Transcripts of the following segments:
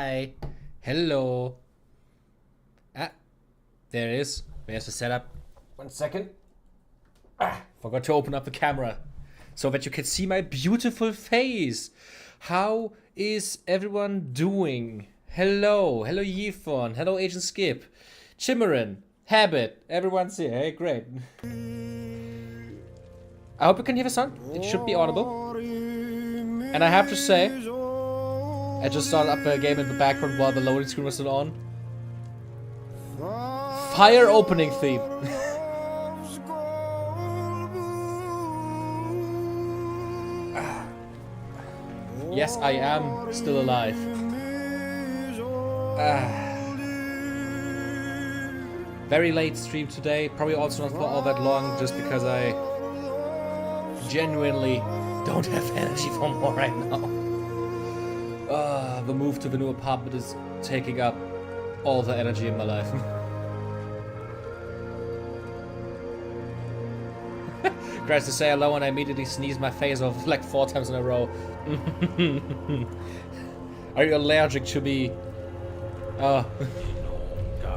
Hi. Hello. Ah, there it is. There's the setup. 1 second. Forgot to open up the camera so that you can see my beautiful face. How is everyone doing? Hello. Hello, Yifon. Hello, Agent Skip. Chimerin. Habit. Everyone's here. Hey, great. I hope you can hear the sound. It should be audible. And I have to say, I just started up a game in the background while the loading screen was still on. Fire opening theme. Yes, I am still alive. Very late stream today. Probably also not for all that long, just because I genuinely don't have energy for more right now. The move to the new apartment is taking up all the energy in my life. Tries to say hello and I immediately sneeze my face off like 4 times in a row. Are you allergic to me? Oh,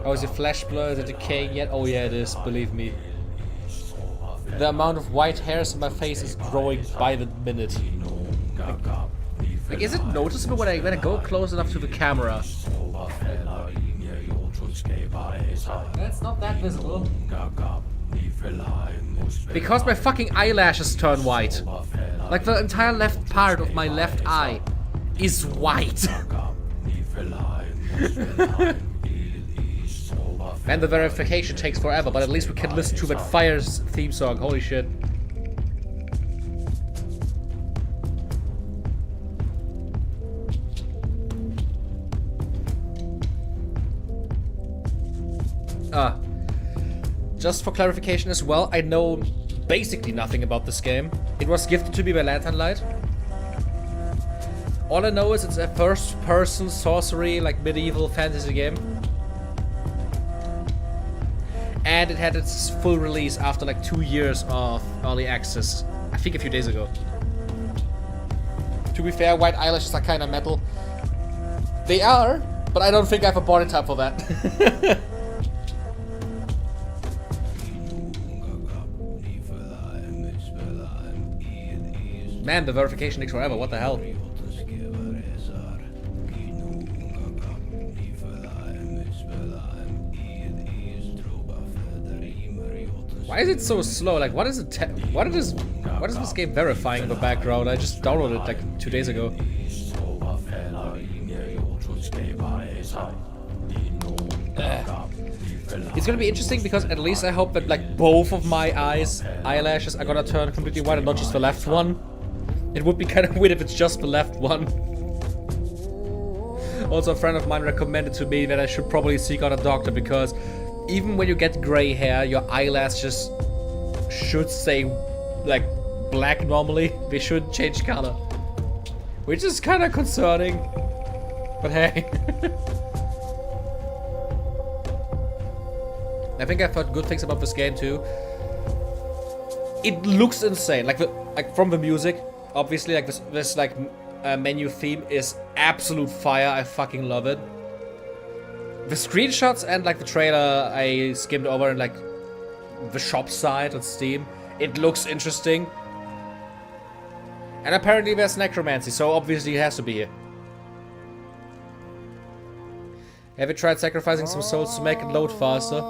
is your flesh blur? Is it decaying yet? Oh yeah, it is, believe me. The amount of white hairs in my face is growing by the minute. Like, is it noticeable when I go close enough to the camera? That's not that visible. Because my fucking eyelashes turn white. Like, the entire left part of my left eye is white. Man, the verification takes forever, but at least we can listen to that Fire's theme song. Holy shit. Just for clarification as well, I know basically nothing about this game. It was gifted to me by Lantern Light. All I know is it's a first-person sorcery, like medieval fantasy game. And it had its full release after like 2 years of early access. I think a few days ago. To be fair, white eyelashes are kinda metal. They are, but I don't think I have a body type for that. Man, the verification takes forever, what the hell? Why is it so slow? Like, what is it? What is this game verifying in the background? I just downloaded it like 2 days ago. It's gonna be interesting because at least I hope that like both of my eyelashes are gonna turn completely white and not just the left one. It would be kind of weird if it's just the left one. Also, a friend of mine recommended to me that I should probably seek out a doctor because even when you get gray hair, your eyelashes should stay like black normally. They shouldn't change color. Which is kind of concerning. But hey. I think I've heard good things about this game too. It looks insane. Like from the music, obviously, like this like menu theme is absolute fire. I fucking love it. The screenshots and like the trailer I skimmed over and like the shop site on Steam, it looks interesting. And apparently there's necromancy, so obviously it has to be here. Have you tried sacrificing some souls to make it load faster?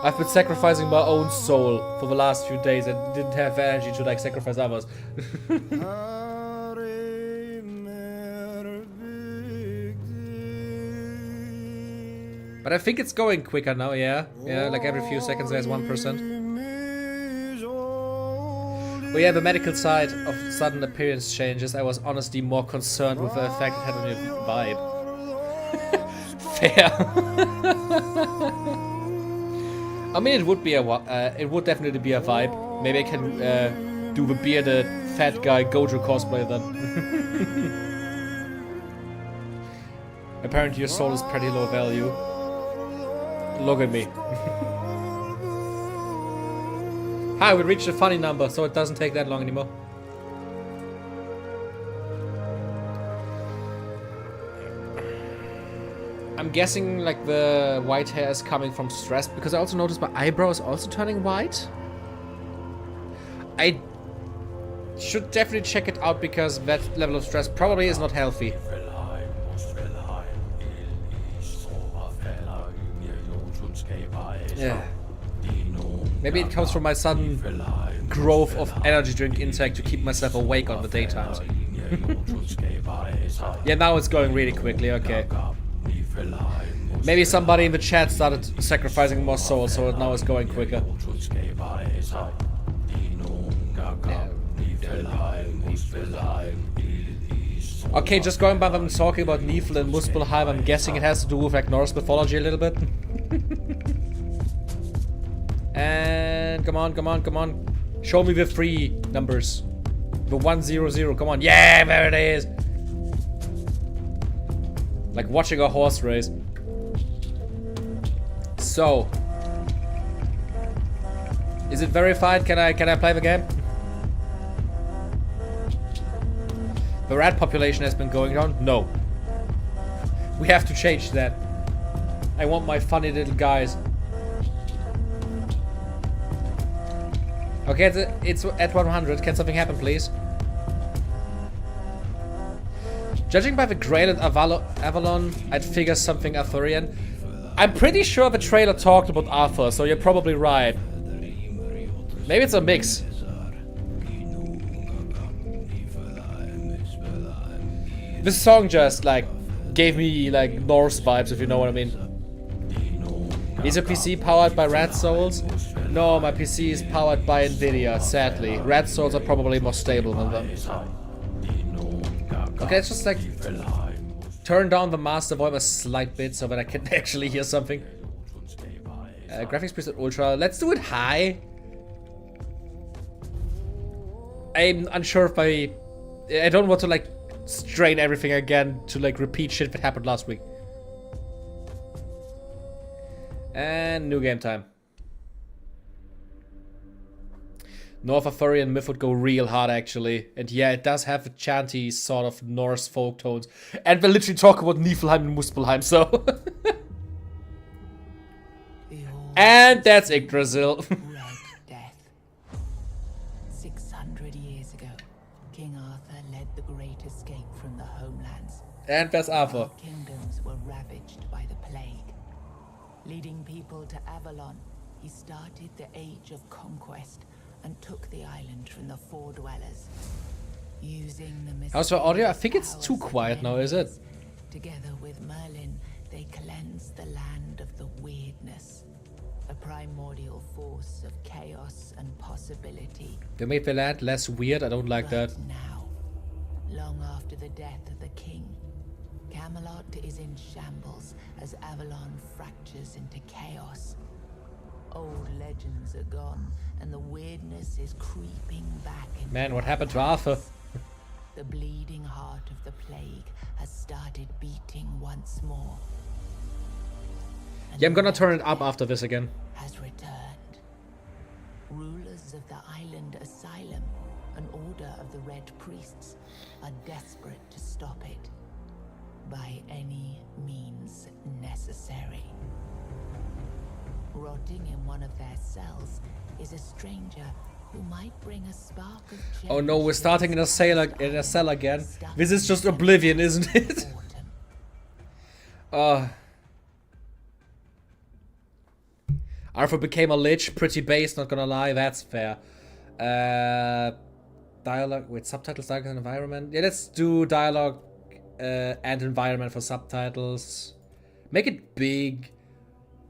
I've been sacrificing my own soul for the last few days and didn't have energy to like sacrifice others. But I think it's going quicker now, yeah. Yeah, like every few seconds there's 1%. But yeah, the medical side of sudden appearance changes, I was honestly more concerned with the effect it had on your vibe. Fair. I mean, it would definitely be a vibe. Maybe I can do the bearded fat guy Gojo cosplay then. Apparently your soul is pretty low value. Look at me. Hi, we reached a funny number, so it doesn't take that long anymore. I'm guessing like the white hair is coming from stress, because I also noticed my eyebrow is also turning white. I should definitely check it out, because that level of stress probably is not healthy. Yeah. Maybe it comes from my sudden growth of energy drink intake to keep myself awake on the daytimes. Yeah, now it's going really quickly, okay. Maybe somebody in the chat started sacrificing more souls, so now it's going quicker. Okay, just going by them talking about Nifl and Muspelheim, I'm guessing it has to do with like Norse mythology a little bit. And come on, come on, come on. Show me the 3 numbers. The 100, come on. Yeah, there it is. Like watching a horse race. So, is it verified? Can I play the game? The rat population has been going down? No. We have to change that. I want my funny little guys. Okay, it's at 100. Can something happen, please? Judging by the grail at Avalon, I'd figure something Arthurian. I'm pretty sure the trailer talked about Arthur, so you're probably right. Maybe it's a mix. This song just, like, gave me, like, Norse vibes, if you know what I mean. Is your PC powered by Rat Souls? No, my PC is powered by Nvidia, sadly. Rat Souls are probably more stable than them. Okay, let's just, like, turn down the master volume a slight bit so that I can actually hear something. Graphics preset ultra. Let's do it high. I'm unsure if I don't want to, like, strain everything again to, like, repeat shit that happened last week. And new game time. North Arthurian myth would go real hard, actually. And yeah, it does have a chanty sort of Norse folk tones. And we literally talk about Niflheim and Muspelheim, so... And that's Yggdrasil. Death. 600 years ago, King Arthur led the great escape from the homelands. And there's Arthur. Kingdoms were ravaged by the plague. Leading people to Avalon, he started the Age of Conquest and took the island from the Four Dwellers. Using the How's the audio? I think it's too quiet now, is it? Together with Merlin, they cleansed the land of the weirdness. A primordial force of chaos and possibility. They made the land less weird, I don't like that. Now, long after the death of the king, Camelot is in shambles as Avalon fractures into chaos. Old legends are gone, and the weirdness is creeping back into Man, what happened to Arthur? The bleeding heart of the plague has started beating once more. And Yeah, I'm gonna turn it up after this again. has returned. Rulers of the island asylum, an order of the Red Priests, are desperate to stop it by any means necessary. Rotting in one of their cells is a stranger who might bring a spark of change. Oh no, we're starting in a cell again. This is just Oblivion, isn't it? Arthur became a lich, pretty base, not gonna lie, that's fair. Dialogue with subtitles, dialogue and environment. Yeah, let's do dialogue and environment for subtitles. Make it big.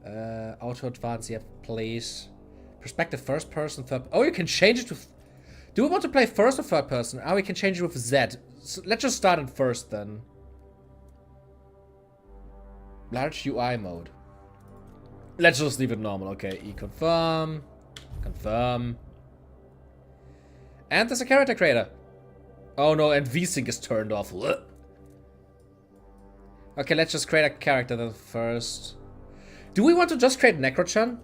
Auto advance, yeah, please. Perspective, first person, third. Oh, you can change it to. Do we want to play first or third person? Oh, we can change it with Z. So let's just start in first then. Large UI mode. Let's just leave it normal. Okay, confirm. Confirm. And there's a character creator. Oh no, and VSync is turned off. Ugh. Okay, let's just create a character then first. Do we want to just create Necrochan?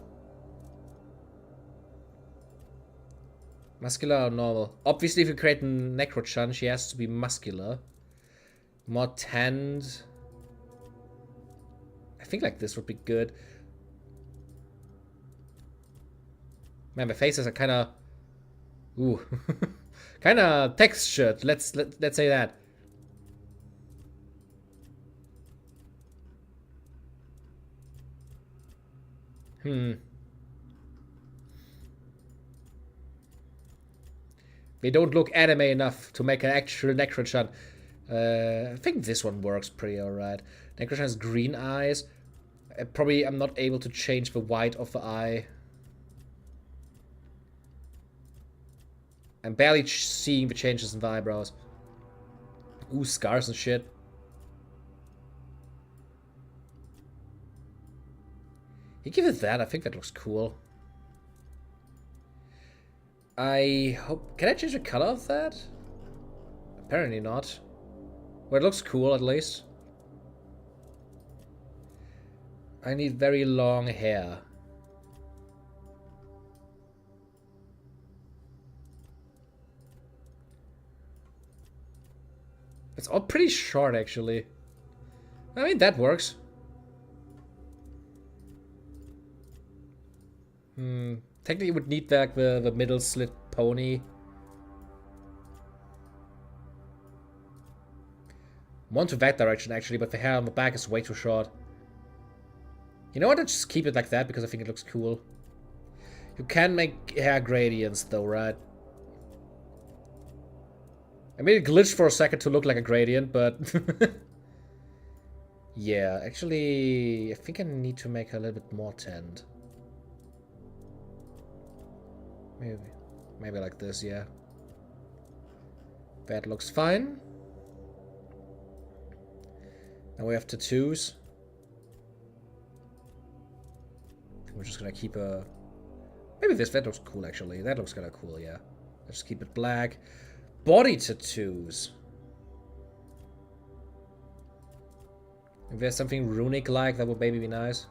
Muscular or normal? Obviously, if you create Necrochan, she has to be muscular. More tanned. think like this would be good. Man, my faces are kind of... Ooh. kind of textured. Let's say that. They don't look anime enough to make an actual Necrochan. I think this one works pretty alright. Necrochan has green eyes. Probably I'm not able to change the white of the eye. I'm barely seeing the changes in the eyebrows. Ooh, scars and shit. You give it that, I think that looks cool. I hope... Can I change the color of that? Apparently not. Well, it looks cool at least. I need very long hair. It's all pretty short, actually. I mean, that works. Technically, you would need like the middle slit pony. One to that direction, actually, but the hair on the back is way too short. You know what? I'll just keep it like that because I think it looks cool. You can make hair gradients, though, right? I made it glitch for a second to look like a gradient, but... yeah, actually, I think I need to make her a little bit more tanned. Maybe like this, yeah. That looks fine. Now we have tattoos. I think we're just gonna keep a... Maybe this, that looks cool actually. That looks kinda cool, yeah. Let's just keep it black. Body tattoos. If there's something runic-like, that would maybe be nice.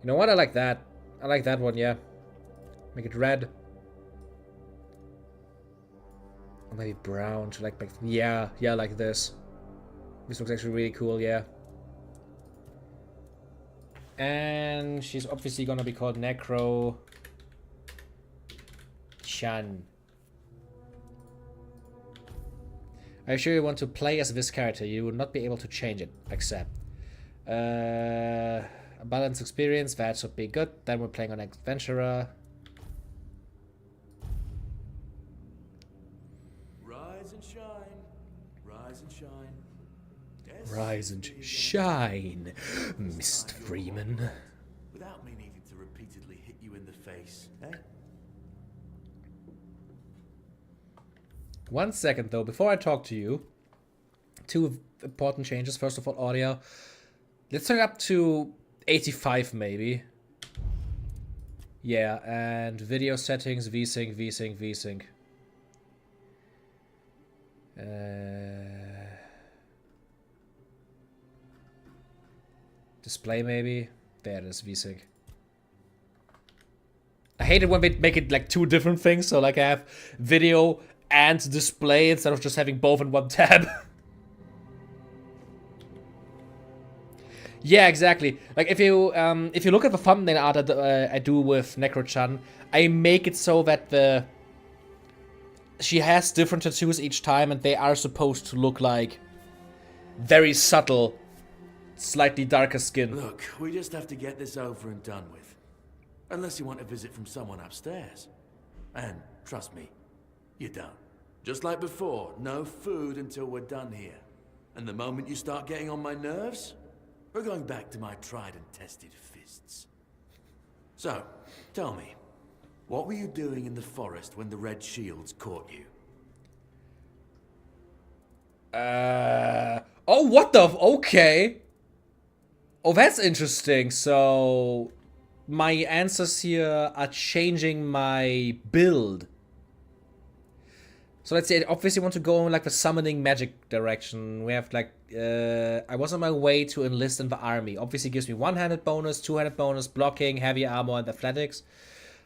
You know what? I like that. I like that one, yeah. Make it red. Or maybe brown to like... Yeah, like this. This looks actually really cool, yeah. And she's obviously gonna be called Necrochan. Are you sure you want to play as this character? You will not be able to change it. Accept. A balanced experience, that should be good. Then we're playing on Adventurer. Rise and shine. Rise and shine. Yes. Rise and shine, Mr. Freeman. Without me needing to repeatedly hit you in the face, eh? 1 second though, before I talk to you. 2 important changes. First of all, audio. Let's turn it up to 85 maybe. Yeah, and video settings, VSync, VSync, VSync. Display maybe. There it is, VSync. I hate it when they make it like 2 different things, so like I have video and display instead of just having both in one tab. Yeah, exactly. Like if you look at the thumbnail art that I do with Necrochan, I make it so that she has different tattoos each time, and they are supposed to look like very subtle, slightly darker skin. Look, we just have to get this over and done with. Unless you want a visit from someone upstairs. And trust me, you don't. Just like before, no food until we're done here. And the moment you start getting on my nerves, we're going back to my tried and tested fists. So, tell me, what were you doing in the forest when the Red Shields caught you? Oh, what the... Okay. Oh, that's interesting. So, my answers here are changing my build. So let's say I obviously want to go in like the summoning magic direction. We have like, I was on my way to enlist in the army. Obviously gives me one-handed bonus, two-handed bonus, blocking, heavy armor, and athletics.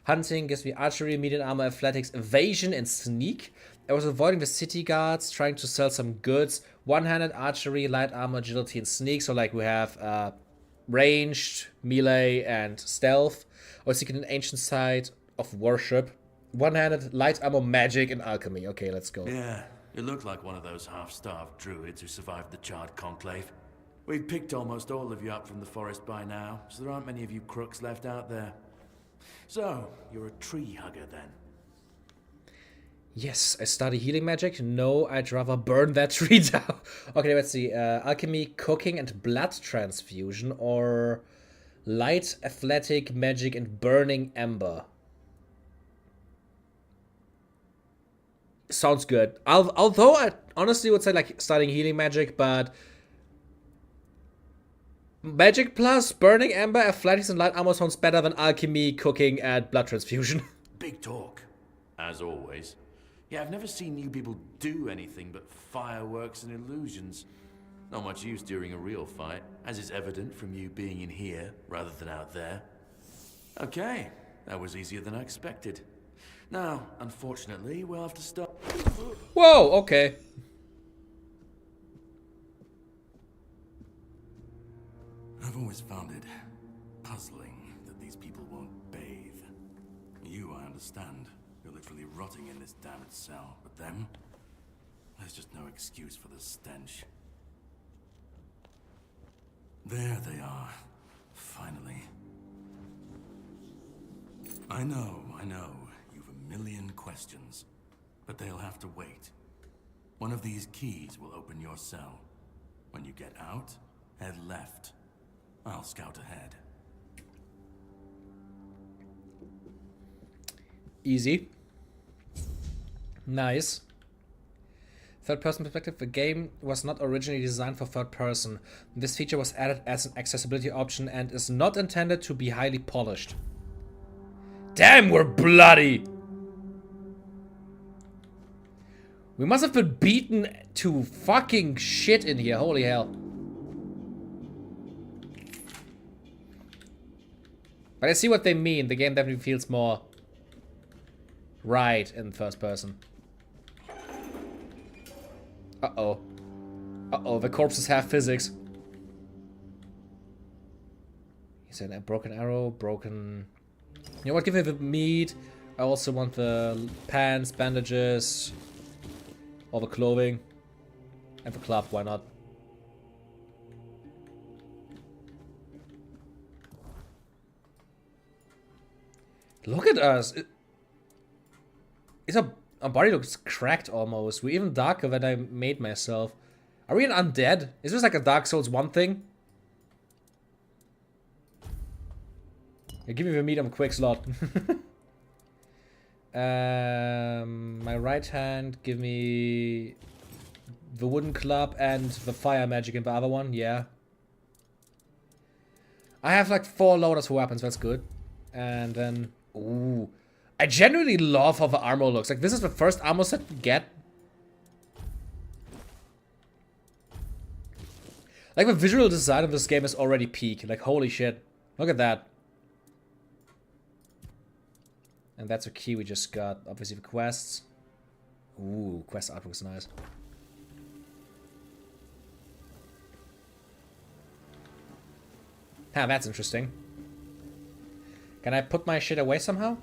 Hunting gives me archery, medium armor, athletics, evasion, and sneak. I was avoiding the city guards, trying to sell some goods. One-handed archery, light armor, agility, and sneak. So like we have ranged, melee, and stealth. I was seeking an ancient site of worship. One-handed, light armor, magic, and alchemy. Okay, let's go. Yeah, you look like one of those half-starved druids who survived the Charred Conclave. We've picked almost all of you up from the forest by now, so there aren't many of you crooks left out there. So, you're a tree hugger then? Yes, I study healing magic. No, I'd rather burn that tree down. Okay, let's see. Alchemy, cooking, and blood transfusion, or light, athletic, magic, and burning ember. Sounds good. Although I honestly would say like studying healing magic, but magic plus burning ember, athletics, and light armor sounds better than alchemy, cooking, and blood transfusion. Big talk, as always. Yeah, I've never seen you people do anything but fireworks and illusions. Not much use during a real fight, as is evident from you being in here rather than out there. Okay, that was easier than I expected. Now, unfortunately, we'll have to start. Whoa, okay. I've always found it puzzling that these people won't bathe. You, I understand. You're literally rotting in this damned cell. But them? There's just no excuse for the stench. There they are. Finally. I know. You've a million questions. But they'll have to wait. One of these keys will open your cell. When you get out, head left. I'll scout ahead. Easy. Nice. Third-person perspective. The game was not originally designed for third person. This feature was added as an accessibility option and is not intended to be highly polished. Damn, we're bloody! We must have been beaten to fucking shit in here. Holy hell. But I see what they mean. The game definitely feels more right in first person. Uh-oh. Uh-oh, the corpses have physics. He said a broken arrow, broken... You know what, give me the meat. I also want the pants, bandages, all the clothing. And the club, why not? Look at us! Our body looks cracked almost. We're even darker than I made myself. Are we an undead? Is this like a Dark Souls 1 thing? Yeah, give me the medium quick slot. My right hand, give me the wooden club and the fire magic in the other one, yeah. I have like 4 loaders for weapons, that's good. And then, ooh. I genuinely love how the armor looks. Like, this is the first armor set we get. Like, the visual design of this game is already peak. Like, holy shit. Look at that. And that's a key we just got. Obviously, the quests. Ooh, quest artwork is nice. Ah, that's interesting. Can I put my shit away somehow?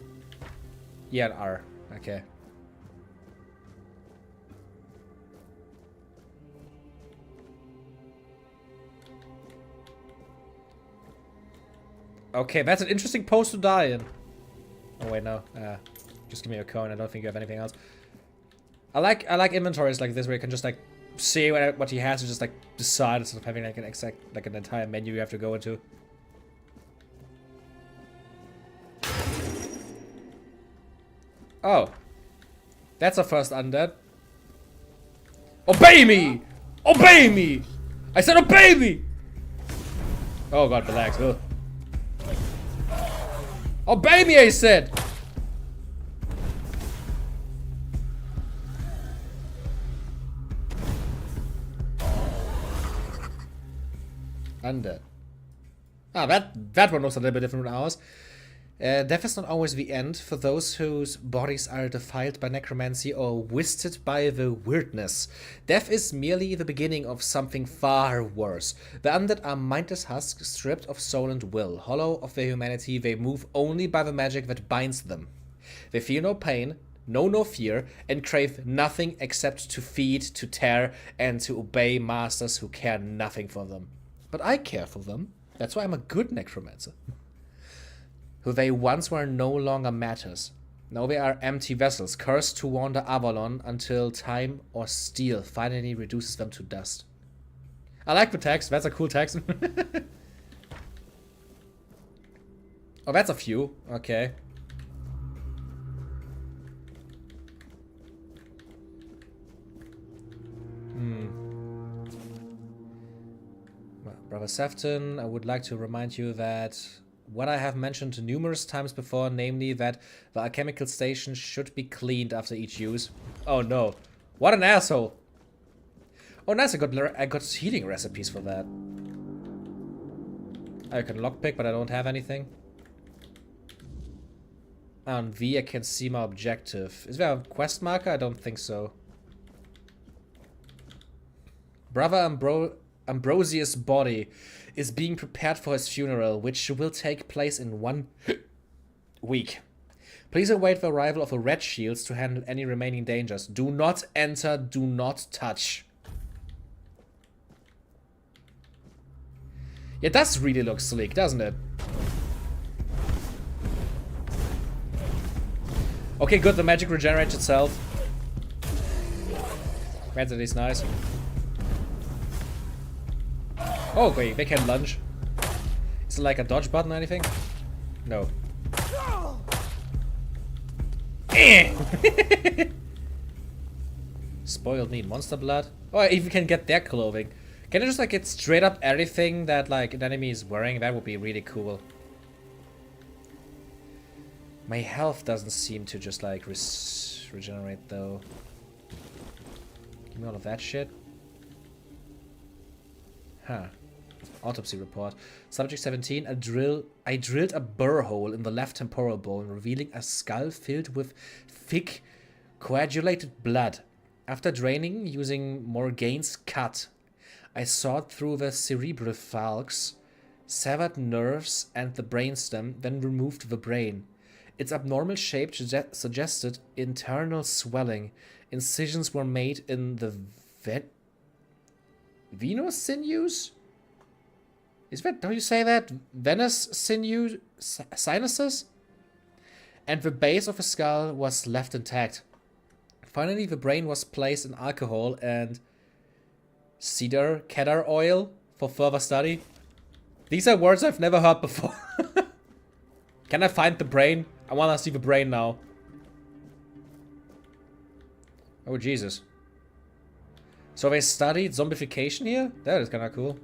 Yeah, R. Okay. Okay, that's an interesting pose to die in. Oh wait, no. Just give me a coin. I don't think you have anything else. I like inventories like this where you can just like see what he has and just like decide instead of having like an entire menu you have to go into. Oh. That's a first undead. Obey me! Obey me! I said obey me! Oh god, relax. Ugh. Obey me, I said! Undead. Ah, that one looks a little bit different from ours. Death is not always the end for those whose bodies are defiled by necromancy or twisted by the weirdness. Death is merely the beginning of something far worse. The undead are mindless husks, stripped of soul and will. Hollow of their humanity, they move only by the magic that binds them. They feel no pain, know no fear, and crave nothing except to feed, to tear, and to obey masters who care nothing for them. But I care for them. That's why I'm a good necromancer. Who they once were no longer matters. Now they are empty vessels, cursed to wander Avalon until time or steel finally reduces them to dust. I like the text, that's a cool text. Oh, that's a few, okay. Brother Sefton, I would like to remind you that what I have mentioned numerous times before, namely that the alchemical station should be cleaned after each use. Oh no. What an asshole. Oh nice, I got healing recipes for that. I can lockpick, but I don't have anything. On V, I can see my objective. Is there a quest marker? I don't think so. Brother Ambrosius' body is being prepared for his funeral, which will take place in 1 week. Please await the arrival of the red shields to handle any remaining dangers. Do not enter, do not touch. It does really look sleek, doesn't it? Okay, good, the magic regenerates itself. That's at least nice. Oh, wait, they can lunge. Is it like a dodge button or anything? No. Spoiled meat, monster blood. Oh, if you can get their clothing. Can I just like get straight up everything that like an enemy is wearing? That would be really cool. My health doesn't seem to just like regenerate though. Give me all of that shit. Huh. Autopsy report. Subject 17. I drilled a burr hole in the left temporal bone, revealing a skull filled with thick, coagulated blood. After draining using Morgane's cut, I sawed through the cerebral falx, severed nerves and the brainstem, then removed the brain. Its abnormal shape suggested internal swelling. Incisions were made in the venous sinews? Is that how you say that? Venous sinews? Sinuses? And the base of the skull was left intact. Finally, the brain was placed in alcohol and cedar oil for further study. These are words I've never heard before. Can I find the brain? I want to see the brain now. Oh, Jesus. So they studied zombification here? That is kind of cool.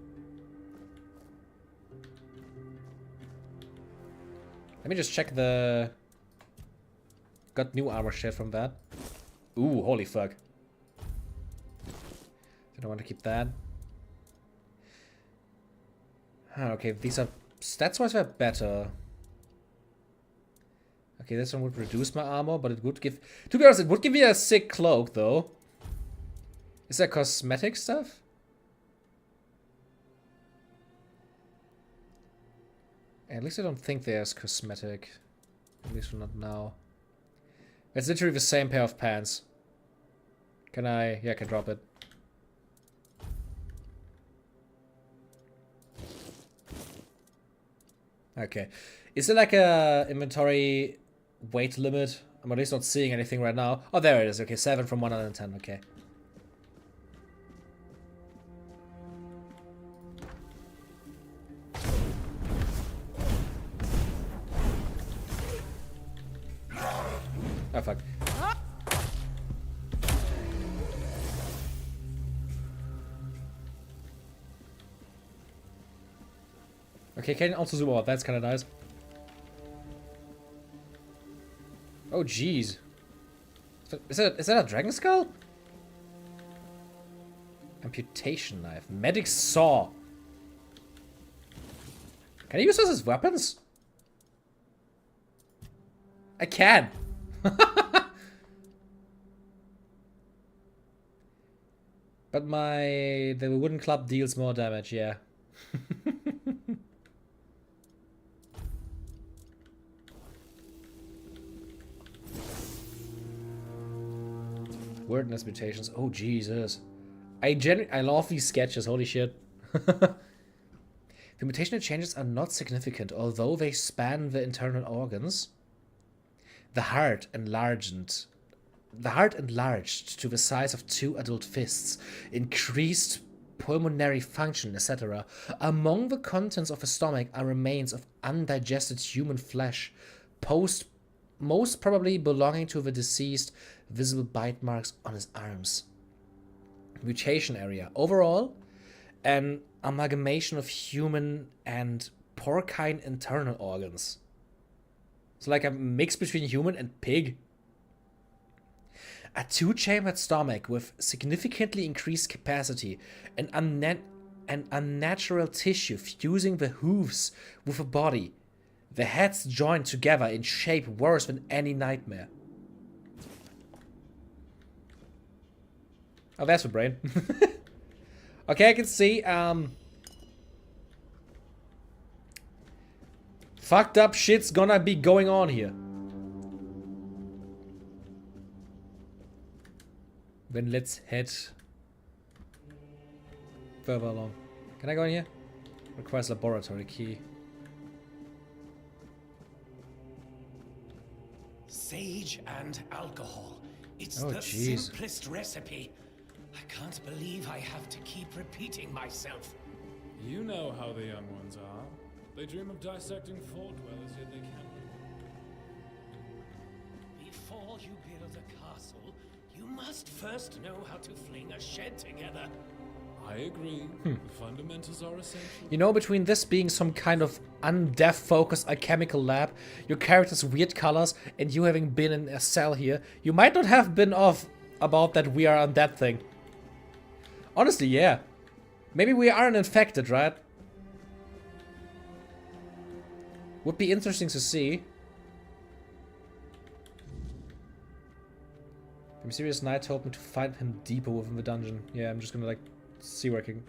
Let me just check the... Got new armor shit from that. Ooh, holy fuck. Didn't want to keep that. Okay, these are... Stats-wise, they're better. Okay, this one would reduce my armor, but it would give... To be honest, it would give me a sick cloak, though. Is there cosmetic stuff? At least I don't think there's cosmetic. At least not now. It's literally the same pair of pants. Can I... Yeah, I can drop it. Okay. Is there like a inventory weight limit? I'm at least not seeing anything right now. Oh, there it is. Okay, 7 from 110. Okay. Oh, fuck. Okay, can also zoom out. That's kind of nice. Oh, jeez. Is that a dragon skull? Amputation knife. Medic saw. Can I use those as weapons? I can. But the wooden club deals more damage, yeah. Wordness mutations. Oh Jesus. I love these sketches, holy shit. The mutational changes are not significant, although they span the internal organs. The heart enlarged to the size of 2 adult fists, increased pulmonary function, etc. Among the contents of the stomach are remains of undigested human flesh, most probably belonging to the deceased, visible bite marks on his arms. Mutation area. Overall, an amalgamation of human and porcine internal organs. So like a mix between human and pig. A 2-chambered stomach with significantly increased capacity, an unnatural tissue fusing the hooves with the body. The heads joined together in shape worse than any nightmare. Oh, that's the brain. Okay, I can see, fucked up shit's gonna be going on here. Then let's head further along. Can I go in here? Requires laboratory key. Sage and alcohol. It's Oh, the jeez. simplest recipe. I can't believe I have to keep repeating myself. You know how the young ones are. They dream of dissecting fort dwellers, yet they can't. Before you build a castle, you must first know how to fling a shed together. I agree. The fundamentals are essential. You know, between this being some kind of undeath-focused alchemical lab, your character's weird colors, and you having been in a cell here, you might not have been off about that we are on that thing. Honestly, yeah. Maybe we aren't infected, right? Would be interesting to see. The mysterious knight hoping to find him deeper within the dungeon. Yeah, I'm just gonna like see where I can.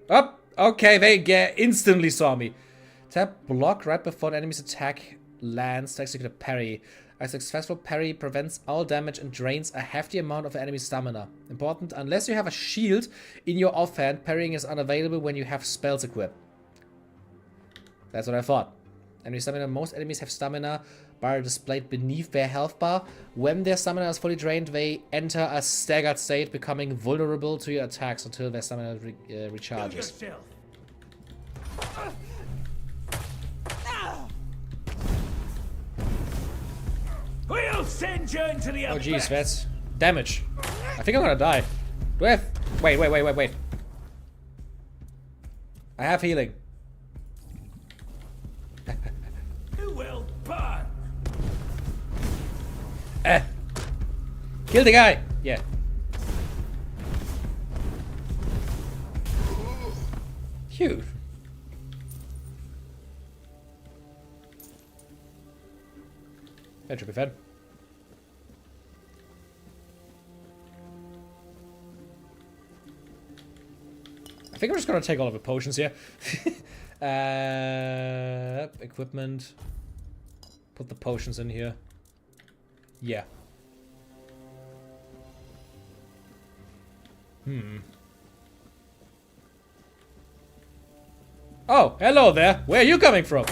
Up! Oh, okay, they instantly saw me. Tap block right before an enemy's attack lands to execute a parry. A successful parry prevents all damage and drains a hefty amount of the enemy's stamina. Important, unless you have a shield in your offhand, parrying is unavailable when you have spells equipped. That's what I thought. Enemy stamina. Most enemies have stamina bar displayed beneath their health bar. When their stamina is fully drained, they enter a staggered state, becoming vulnerable to your attacks until their stamina recharges. We'll send you into the Oh jeez, that's damage. I think I'm gonna die. Do I have... Wait. I have healing. You will burn. Kill the guy! Yeah. Phew. That should be fun. I think I'm just gonna take all of the potions here. Equipment. Put the potions in here. Yeah. Oh, hello there. Where are you coming from?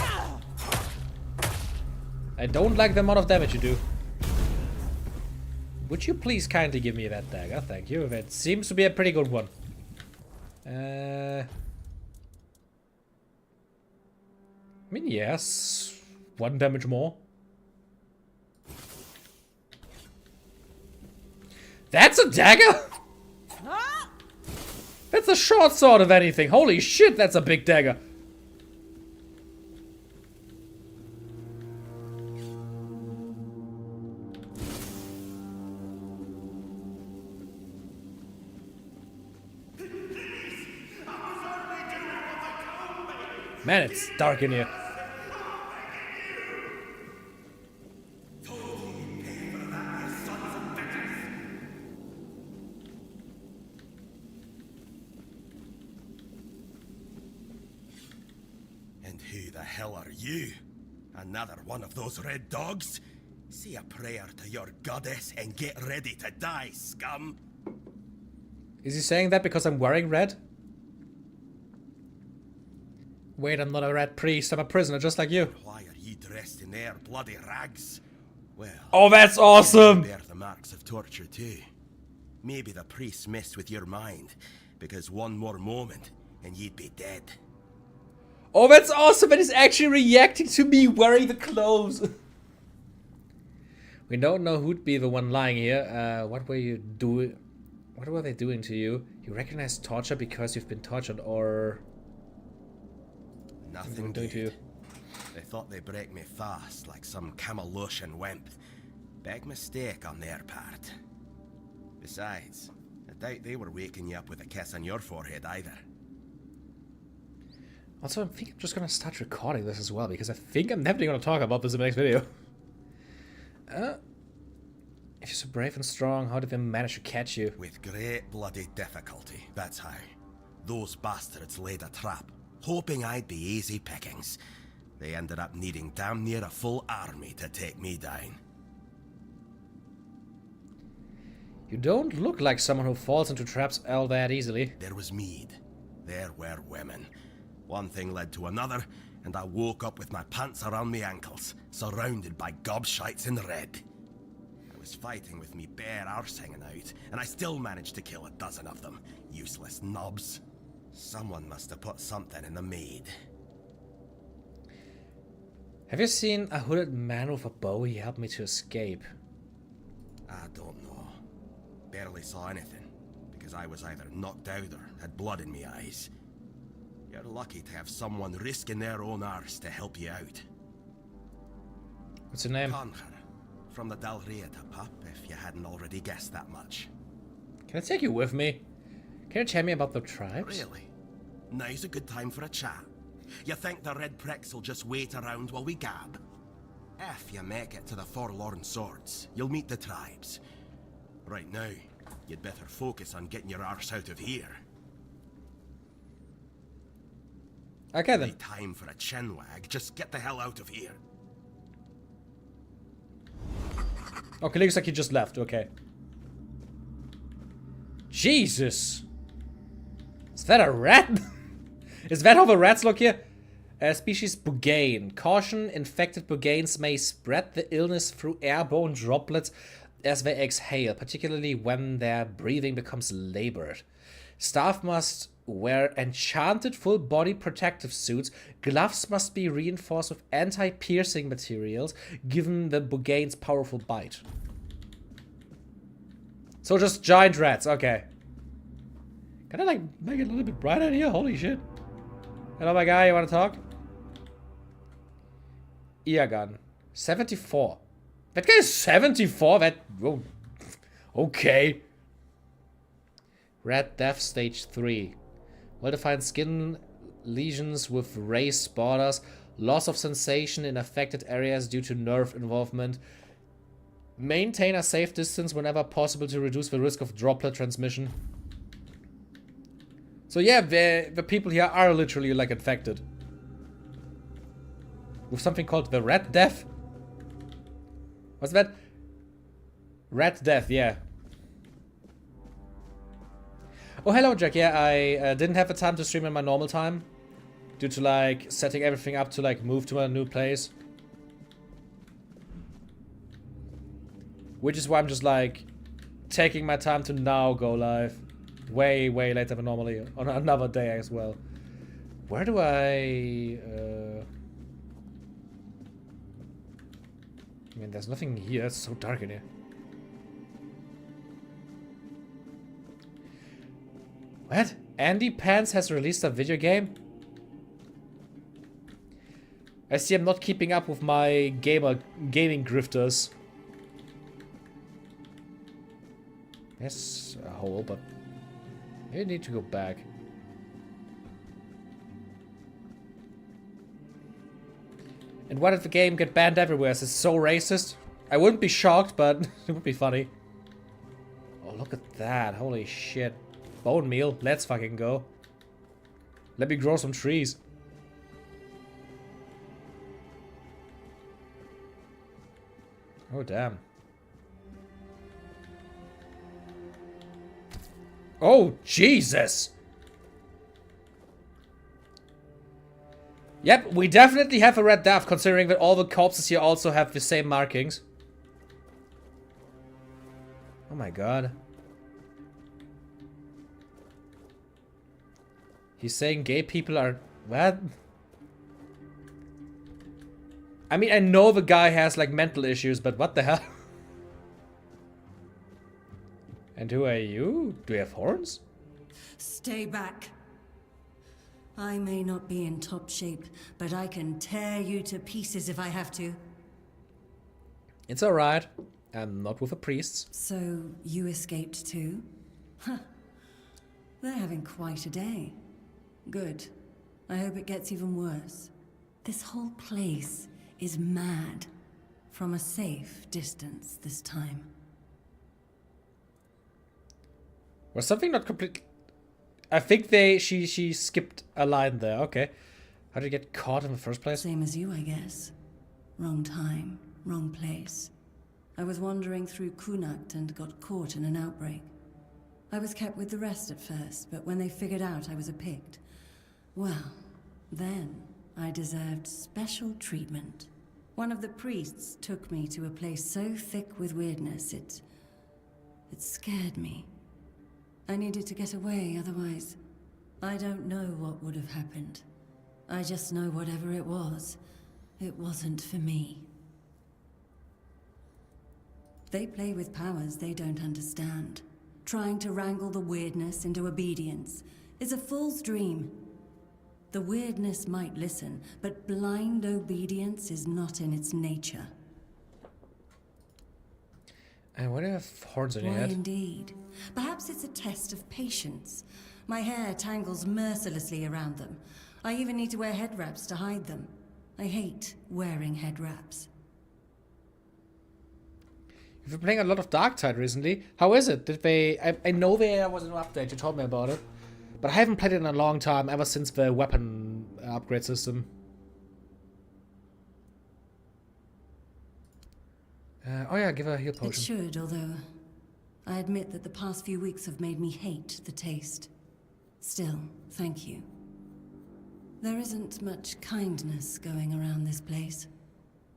I don't like the amount of damage you do. Would you please kindly give me that dagger? Thank you. That seems to be a pretty good one. I mean, yes. 1 damage more. That's a dagger? That's a short sword of anything. Holy shit, that's a big dagger. Man, it's dark in here. For hell are you? Another one of those red dogs? Say a prayer to your goddess and get ready to die, scum. Is he saying that because I'm wearing red? Wait, I'm not a red priest. I'm a prisoner just like you. Why are you dressed in their bloody rags? Well, Oh, that's awesome! you bear the marks of torture too. Maybe the priests messed with your mind, because one more moment and you'd be dead. Oh, that's awesome! And he's actually reacting to me wearing the clothes. We don't know who'd be the one lying here. What were you doing? What were they doing to you? You recognize torture because you've been tortured, or Nothing doing to you? good. They thought they'd break me fast, like some Camelotian wimp. Big mistake on their part. Besides, I doubt they were waking you up with a kiss on your forehead either. Also, I think I'm just gonna start recording this as well, because I think I'm definitely gonna talk about this in the next video. If you're so brave and strong, how did they manage to catch you? With great bloody difficulty, that's how. Those bastards laid a trap, hoping I'd be easy pickings. They ended up needing damn near a full army to take me down. You don't look like someone who falls into traps all that easily. There was mead. There were women. One thing led to another, and I woke up with my pants around my ankles, surrounded by gobshites in red. I was fighting with me bare arse hanging out, and I still managed to kill a dozen of them. Useless knobs. Someone must have put something in the mead. Have you seen a hooded man with a bow? He helped me to escape. I don't know. Barely saw anything, because I was either knocked out or had blood in my eyes. You're lucky to have someone risking their own arse to help you out. What's your name? Conquer, from the Dalrieta pup, if you hadn't already guessed that much. Can I take you with me? Can you tell me about the tribes? Really? Now's a good time for a chat. You think the red pricks will just wait around while we gab? If you make it to the Forlorn Swords, you'll meet the tribes. Right now, you'd better focus on getting your arse out of here. Okay then. No time for a chinwag, just get the hell out of here. Okay, looks like he just left, okay. Jesus! Is that a rat? Is that how the rats look here? Species Bugane. Caution, infected Buganes may spread the illness through airborne droplets as they exhale, particularly when their breathing becomes labored. Staff must wear enchanted full-body protective suits. Gloves must be reinforced with anti-piercing materials, given the Bugane's powerful bite. So just giant rats, okay. Can I, like, make it a little bit brighter here? Holy shit. Hello, my guy, you wanna talk? Eargun. 74. That guy is 74? That... Oh, okay. Red Death Stage 3. Well-defined skin lesions with raised borders. Loss of sensation in affected areas due to nerve involvement. Maintain a safe distance whenever possible to reduce the risk of droplet transmission. So yeah, the people here are literally like infected. With something called the Red Death. What's that? Red Death, yeah. Oh, hello, Jack. Yeah, I didn't have the time to stream in my normal time. Due to, like, setting everything up to, like, move to a new place. Which is why I'm just, like, taking my time to now go live. Way, way later than normally. On another day as well. Where do I... I mean, there's nothing here. It's so dark in here. What? Andy Pants has released a video game? I see I'm not keeping up with my gaming grifters. There's a hole, but I need to go back. And why did the game get banned everywhere? Is it so racist? I wouldn't be shocked, but it would be funny. Oh, look at that. Holy shit. Bone meal. Let's fucking go. Let me grow some trees. Oh, damn. Oh, Jesus! Yep, we definitely have a red death, considering that all the corpses here also have the same markings. Oh my god. He's saying gay people are... What? I mean, I know the guy has, like, mental issues, but what the hell? And who are you? Do you have horns? Stay back. I may not be in top shape, but I can tear you to pieces if I have to. It's alright. I'm not with the priests. So, you escaped too? Huh. They're having quite a day. Good. I hope it gets even worse. This whole place is mad. From a safe distance this time. Was something not complete? I think she skipped a line there. Okay. How did you get caught in the first place? Same as you, I guess. Wrong time, wrong place. I was wandering through Kunakt and got caught in an outbreak. I was kept with the rest at first, but when they figured out I was a Pict, well, then I deserved special treatment. One of the priests took me to a place so thick with weirdness, it scared me. I needed to get away, otherwise, I don't know what would have happened. I just know whatever it wasn't for me. They play with powers they don't understand. Trying to wrangle the weirdness into obedience is a fool's dream. The weirdness might listen, but blind obedience is not in its nature. And what do you have horns on your Why, head? indeed. Perhaps it's a test of patience. My hair tangles mercilessly around them. I even need to wear head wraps to hide them. I hate wearing head wraps. You've been playing a lot of Darktide recently. How is it? Did they... I know there was an update, you told me about it. But I haven't played it in a long time, ever since the weapon upgrade system. Oh yeah, give her a heal potion. It should, although I admit that the past few weeks have made me hate the taste. Still, thank you. There isn't much kindness going around this place.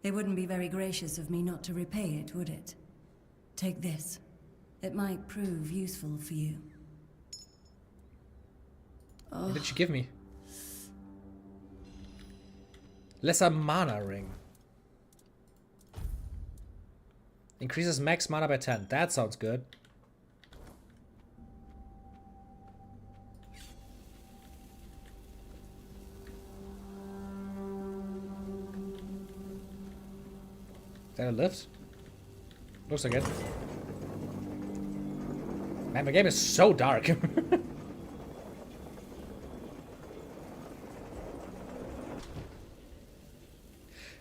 It wouldn't be very gracious of me not to repay it, would it? Take this. It might prove useful for you. What did she give me? Lesser mana ring. Increases max mana by 10. That sounds good. Is that a lift? Looks like it. Man, the game is so dark.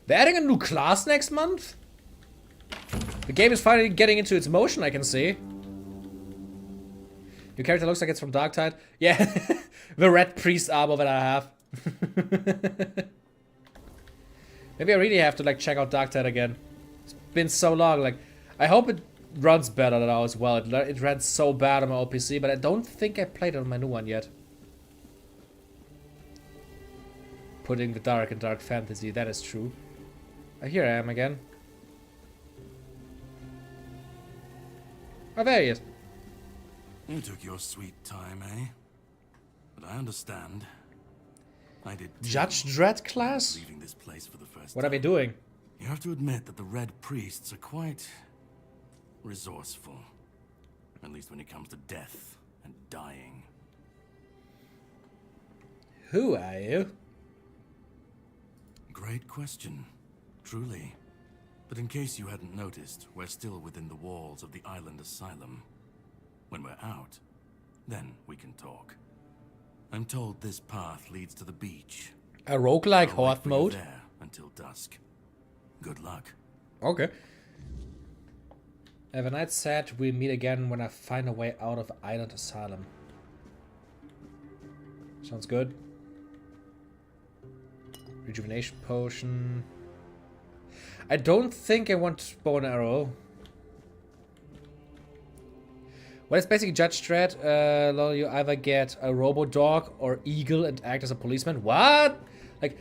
They're adding a new class next month? The game is finally getting into its motion, I can see. Your character looks like it's from Darktide. Yeah, the red priest armor that I have. Maybe I really have to like check out Darktide again. It's been so long. Like, I hope it runs better now as well. It ran so bad on my old PC, but I don't think I played it on my new one yet. Putting the dark in dark fantasy, that is true. Here I am again. Oh, there he is. You took your sweet time, eh? But I understand. I did too, Judge Dredd class? leaving this place for the first What are they time. doing? You have to admit that the Red Priests are quite resourceful. At least when it comes to death and dying. Who are you? Great question, truly. But in case you hadn't noticed, we're still within the walls of the island asylum. When we're out, then we can talk. I'm told this path leads to the beach. A roguelike I'll wait horde for you mode? there until dusk. Good luck. Okay. The knight said we'll meet again when I find a way out of Island Asylum. Sounds good. Rejuvenation potion. I don't think I want bow and arrow. Well, it's basically Judge Dredd. You either get a robo-dog or eagle and act as a policeman. What? Like,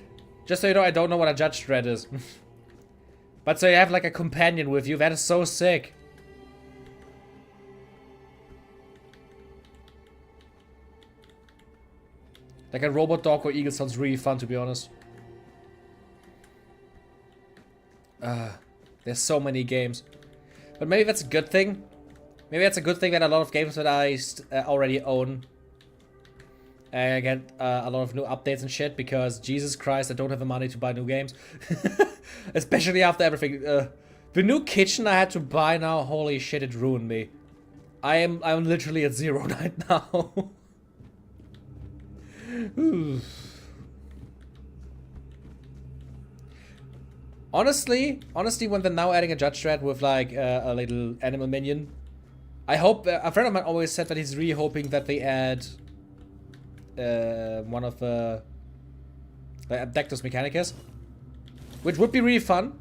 just so you know, I don't know what a Judge Dredd is. But so you have like a companion with you. That is so sick. Like a robot dog or eagle sounds really fun, to be honest. There's so many games. But maybe that's a good thing. Maybe that's a good thing that a lot of games that I already own get a lot of new updates and shit, because Jesus Christ, I don't have the money to buy new games. Especially after everything. The new kitchen I had to buy now, holy shit, it ruined me. I'm literally at 0 right now. Honestly, when they're now adding a Judge Dredd with like a little animal minion, I hope, a friend of mine always said that he's really hoping that they add one of the Abductus Mechanicus, which would be really fun,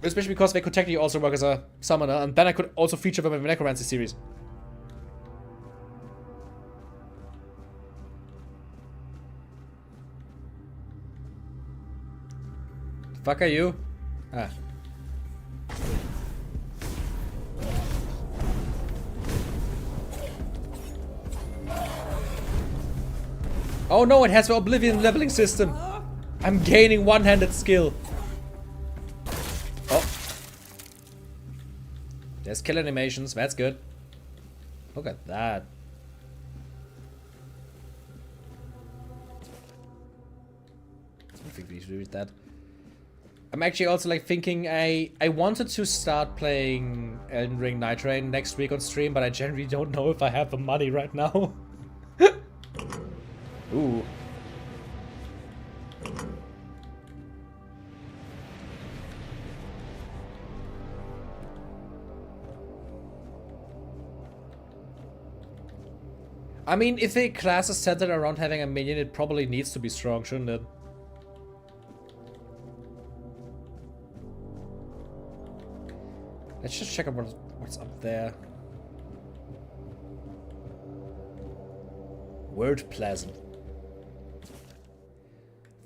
especially because they could technically also work as a summoner, and then I could also feature them in the Necromancy series. Fuck are you? Ah. Oh no, it has the Oblivion leveling system. I'm gaining one-handed skill. Oh. There's kill animations, that's good. Look at that. I think we should do that. I'm actually also like thinking I wanted to start playing Elden Ring Night Rain next week on stream, but I generally don't know if I have the money right now. Ooh. I mean, if a class is centered around having a minion, it probably needs to be strong, shouldn't it? Let's just check out what's up there. Word Pleasant.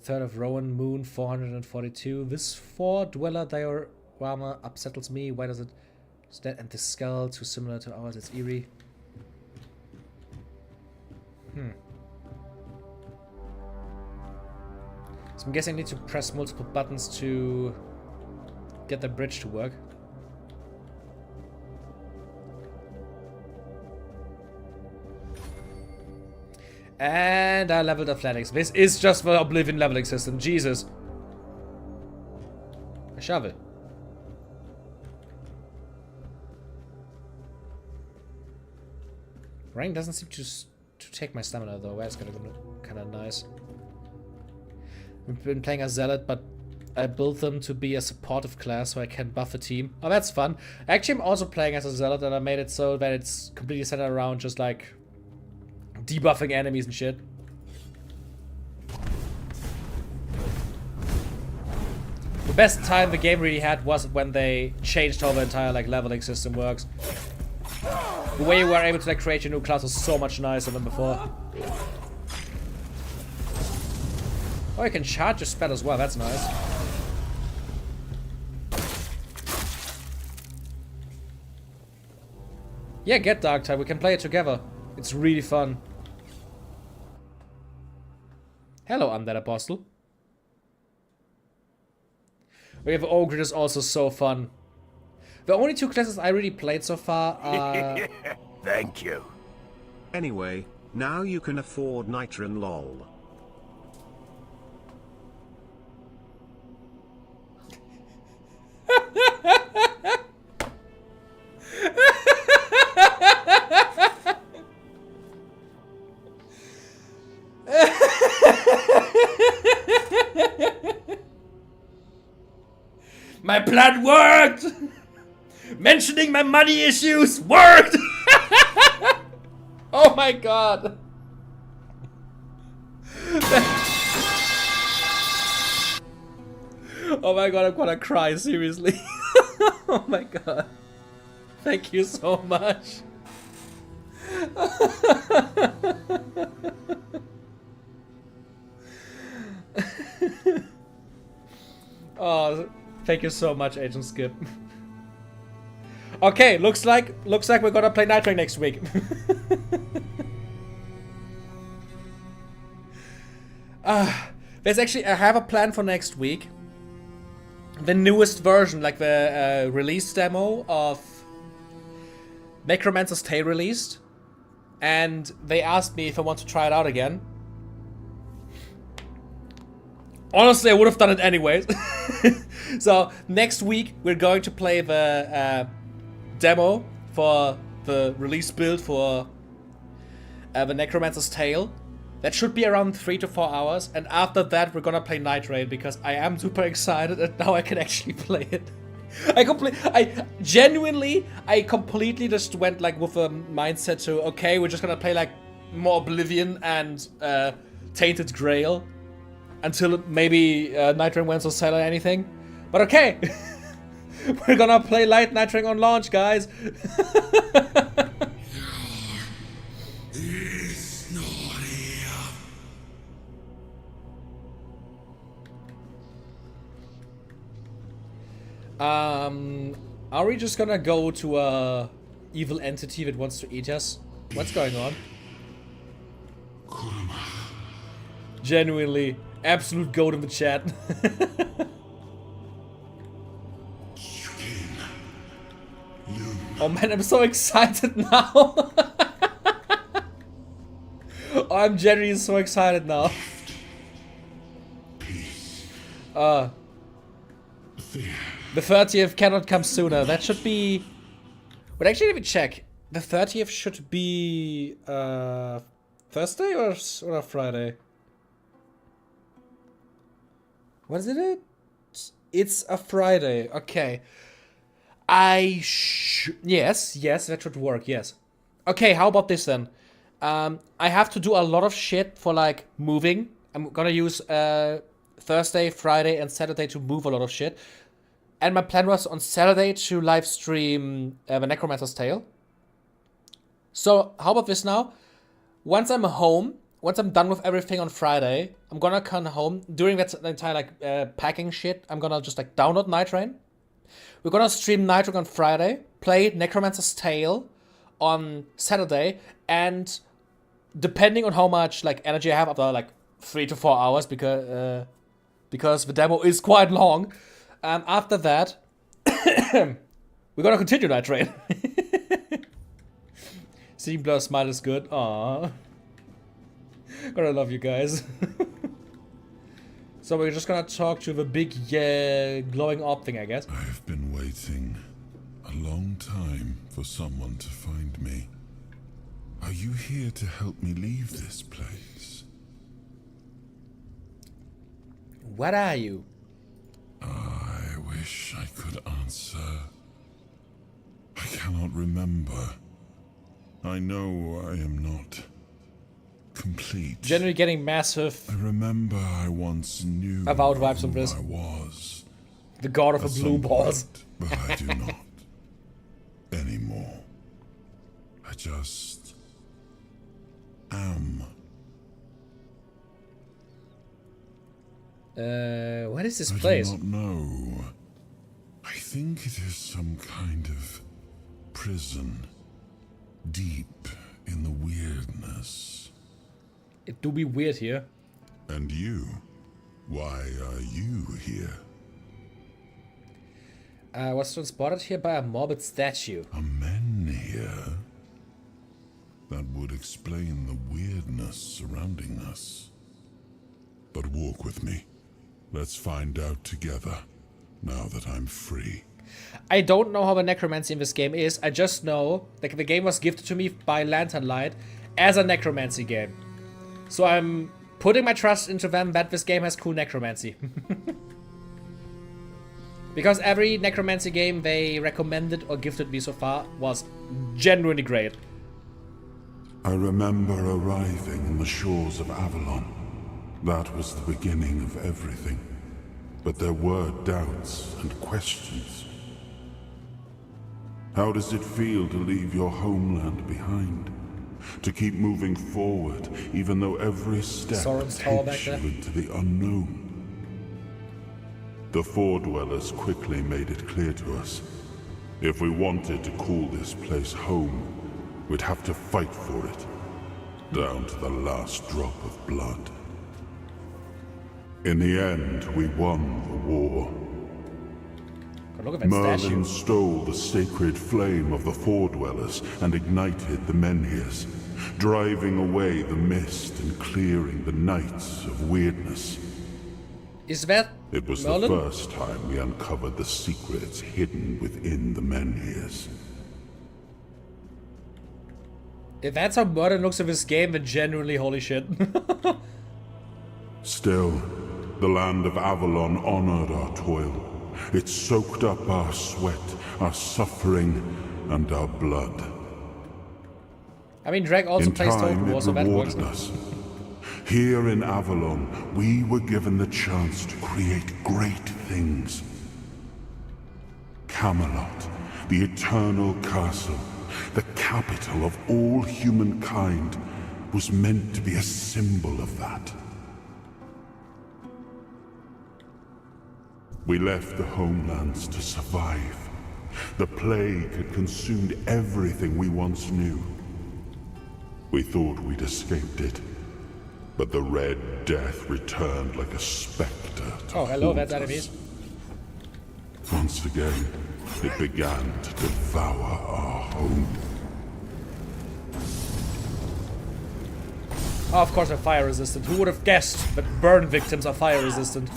3rd of Rowan, Moon, 442. This 4-dweller diorama upsettles me. Why does it stand? And the skull, too similar to ours. It's eerie. So I'm guessing I need to press multiple buttons to get the bridge to work. And I leveled athletics. This is just the Oblivion leveling system. Jesus. A shovel. Rain doesn't seem to take my stamina though. That's gonna be kind of nice. I've been playing a zealot, but I built them to be a supportive class so I can buff a team. Oh, that's fun. Actually, I'm also playing as a zealot, and I made it so that it's completely centered around just like debuffing enemies and shit. The best time the game really had was when they changed how the entire like leveling system works. The way you were able to like create your new class was so much nicer than before. Oh, you can charge your spell as well, that's nice. Yeah, get Dark Tide, we can play it together. It's really fun. Hello, Undead Apostle. We have Ogre is also so fun. The only 2 classes I really played so far are... Thank you. Anyway, now you can afford Nitron lol. My plan worked! Mentioning my money issues worked! Oh my god! Oh my god, I'm gonna cry, seriously. Oh my god. Thank you so much. Oh, thank you so much, Agent Skip. Okay, looks like we're gonna play Night Train next week. There's actually, I have a plan for next week. The newest version, like the release demo of Necromancer's Tale released. And they asked me if I want to try it out again. Honestly, I would have done it anyways. So, next week, we're going to play the demo for the release build for the Necromancer's Tale. That should be around 3 to 4 hours. And after that, we're gonna play Night Rain because I am super excited and now I can actually play it. I completely just went like with a mindset to, okay, we're just gonna play like more Oblivion and Tainted Grail until maybe Night Rain wins or sell or anything. But okay, we're gonna play Night Rain on launch, guys. Are we just gonna go to a evil entity that wants to eat us? What's going on? Genuinely, absolute goat in the chat. Oh man, I'm so excited now. Oh, I'm genuinely so excited now. The 30th cannot come sooner. That should be... But actually, let me check. The 30th should be... Thursday or Friday? What is it? It's a Friday. Okay. Yes, that should work, yes. Okay, how about this then? I have to do a lot of shit for, like, moving. I'm gonna use Thursday, Friday, and Saturday to move a lot of shit. And my plan was on Saturday to live stream the Necromancer's Tale. So, how about this now? Once I'm home, once I'm done with everything on Friday, I'm gonna come home. During that entire, like, packing shit, I'm gonna just, like, download Night Rain. We're gonna stream Night Rain on Friday, play Necromancer's Tale on Saturday, and depending on how much, like, energy I have after, like, 3 to 4 hours, because the demo is quite long, after that, we're gonna continue Night Rain. Seeing Blur smile is good. Aww. Gotta love you guys. So we're just gonna talk to the big glowing orb thing, I guess. I've been waiting a long time for someone to find me. Are you here to help me leave this place? What are you? I wish I could answer. I cannot remember. I know I am not complete. Generally getting massive. I remember I once knew about vibes of this. I was. The god of the blue balls. But I do not anymore. I just am. What is this place? I do not know. I think it is some kind of prison. Deep in the weirdness. It do be weird here. And you? Why are you here? I was transported here by a morbid statue. Are men here? That would explain the weirdness surrounding us. But walk with me. Let's find out together, now that I'm free. I don't know how the necromancy in this game is. I just know that the game was gifted to me by Lantern Light as a necromancy game. So I'm putting my trust into them that this game has cool necromancy. Because every necromancy game they recommended or gifted me so far was genuinely great. I remember arriving on the shores of Avalon. That was the beginning of everything. but there were doubts and questions. How does it feel to leave your homeland behind? To keep moving forward, even though every step Sauron's tower back takes you there. into the unknown? The Four Dwellers quickly made it clear to us. If we wanted to call this place home, we'd have to fight for it, down to the last drop of blood. In the end, we won the war. God, look at that Merlin statue. stole the sacred flame of the Four Dwellers and ignited the Menhirs, driving away the mist and clearing the nights of weirdness. Is that It was Merlin? the first time we uncovered the secrets hidden within the Menhirs. If that's how Merlin looks at this game, then genuinely holy shit. Still, the land of Avalon honored our toil. It soaked up our sweat, our suffering, and our blood. I mean, Drake also In plays Total time, War, it so that works. rewarded us. Here in Avalon, we were given the chance to create great things. Camelot, the eternal castle, the capital of all humankind, was meant to be a symbol of that. We left the homelands to survive. The plague had consumed everything we once knew. We thought we'd escaped it, but the Red Death returned like a specter to Oh, hello, haunt that's us. enemies. Once again, it began to devour our home. Oh, of course they're fire resistant. Who would have guessed that burn victims are fire resistant?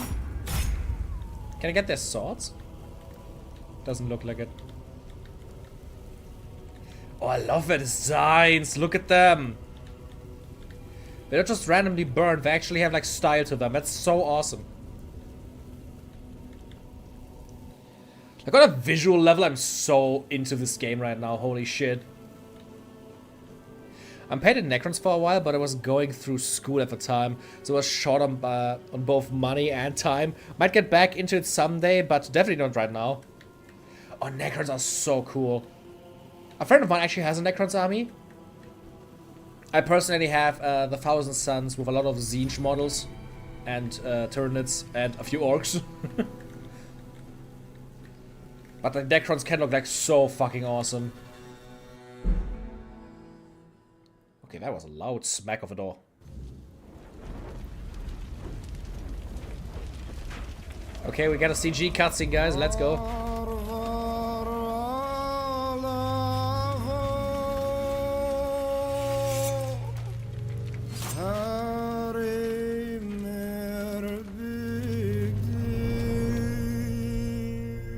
Can I get their swords? Doesn't look like it. Oh, I love their designs. Look at them. They're not just randomly burned. They actually have like style to them. That's so awesome. Like on a visual level, I'm so into this game right now. Holy shit. I'm paid in Necrons for a while, but I was going through school at the time, so I was short on both money and time. Might get back into it someday, but definitely not right now. Oh, Necrons are so cool. A friend of mine actually has a Necrons army. I personally have the Thousand Suns with a lot of Zinj models and Tyranids and a few orcs. But the Necrons can look like so fucking awesome. Okay, that was a loud smack of a door. Okay, we got a CG cutscene, guys. Let's go.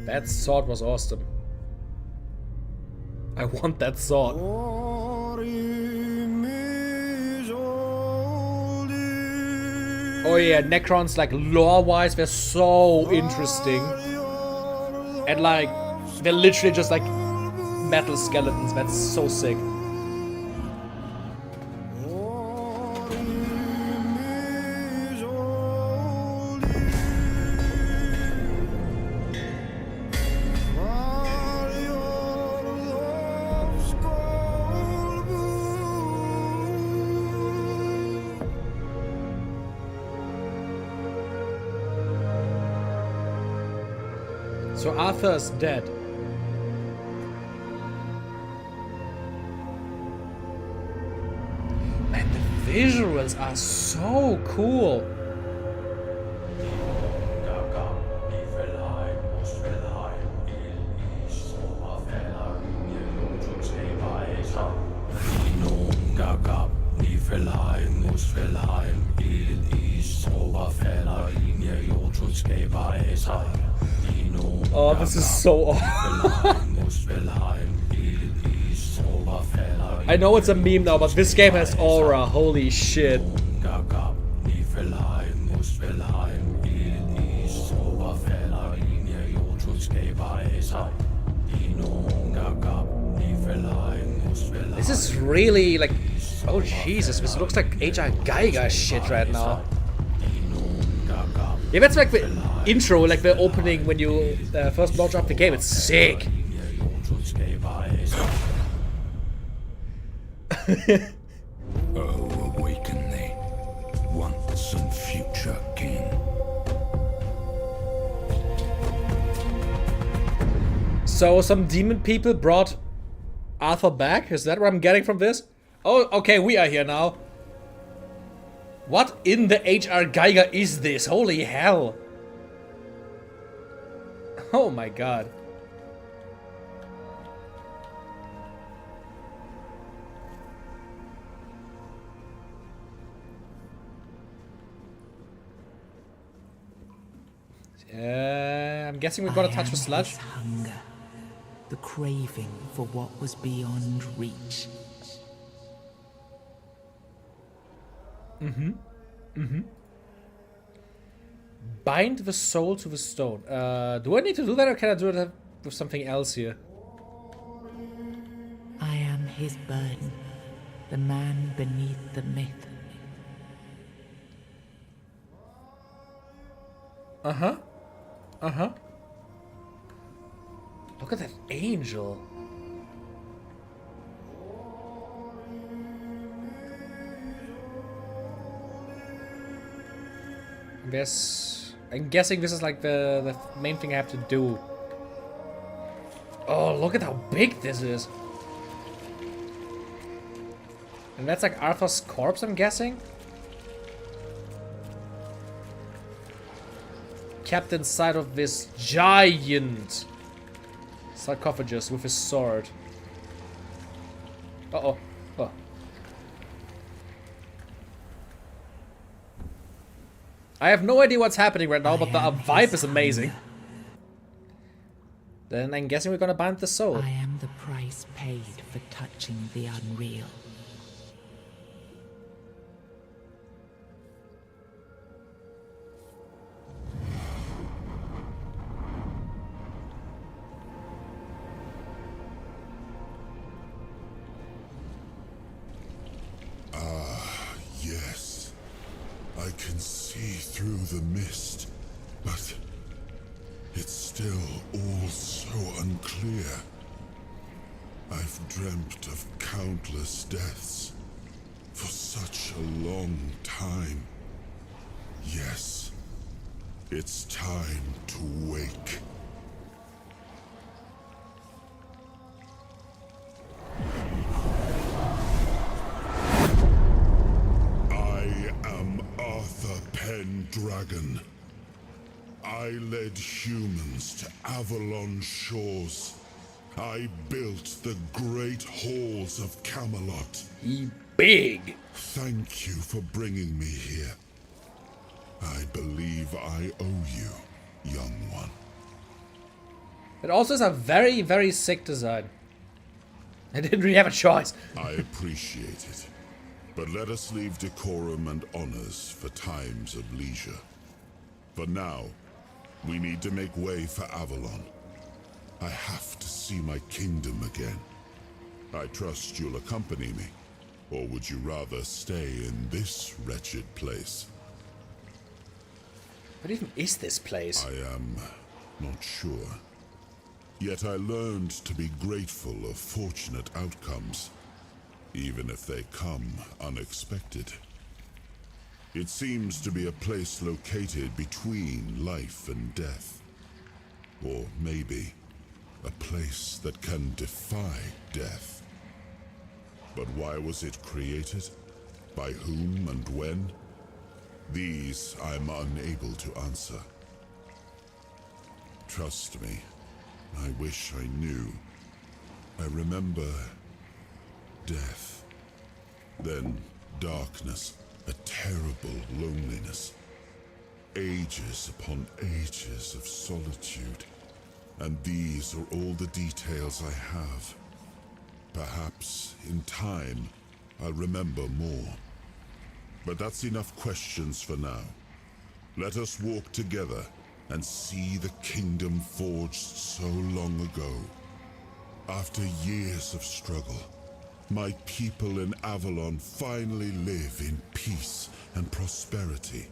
That sword was awesome. I want that sword. Oh yeah, Necrons, like, lore-wise, they're so interesting. And, like, they're literally just, like, metal skeletons. That's so sick. So Arthur's dead. Man, the visuals are so cool. Oh, this is so awesome. I know it's a meme now, but this game has aura. Holy shit. This is really like... Oh Jesus, this looks like H.R. Geiger shit right now. Yeah, that's like the intro, like the opening when you first launch up the game. It's sick. Oh, awaken thee, once and future king. So some demon people brought Arthur back? Is that what I'm getting from this? Oh, okay, we are here now. What in the H.R. Geiger is this? Holy hell. Oh my god. I'm guessing we've got to touch the sludge. Hunger, the craving for what was beyond reach. Bind the soul to the stone. Do I need to do that, or can I do it with something else here? I am his burden, the man beneath the myth. Look at that angel. I'm guessing this is like the main thing I have to do. Oh, look at how big this is. And that's like Arthur's corpse, I'm guessing? Kept inside of this giant sarcophagus with his sword. Uh-oh. Oh. I have no idea what's happening right now, but the vibe is amazing. Then I'm guessing we're gonna bind the soul. I am the price paid for touching the unreal. Yes, I can see through the mist, but it's still all so unclear. I've dreamt of countless deaths for such a long time. Yes, it's time to wake. Pendragon. I led humans to Avalon shores. I built the great halls of Camelot. Big. Thank you for bringing me here. I believe I owe you, young one. It also is a very, very sick design. I didn't really have a choice. I appreciate it. But let us leave decorum and honors for times of leisure. For now, we need to make way for Avalon. I have to see my kingdom again. I trust you'll accompany me. Or would you rather stay in this wretched place? What even is this place? I am not sure. Yet I learned to be grateful of fortunate outcomes, even if they come unexpected. It seems to be a place located between life and death. Or maybe a place that can defy death. But why was it created? By whom and when? These I'm unable to answer. Trust me, I wish I knew. I remember death, then darkness, a terrible loneliness, ages upon ages of solitude, and these are all the details I have. Perhaps, in time, I'll remember more. But that's enough questions for now. Let us walk together and see the kingdom forged so long ago. After years of struggle, my people in Avalon finally live in peace and prosperity.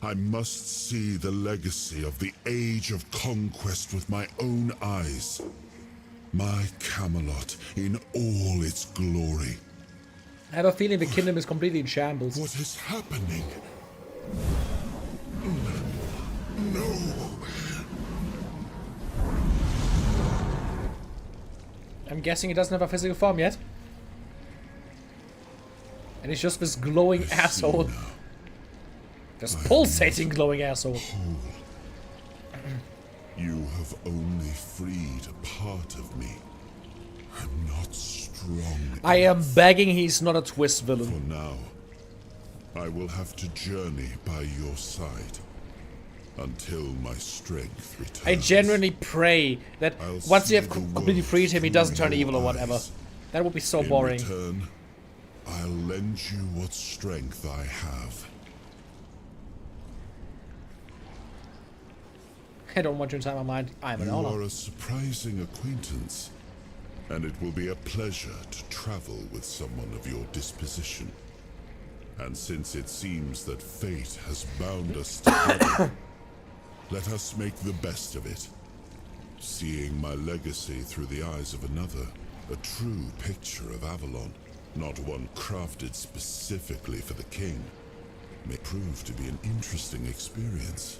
I must see the legacy of the Age of Conquest with my own eyes. My Camelot in all its glory. I have a feeling the kingdom is completely in shambles. What is happening? No. I'm guessing he doesn't have a physical form yet. And he's just this glowing asshole. This pulsating glowing asshole. You have only freed a part of me. I'm not strong. I am begging he's not a twist villain. For now, I will have to journey by your side until my strength returns. I genuinely pray that once you have completely freed him, he doesn't turn evil or whatever. That would be so boring. In return, I'll lend you what strength I have. I don't want you inside my mind. I'm an honor. You are a surprising acquaintance, and it will be a pleasure to travel with someone of your disposition. And since it seems that fate has bound us together, let us make the best of it. Seeing my legacy through the eyes of another, a true picture of Avalon, not one crafted specifically for the king, may prove to be an interesting experience.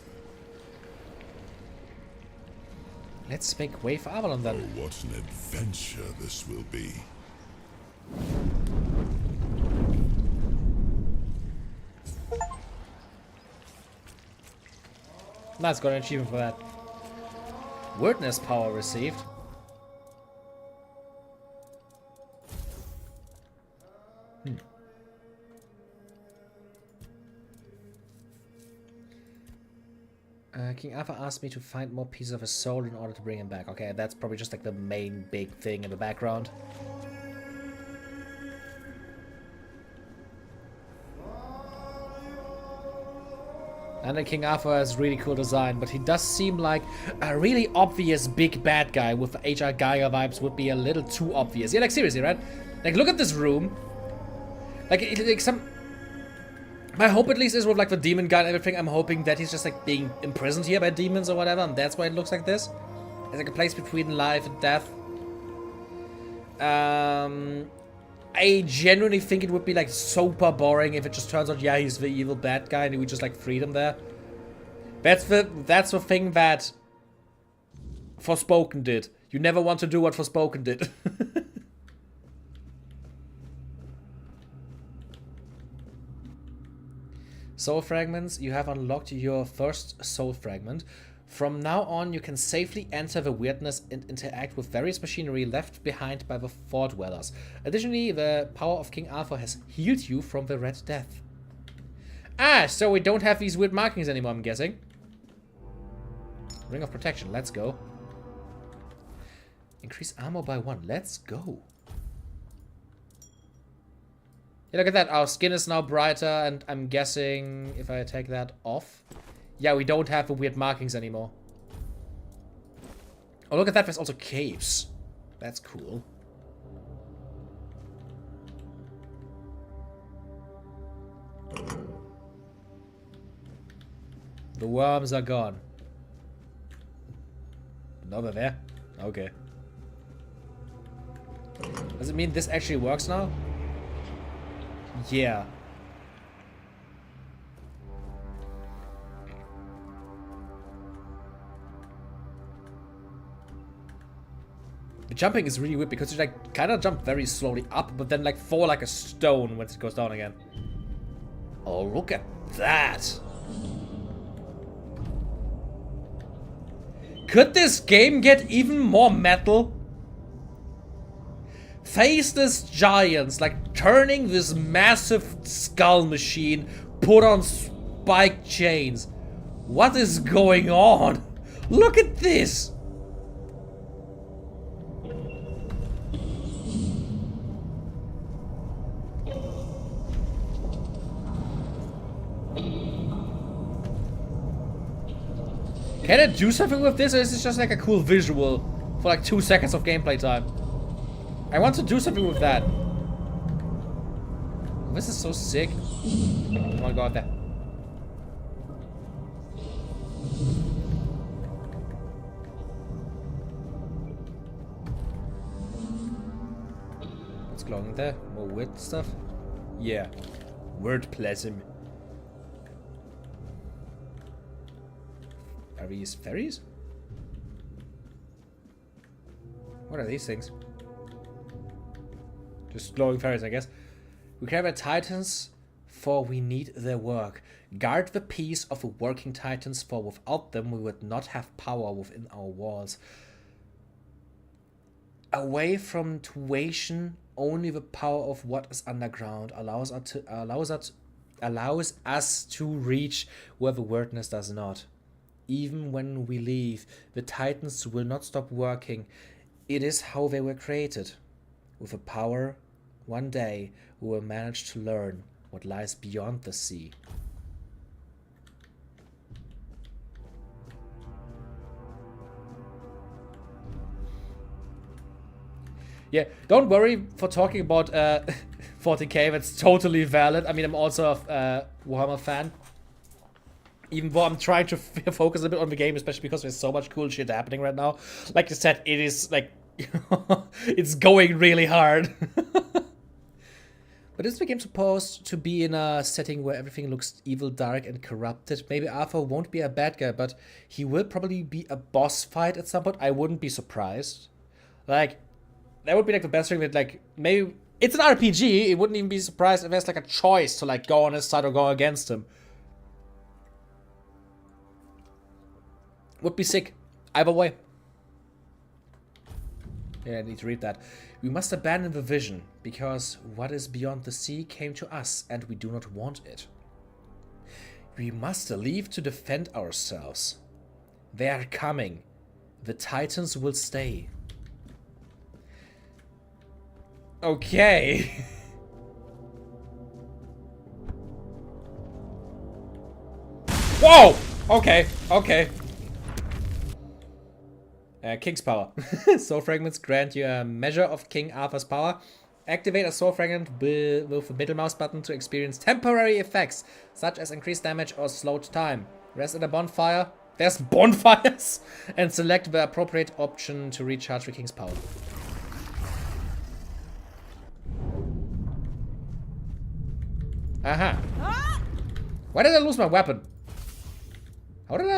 Let's make way for Avalon then. Oh, what an adventure this will be. Nice, got an achievement for that. Wordness power received. King Arthur asked me to find more pieces of his soul in order to bring him back. Okay, that's probably just like the main big thing in the background. And then King Arthur has really cool design, but he does seem like a really obvious big bad guy with the H.R. Geiger vibes would be a little too obvious. Yeah, like seriously, right? Like look at this room. Like some... My hope at least is with like the demon guy and everything, I'm hoping that he's just like being imprisoned here by demons or whatever, and that's why it looks like this. It's like a place between life and death. I genuinely think it would be like super boring if it just turns out, yeah, he's the evil bad guy and we just like freed him there. That's the thing that Forspoken did. You never want to do what Forspoken did. Soul fragments. You have unlocked your first soul fragment. From now on, you can safely enter the weirdness and interact with various machinery left behind by the Four Dwellers. Additionally, the power of King Arthur has healed you from the Red Death. Ah, so we don't have these weird markings anymore, I'm guessing. Ring of Protection, let's go. Increase armor by 1, let's go. Yeah, look at that, our skin is now brighter, and I'm guessing if I take that off... Yeah, we don't have the weird markings anymore. Oh, look at that, there's also caves. That's cool. The worms are gone. No, they're there? Okay. Does it mean this actually works now? Yeah. The jumping is really weird because you like kind of jump very slowly up, but then like fall like a stone once it goes down again. Oh, look at that! Could this game get even more metal? Faceless giants, like turning this massive skull machine, put on spiked chains. What is going on? Look at this! Can I do something with this, or is this just like a cool visual for like 2 seconds of gameplay time? I want to do something with that. This is so sick. I want to go out there. What's glowing there? More weird stuff? Yeah. Word plasm. Are these fairies? What are these things? Just glowing fairies, I guess. We carry titans, for we need their work. Guard the peace of the working titans, for without them we would not have power within our walls. Away from tuition, only the power of what is underground allows us to reach where the wordness does not. Even when we leave, the titans will not stop working. It is how they were created. With a power, one day we will manage to learn what lies beyond the sea. Yeah, don't worry for talking about 40k, that's totally valid. I mean, I'm also a Warhammer fan. Even though I'm trying to focus a bit on the game, especially because there's so much cool shit happening right now. Like you said, it is like, it's going really hard. But is the game supposed to be in a setting where everything looks evil, dark, and corrupted? Maybe Arthur won't be a bad guy, but he will probably be a boss fight at some point. I wouldn't be surprised. Like, that would be like the best thing that, like, maybe it's an RPG. It wouldn't even be surprised if there's like a choice to like go on his side or go against him. Would be sick. Either way. Yeah, I need to read that. We must abandon the vision, because what is beyond the sea came to us, and we do not want it. We must leave to defend ourselves. They are coming. The Titans will stay. Okay. Whoa! Okay, okay. King's power. Soul fragments grant you a measure of King Arthur's power. Activate a soul fragment with the middle mouse button to experience temporary effects, such as increased damage or slowed time. Rest at a bonfire. There's bonfires! And select the appropriate option to recharge the King's power. Aha. Why did I lose my weapon? How did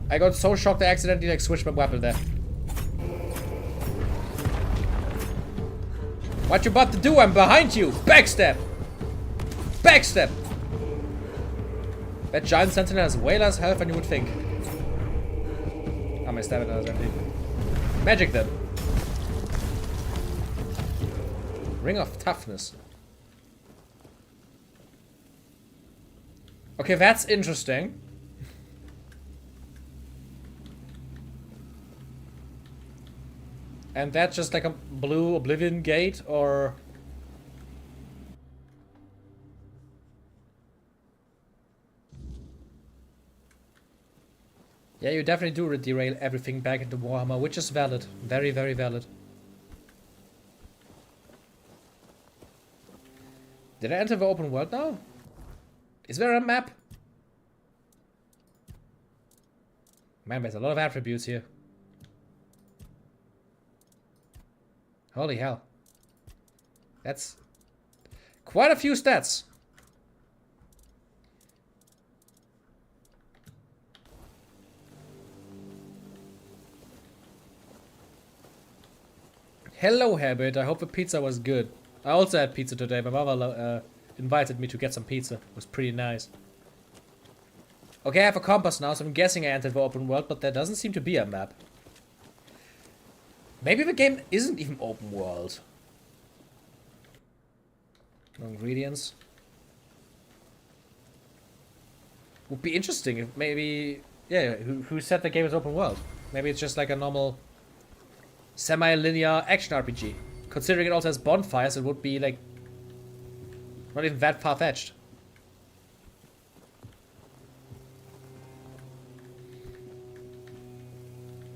I got so shocked I accidentally like switched my weapon there. What you about to do? I'm behind you! Backstab! Backstab! That giant sentinel has way less health than you would think. Oh, my stamina is empty. Magic then. Ring of Toughness. Okay, that's interesting. And that's just like a blue Oblivion gate, or... Yeah, you definitely do derail everything back into Warhammer, which is valid. Very, very valid. Did I enter the open world now? Is there a map? Man, there's a lot of attributes here. Holy hell. That's quite a few stats. Hello, Herbert. I hope the pizza was good. I also had pizza today. My mother invited me to get some pizza. It was pretty nice. Okay, I have a compass now, so I'm guessing I entered the open world, but there doesn't seem to be a map. Maybe the game isn't even open world. No ingredients. Would be interesting if maybe... Yeah, who said the game is open world? Maybe it's just like a normal semi-linear action RPG. Considering it also has bonfires, it would be like... not even that far-fetched.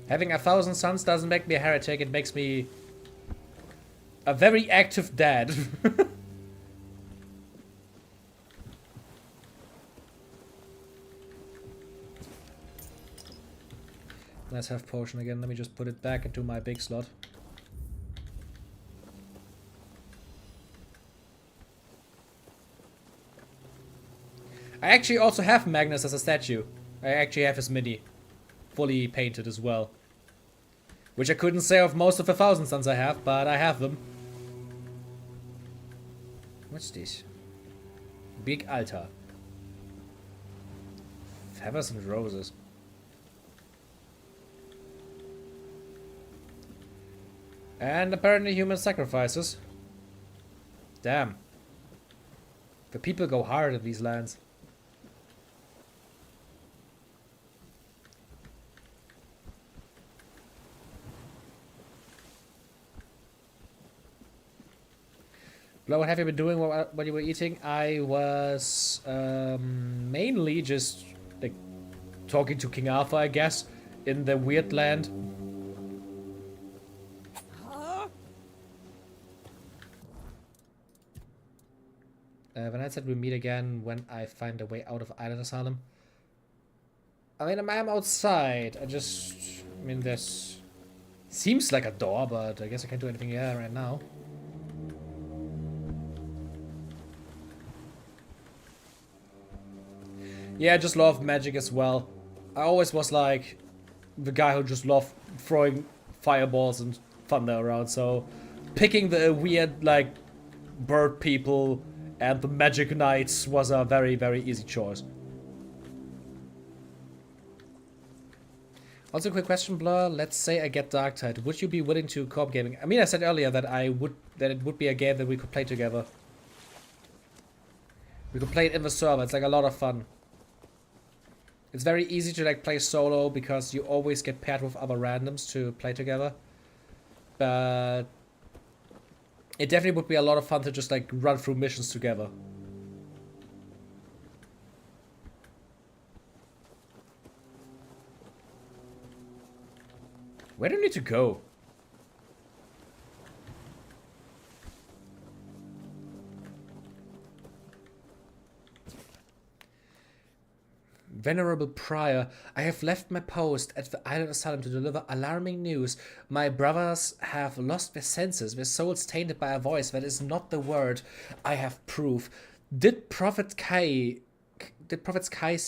Having 1,000 sons doesn't make me a heretic, it makes me a very active dad. Nice health potion again. Let me just put it back into my big slot. I actually also have Magnus as a statue. I actually have his mini. Fully painted as well. Which I couldn't say of most of the Thousand Suns I have, but I have them. What's this? Big altar. Feathers and roses. And apparently human sacrifices. Damn. The people go hard in these lands. What have you been doing while you were eating? I was mainly just like talking to King Arthur, I guess, in the weird land. When I said we meet again when I find a way out of Island Asylum. I mean, I'm outside. I mean, there's seems like a door, but I guess I can't do anything here right now. Yeah, I just love magic as well. I always was like the guy who just loved throwing fireballs and thunder around, so picking the weird, like, bird people and the magic knights was a very, very easy choice. Also, quick question, Blur. Let's say I get Darktide. Would you be willing to co-op gaming? I mean, I said earlier that it would be a game that we could play together. We could play it in the server. It's like a lot of fun. It's very easy to like play solo because you always get paired with other randoms to play together. But it definitely would be a lot of fun to just like run through missions together. Where do you need to go? Venerable Prior, I have left my post at the Island Asylum to deliver alarming news. My brothers have lost their senses, their souls tainted by a voice that is not the word. I have proof. Did Prophet Kai's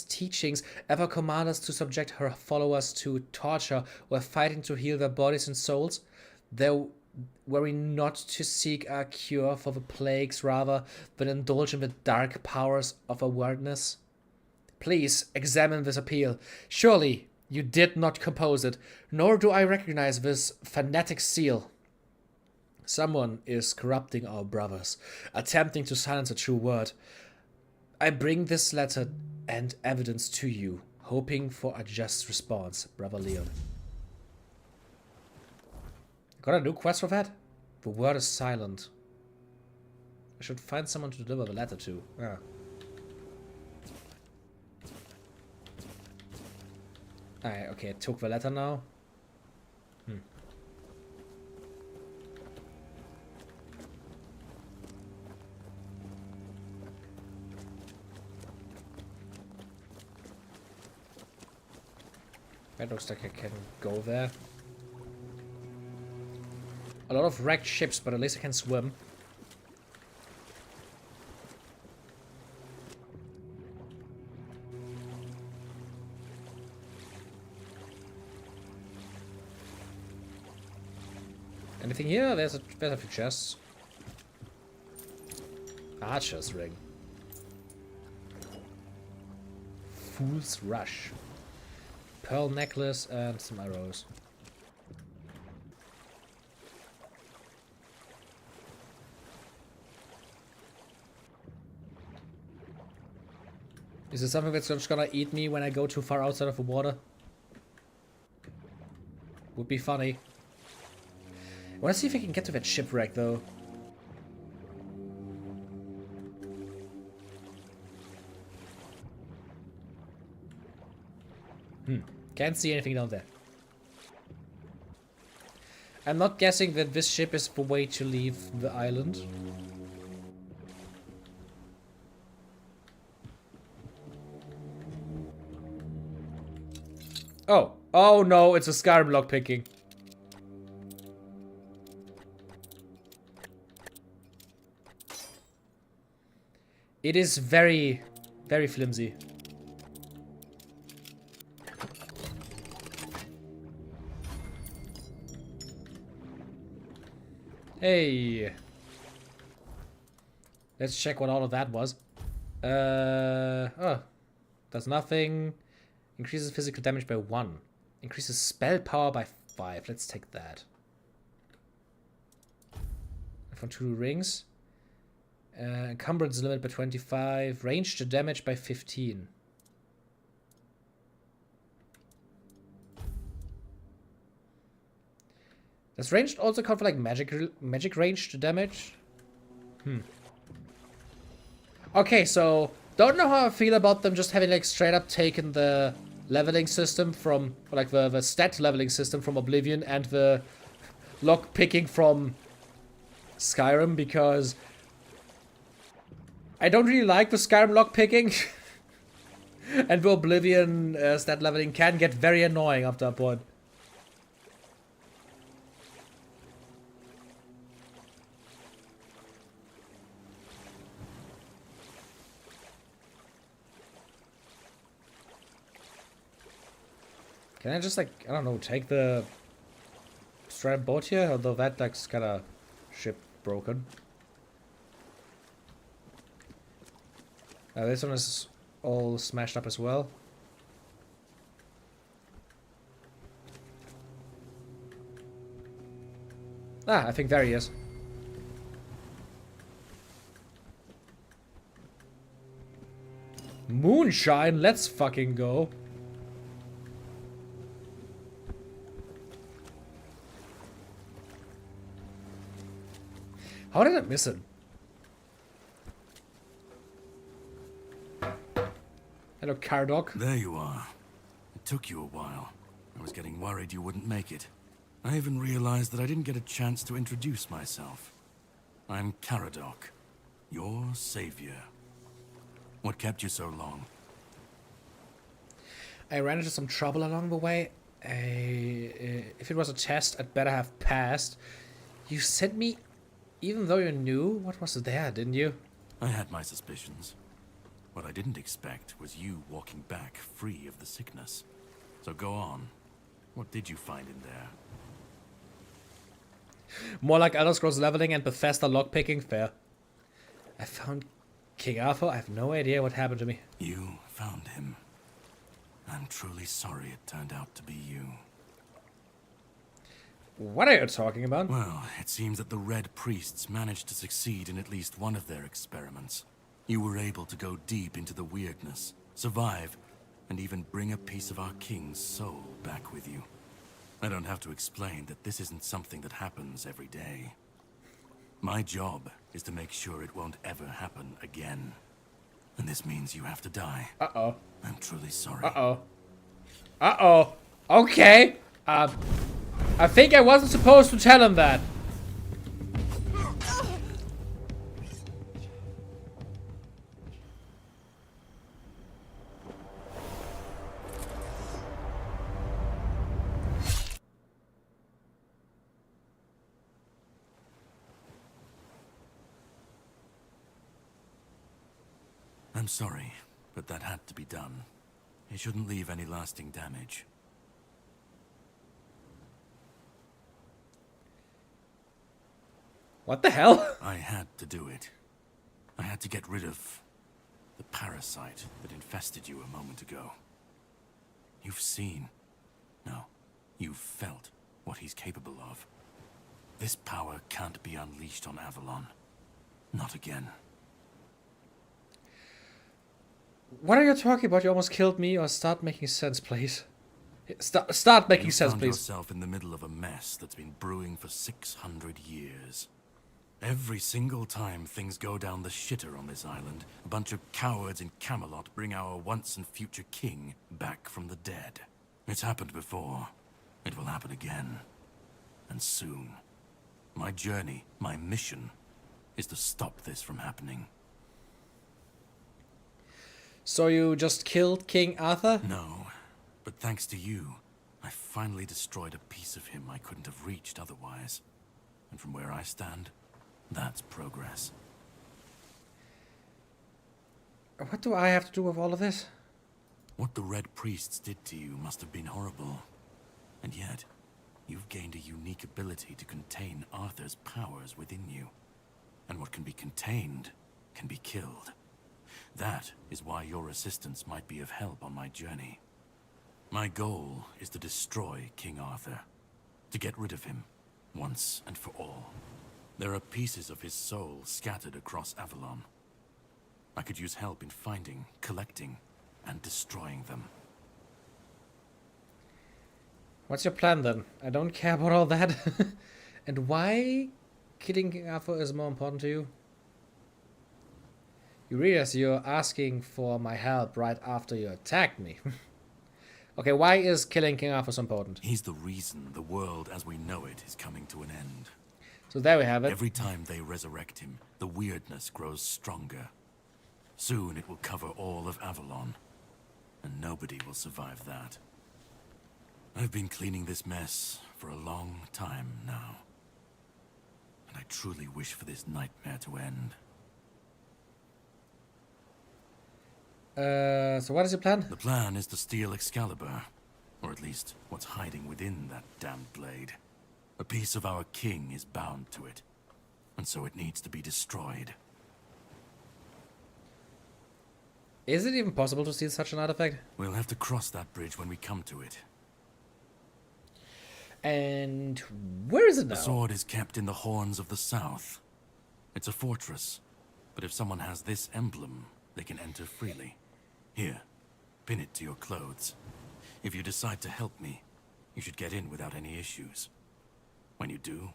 teachings ever command us to subject her followers to torture while fighting to heal their bodies and souls? Were we not to seek a cure for the plagues rather than indulge in the dark powers of awareness? Please examine this appeal. Surely you did not compose it, nor do I recognize this fanatic seal. Someone is corrupting our brothers, attempting to silence a true word. I bring this letter and evidence to you, hoping for a just response, Brother Leon. Got a new quest for that? The word is silent. I should find someone to deliver the letter to. Ah. Alright, okay, I took the letter now. That looks like I can go there. A lot of wrecked ships, but at least I can swim. Anything here? There's a few chests. Archer's ring. Fool's Rush. Pearl necklace and some arrows. Is this something that's just gonna eat me when I go too far outside of the water? Would be funny. I wanna see if I can get to that shipwreck though. Can't see anything down there. I'm not guessing that this ship is the way to leave the island. Oh. Oh no, it's a Skyrim lock picking. It is very, Very flimsy. Hey. Let's check what all of that was. Oh. Does nothing. Increases physical damage by 1. Increases spell power by 5. Let's take that. For 2 rings. Encumbrance limit by 25. Range to damage by 15. Does range also count for like magic range to damage? Okay, so don't know how I feel about them just having like straight up taken the leveling system from, like the stat leveling system from Oblivion and the lock picking from Skyrim, because I don't really like the Skyrim lock picking. And the Oblivion stat leveling can get very annoying after a point. Can I just, like, I don't know, take the strap boat here? Although that, like, kind of ship broken. This one is all smashed up as well. Ah, I think there he is. Moonshine, let's fucking go. How did I miss him? Hello, Cardok. There you are. It took you a while. I was getting worried you wouldn't make it. I even realized that I didn't get a chance to introduce myself. I'm Caradoc, your savior. What kept you so long? I ran into some trouble along the way. If it was a test, I'd better have passed. You sent me even though you knew what was there, didn't you? I had my suspicions. What I didn't expect was you walking back free of the sickness. So go on. What did you find in there? More like Elder Scrolls leveling and Bethesda lockpicking. Fair. I found King Arthur. I have no idea what happened to me. You found him. I'm truly sorry it turned out to be you. What are you talking about? Well, it seems that the Red Priests managed to succeed in at least one of their experiments. You were able to go deep into the weirdness, survive, and even bring a piece of our king's soul back with you. I don't have to explain that this isn't something that happens every day. My job is to make sure it won't ever happen again. And this means you have to die. Uh-oh. I'm truly sorry. Uh-oh. Uh-oh. Okay. I think I wasn't supposed to tell him that. I'm sorry, but that had to be done. It shouldn't leave any lasting damage. What the hell? I had to do it. I had to get rid of the parasite that infested you a moment ago. You've seen, no, you've felt what he's capable of. This power can't be unleashed on Avalon. Not again. What are you talking about? You almost killed me. Or start making sense, please. Start making sense, please. You found yourself in the middle of a mess that's been brewing for 600 years. Every single time things go down the shitter on this island, a bunch of cowards in Camelot bring our once and future king back from the dead. It's happened before. It will happen again. And soon. My journey, my mission, is to stop this from happening. So you just killed King Arthur? No, but thanks to you, I finally destroyed a piece of him I couldn't have reached otherwise. And from where I stand, that's progress. What do I have to do with all of this? What the Red Priests did to you must have been horrible. And yet, you've gained a unique ability to contain Arthur's powers within you. And what can be contained can be killed. That is why your assistance might be of help on my journey. My goal is to destroy King Arthur. To get rid of him, once and for all. There are pieces of his soul scattered across Avalon. I could use help in finding, collecting, and destroying them. What's your plan then? I don't care about all that. And why killing King Arthur is more important to you? You realize you're asking for my help right after you attacked me. Okay, why is killing King Arthur so important? He's the reason the world as we know it is coming to an end. So there we have it. Every time they resurrect him, the weirdness grows stronger. Soon it will cover all of Avalon, and nobody will survive that. I've been cleaning this mess for a long time now, and I truly wish for this nightmare to end. So what is your plan? The plan is to steal Excalibur, or at least what's hiding within that damned blade. A piece of our king is bound to it, and so it needs to be destroyed. Is it even possible to steal such an artifact? We'll have to cross that bridge when we come to it. And where is it now? The sword is kept in the Horns of the South. It's a fortress, but if someone has this emblem, they can enter freely. Here, pin it to your clothes. If you decide to help me, you should get in without any issues. When you do,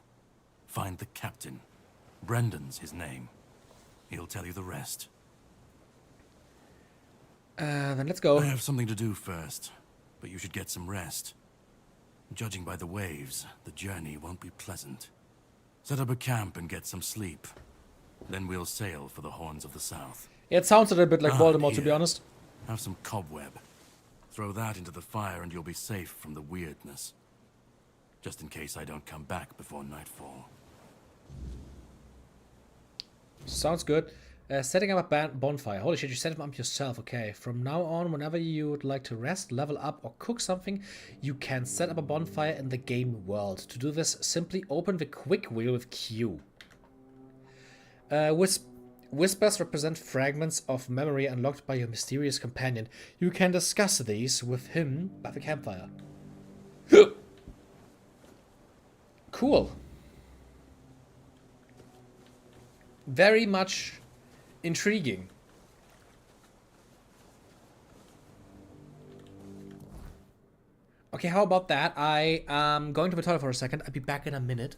find the captain. Brendan's his name. He'll tell you the rest. Then let's go. I have something to do first, but you should get some rest. Judging by the waves, the journey won't be pleasant. Set up a camp and get some sleep. Then we'll sail for the Horns of the South. It sounds a little bit like Voldemort, to be honest. Have some cobweb. Throw that into the fire and you'll be safe from the weirdness. Just in case I don't come back before nightfall. Sounds good. Setting up a bonfire. Holy shit, you set them up yourself. Okay, from now on, whenever you would like to rest, level up, or cook something, you can set up a bonfire in the game world. To do this, simply open the quick wheel with Q. Whispers represent fragments of memory unlocked by your mysterious companion. You can discuss these with him by the campfire. Cool. Very much intriguing. Okay, how about that? I am going to the toilet for a second. I'll be back in a minute.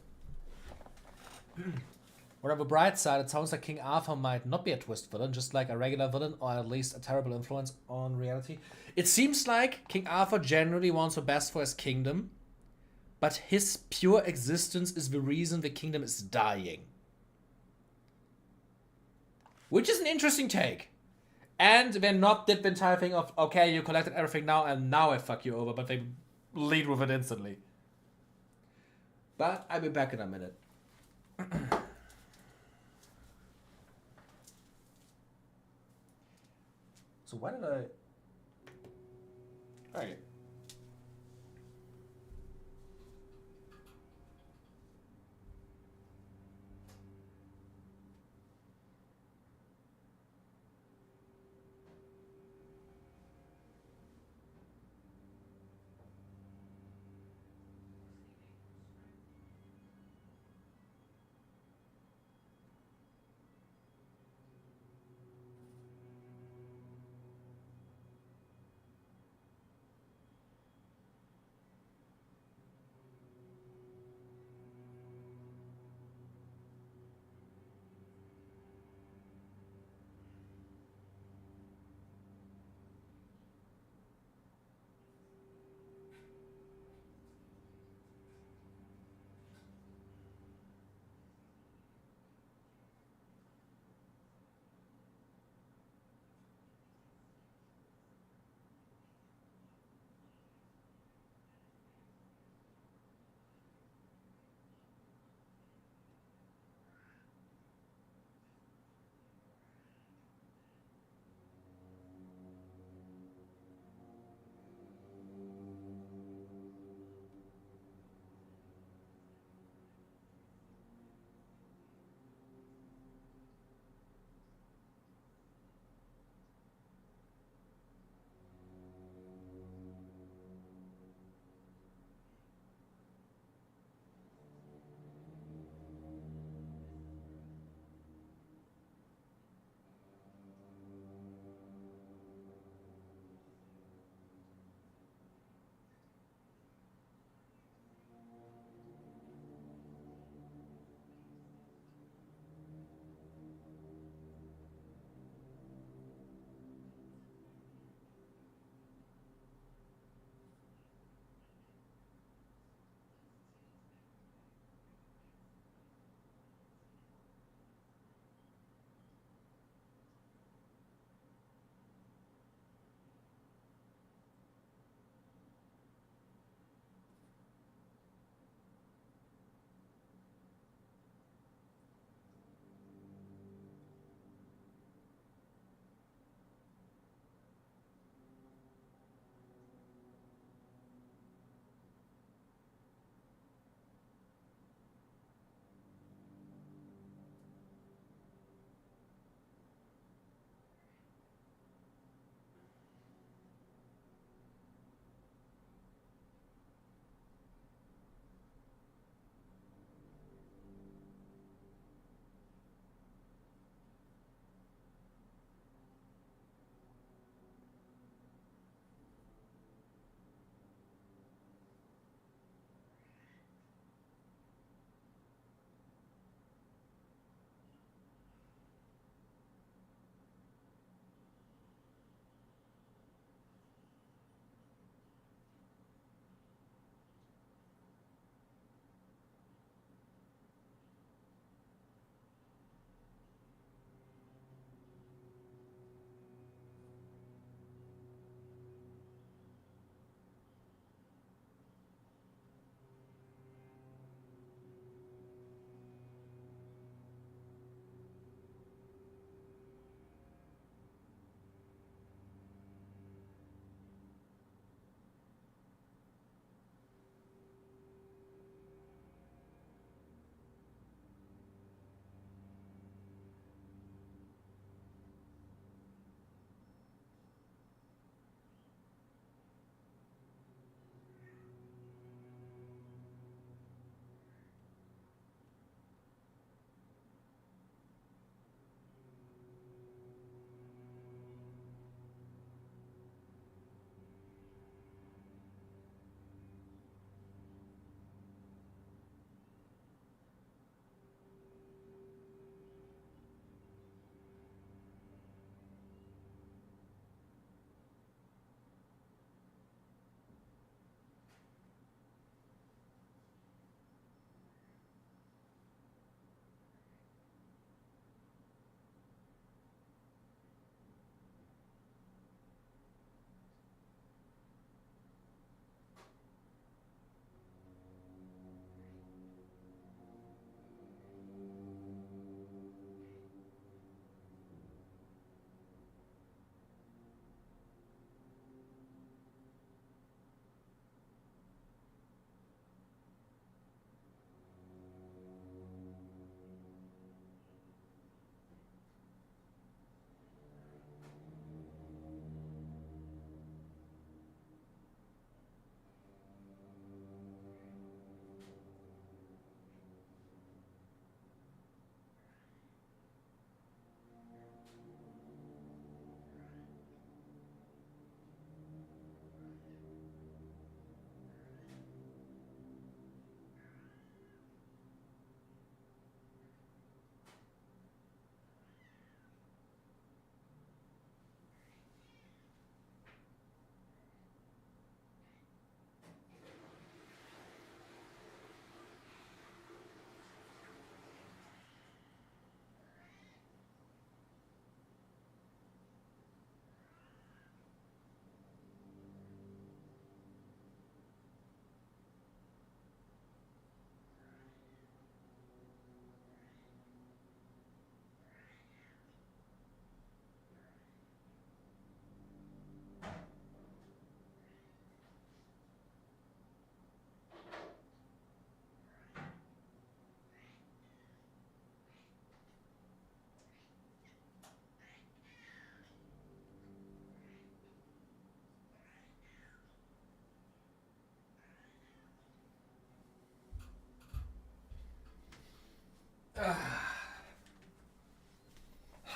On the bright side, it sounds like King Arthur might not be a twist villain, just like a regular villain, or at least a terrible influence on reality. It seems like King Arthur generally wants the best for his kingdom, but his pure existence is the reason the kingdom is dying. Which is an interesting take. And they not did the entire thing of, okay, you collected everything now, and now I fuck you over, but they lead with it instantly. But I'll be back in a minute. So why did I... Alright.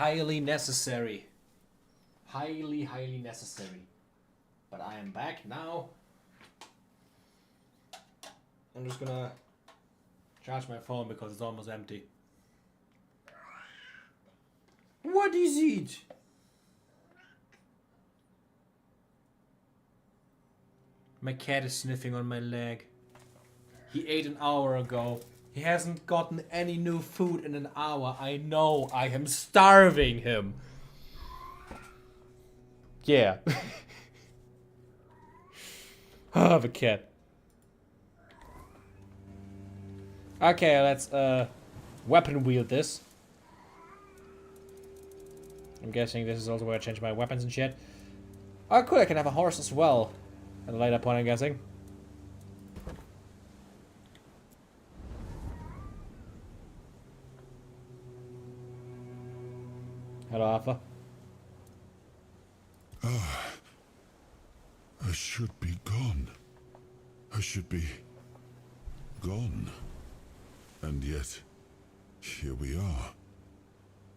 highly necessary. Highly, highly necessary. But I am back now. I'm just gonna charge my phone because it's almost empty. What is it? My cat is sniffing on my leg. He ate an hour ago. He hasn't gotten any new food in an hour. I know. I am starving him. Yeah. I have a cat. Okay, let's weapon wield this. I'm guessing this is also where I change my weapons and shit. Oh cool, I can have a horse as well. At a later point, I'm guessing. Hello, Arthur. Ah, I should be gone. I should be gone. And yet, here we are.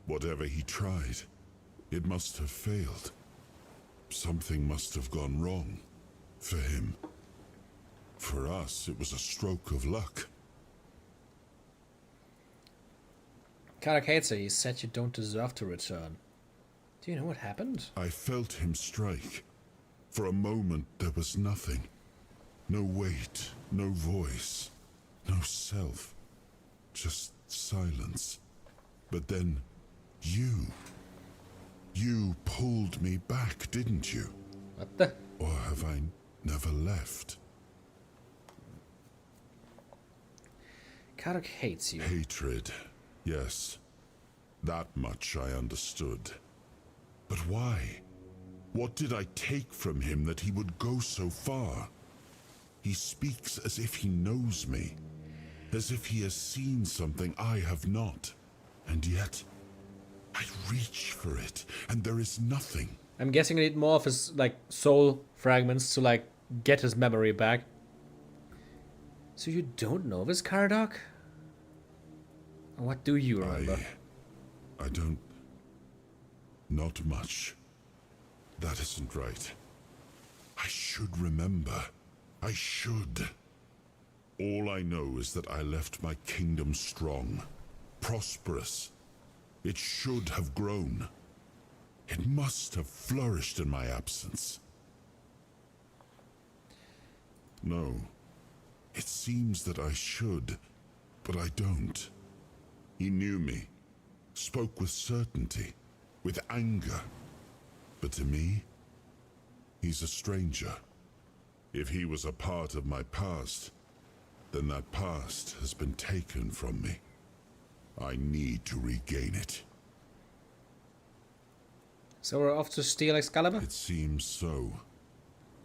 Whatever he tried, it must have failed. Something must have gone wrong. For him. For us, it was a stroke of luck. Karakatsu, he said you don't deserve to return. Do you know what happened? I felt him strike. For a moment, there was nothing. No weight, no voice, no self. Just silence. But then, you pulled me back, didn't you? What the? Or have I never left? Karok hates you. Hatred, yes. That much I understood. But why? What did I take from him that he would go so far? He speaks as if he knows me. As if he has seen something I have not. And yet, I reach for it, and there is nothing. I'm guessing I need more of his, like, soul fragments to, like, get his memory back. So you don't know this, Karadok? What do you remember? I don't... Not much. That isn't right. I should remember. I should. All I know is that I left my kingdom strong, prosperous. It should have grown. It must have flourished in my absence. No. It seems that I should, but I don't. He knew me, spoke with certainty, with anger. But to me, he's a stranger. If he was a part of my past, then that past has been taken from me. I need to regain it. So we're off to steal Excalibur? It seems so.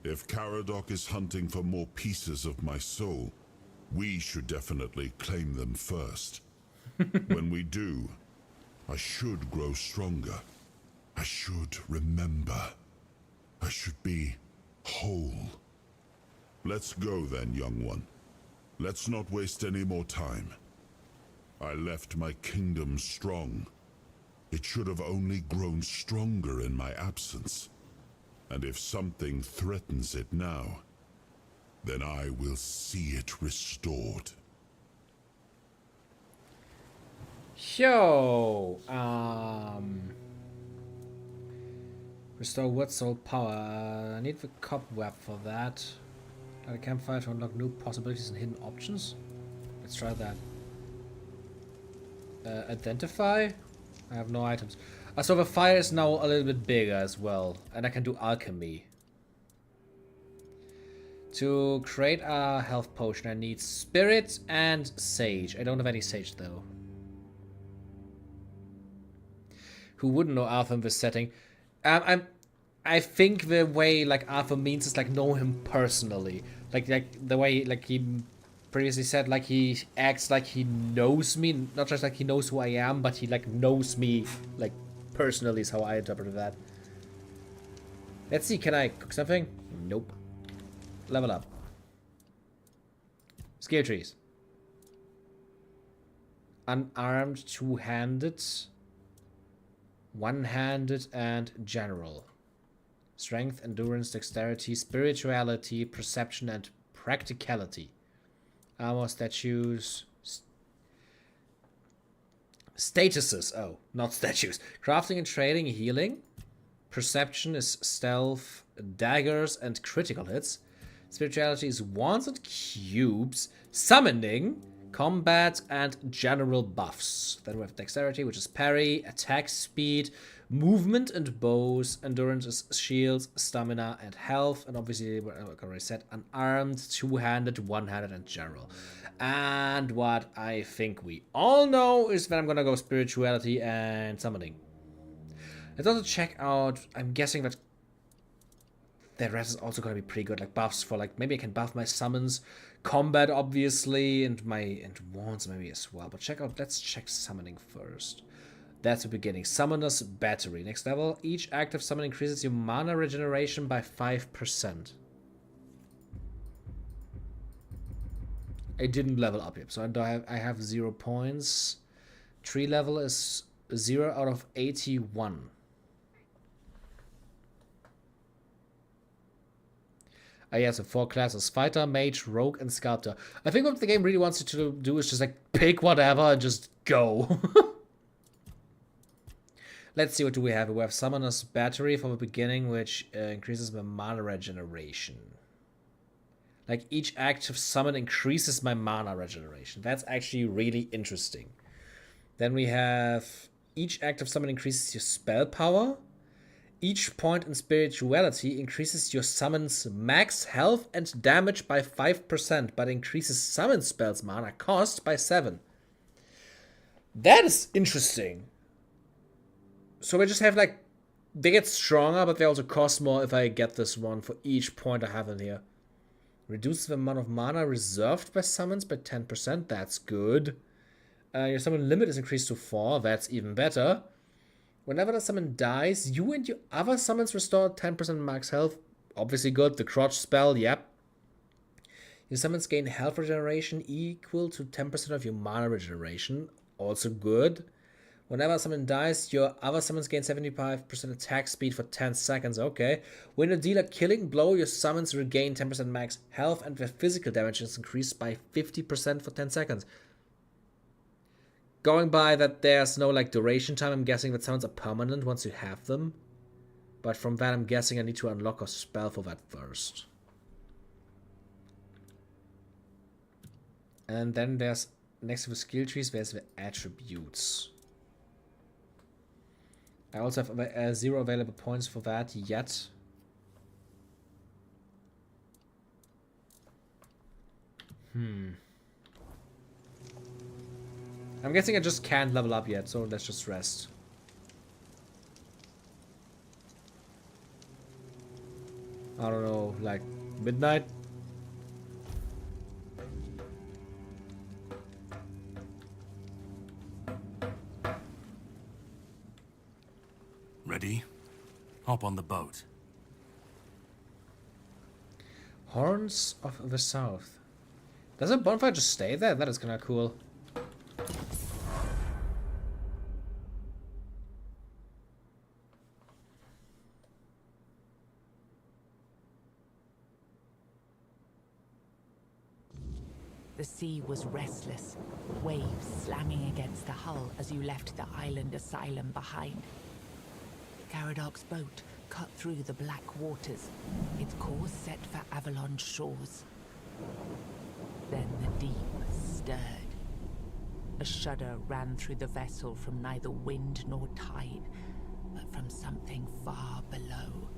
If Karadok is hunting for more pieces of my soul, we should definitely claim them first. When we do, I should grow stronger. I should remember. I should be whole. Let's go then, young one. Let's not waste any more time. I left my kingdom strong. It should have only grown stronger in my absence. And if something threatens it now, then I will see it restored. Yo! Restore wood soul power. I need the cobweb for that. Light a campfire to unlock new possibilities and hidden options. Let's try that. Identify? I have no items. So the fire is now a little bit bigger as well. And I can do alchemy. To create a health potion I need spirit and sage. I don't have any sage though. Who wouldn't know Arthur in this setting? I think the way like Arthur means is like know him personally. Like the way like he previously said, like he acts like he knows me, not just like he knows who I am, but he like knows me like personally is how I interpreted that. Let's see, can I cook something? Nope. Level up. Skill trees. Unarmed, two-handed. One-handed and general. Strength, endurance, dexterity, spirituality, perception, and practicality. Armor, statues... Statuses. Oh, not statues. Crafting and trading, healing. Perception is stealth, daggers, and critical hits. Spirituality is wands and cubes. Summoning, combat, and general buffs. Then we have dexterity, which is parry, attack speed, movement and bows. Endurance is shields, stamina, and health. And obviously, what I already said, unarmed, two-handed, one-handed, and general. And what I think we all know is that I'm gonna go spirituality and summoning. Let's also check out, I'm guessing that the rest is also gonna be pretty good, like buffs for like, maybe I can buff my summons, combat obviously, and wands maybe as well. But let's check summoning first. That's the beginning. Summoner's Battery. Next level, each active summon increases your mana regeneration by 5%. I didn't level up yet, so I have 0 points. Tree level is 0 out of 81. Yeah, so 4 classes: Fighter, Mage, Rogue, and Sculptor. I think what the game really wants you to do is just like pick whatever and just go. Let's see, what do we have? We have Summoner's Battery from the beginning, which increases my mana regeneration. Like, each active summon increases my mana regeneration. That's actually really interesting. Then we have each active summon increases your spell power. Each point in spirituality increases your summon's max health and damage by 5%, but increases summon spells mana cost by 7. That is interesting. So we just have like, they get stronger, but they also cost more if I get this one for each point I have in here. Reduce the amount of mana reserved by summons by 10%. That's good. Your summon limit is increased to 4. That's even better. Whenever the summon dies, you and your other summons restore 10% max health. Obviously good. The crotch spell, yep. Your summons gain health regeneration equal to 10% of your mana regeneration. Also good. Whenever someone dies, your other summons gain 75% attack speed for 10 seconds. Okay. When you deal a killing blow, your summons regain 10% max health and their physical damage is increased by 50% for 10 seconds. Going by that there's no like duration time, I'm guessing that summons are permanent once you have them. But from that, I'm guessing I need to unlock a spell for that first. And then there's, next to the skill trees, there's the attributes. I also have 0 available points for that yet. I'm guessing I just can't level up yet, so let's just rest. I don't know, like midnight? Ready? Hop on the boat. Horns of the South. Does a bonfire just stay there? That is kind of cool. The sea was restless, waves slamming against the hull as you left the island asylum behind. Caradoc's boat cut through the black waters, its course set for Avalon's shores. Then the deep stirred. A shudder ran through the vessel from neither wind nor tide, but from something far below.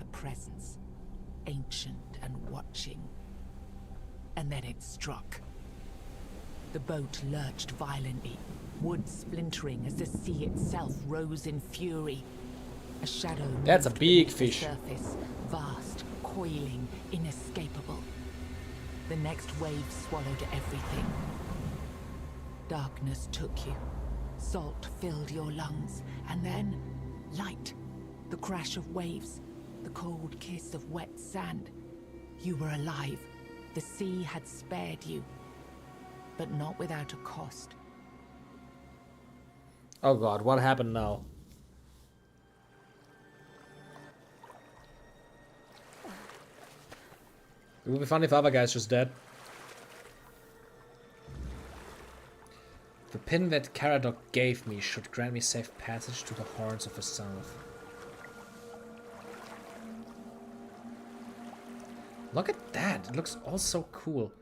A presence, ancient and watching. And then it struck. The boat lurched violently, wood splintering as the sea itself rose in fury. A shadow. That's a big fish. Surface, vast, coiling, inescapable. The next wave swallowed everything. Darkness took you. Salt filled your lungs, and then light. The crash of waves, the cold kiss of wet sand. You were alive. The sea had spared you, but not without a cost. Oh god, what happened now? It would be funny if the other guy's just dead. The pin that Caradoc gave me should grant me safe passage to the Horns of the South. Look at that. It looks all so cool.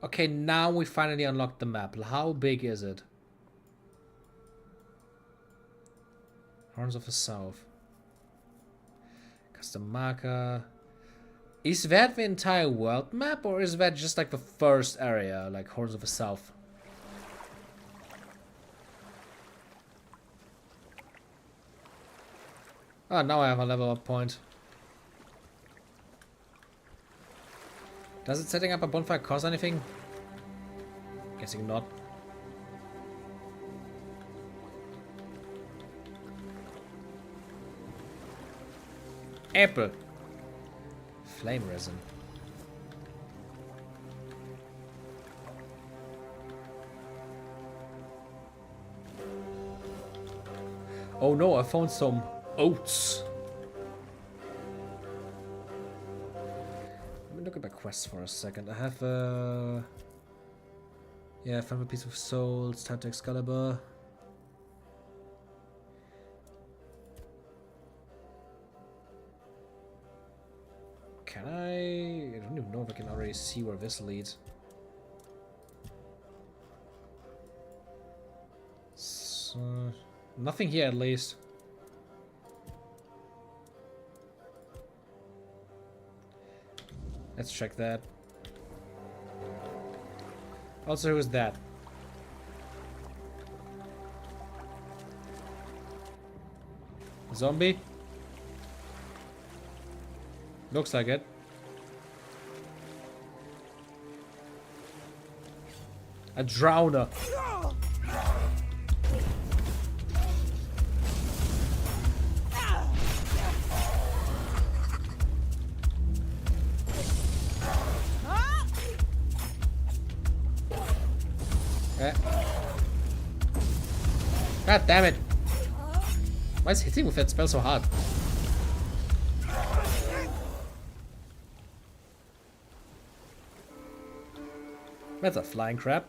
Okay, now we finally unlocked the map. How big is it? Horns of the South. Custom marker. Is that the entire world map, or is that just like the first area, like Horns of the South? Oh, now I have a level up point. Does it setting up a bonfire cost anything? Guessing not. Apple. Flame resin. Oh no, I found some oats. Let me look at my quests for a second. I have yeah, I found a piece of soul. It's time to Excalibur. Can I don't even know if I can already see where this leads. So, nothing here at least. Let's check that. Also, who is that? Zombie? Looks like it. A drowner. Okay. God damn it. Why is hitting with that spell so hard? That's a flying crab.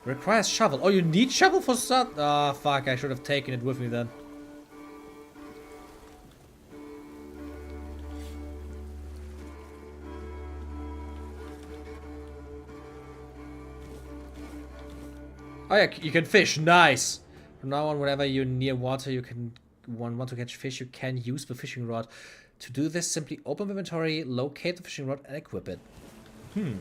Requires shovel. Oh, you need shovel for that? Ah, fuck. I should have taken it with me then. Oh yeah, you can fish. Nice. From now on, whenever you're near water, you can want to catch fish. You can use the fishing rod. To do this, simply open the inventory, locate the fishing rod, and equip it. Can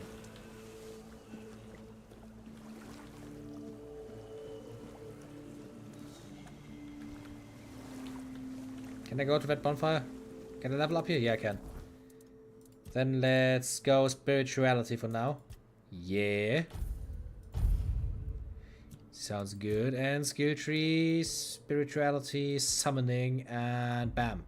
I go to that bonfire? Can I level up here? Yeah, I can. Then let's go spirituality for now. Yeah. Sounds good. And skill tree, spirituality, summoning, and bam.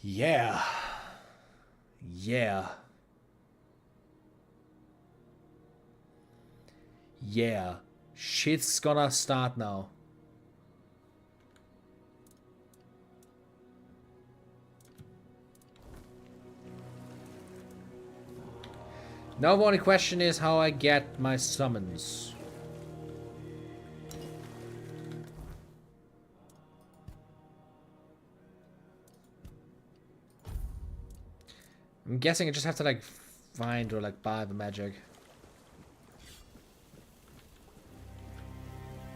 Yeah. Yeah. Yeah. Shit's gonna start now. Now the only question is how I get my summons. I'm guessing I just have to like find or like buy the magic.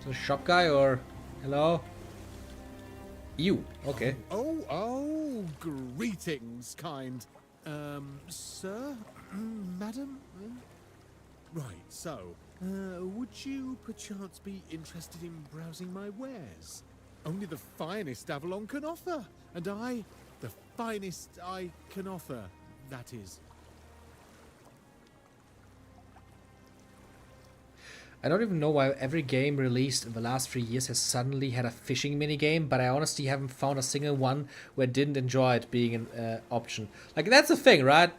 Is it a shop guy or hello? You, okay. Oh, greetings, kind. Sir? Madam? Right, so, would you perchance be interested in browsing my wares? Only the finest Avalon can offer, and the finest I can offer, that is. I don't even know why every game released in the last 3 years has suddenly had a fishing minigame, but I honestly haven't found a single one where I didn't enjoy it being an option. Like, that's the thing, right?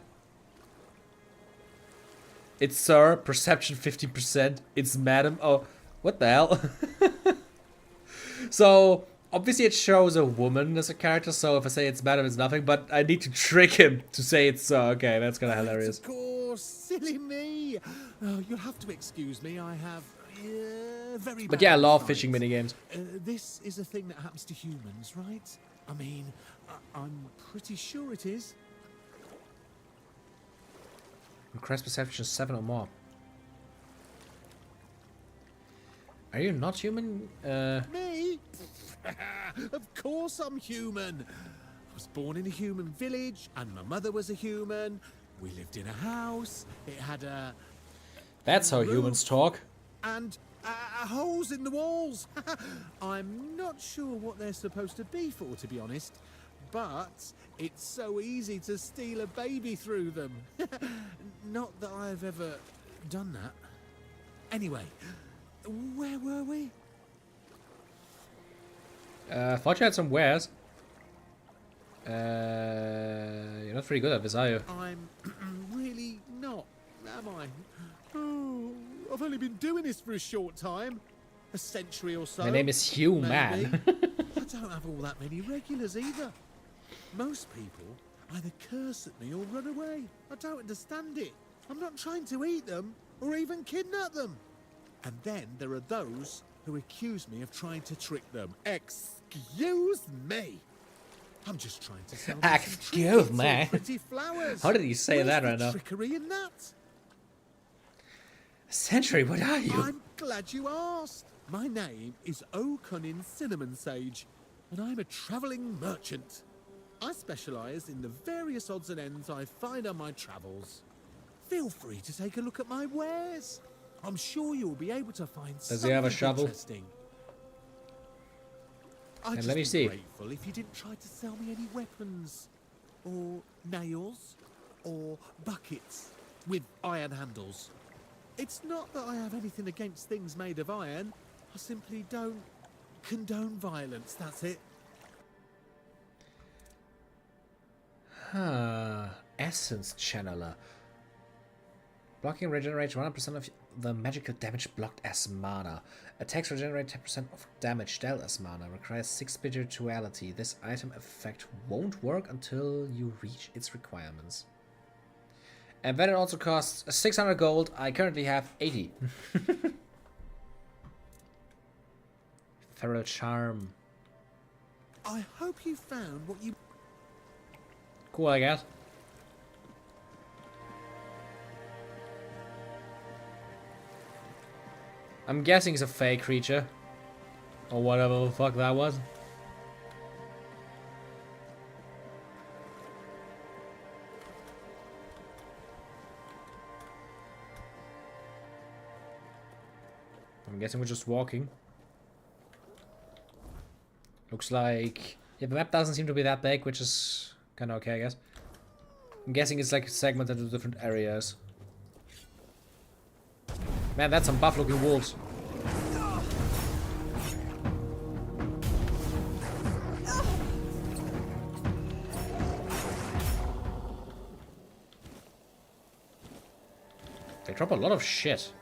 It's Sir, perception 50%, it's Madam, oh, what the hell? So, Obviously it shows a woman as a character, so if I say it's madam, it's nothing, but I need to trick him to say it's so. Okay, that's kind of hilarious. Of course, silly me. Oh, you'll have to excuse me, I have very bad But yeah, I love eyesight. fishing minigames. This is a thing that happens to humans, right? I mean, I'm pretty sure it is. Request perception 7 or more. Are you not human? Me? Of course I'm human. I was born in a human village, and my mother was a human. We lived in a house. It had a... That's how roof humans talk. And holes in the walls. I'm not sure what they're supposed to be for, to be honest. But it's so easy to steal a baby through them. Not that I've ever done that. Anyway, where were we? Thought you had some wares. You're not very good at this, are you? I'm really not, am I? Oh, I've only been doing this for a short time. A century or so. My name is Hugh, man. I don't have all that many regulars either. Most people either curse at me or run away. I don't understand it. I'm not trying to eat them or even kidnap them. And then there are those who accuse me of trying to trick them. Excuse me. I'm just trying to sell them some Excuse trinkets me. or pretty flowers. How did he say Where's that the right now? trickery in that? Century, what are you? I'm glad you asked. My name is O'Cunnin Cinnamon Sage, and I'm a travelling merchant. I specialise in the various odds and ends I find on my travels. Feel free to take a look at my wares. I'm sure you'll be able to find Does he have a something shovel? interesting. I'd And just let me be see. grateful if you didn't try to sell me any weapons, or nails, or buckets with iron handles. It's not that I have anything against things made of iron. I simply don't condone violence, that's it. Huh. Essence Channeler. Blocking regenerates 100% of the magical damage blocked as mana. Attacks regenerate 10% of damage dealt as mana. Requires 6 spirituality. This item effect won't work until you reach its requirements. And then it also costs 600 gold. I currently have 80. Feral Charm. I hope you found what you... Cool, I guess. I'm guessing it's a fake creature. Or whatever the fuck that was. I'm guessing we're just walking. Looks like... Yeah, the map doesn't seem to be that big, which is kind of okay, I guess. I'm guessing it's like segmented into different areas. Man, that's some buff-looking wolves. They drop a lot of shit.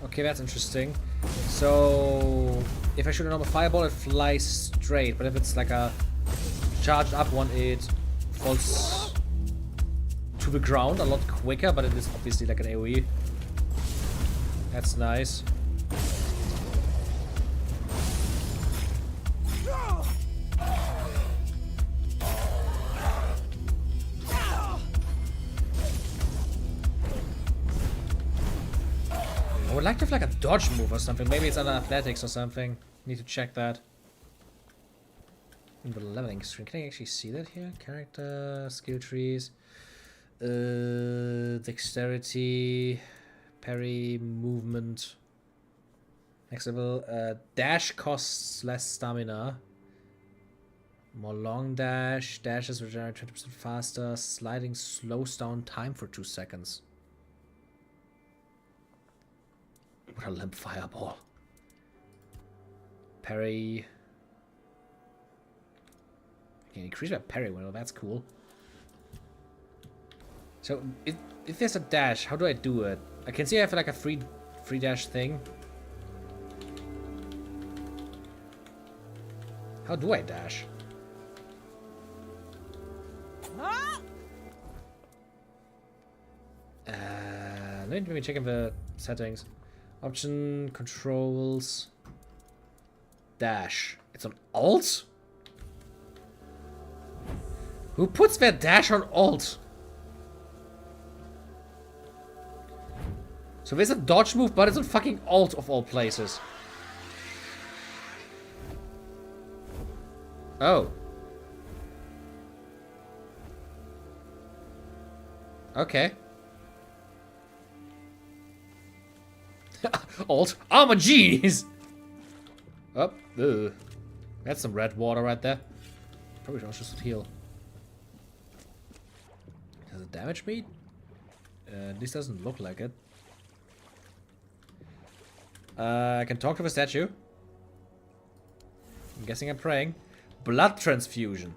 Okay, that's interesting. So, if I shoot a normal fireball, it flies straight. But if it's like a charged up one, it falls to the ground a lot quicker. But it is obviously like an AoE. That's nice. I would like to have like a dodge move or something. Maybe it's under athletics or something. Need to check that. In the leveling screen. Can I actually see that here? Character, skill trees, dexterity, parry, movement. Next level. Dash costs less stamina. More long dash. Dashes regenerate 20% faster. Sliding slows down time for 2 seconds. What a limp fireball. parry. I can increase my parry. Well, that's cool. So if there's a dash, how do I do it? I can see I have like a free dash thing. How do I dash? Let me check in the settings. Option, controls, dash. It's on alt? Who puts their dash on alt? So there's a dodge move, but it's on fucking alt of all places. Oh. Okay. Alt. I'm a genius! Oh, ugh. That's some red water right there. Probably should just heal. Does it damage me? This doesn't look like it. I can talk to the statue. I'm guessing I'm praying. Blood transfusion.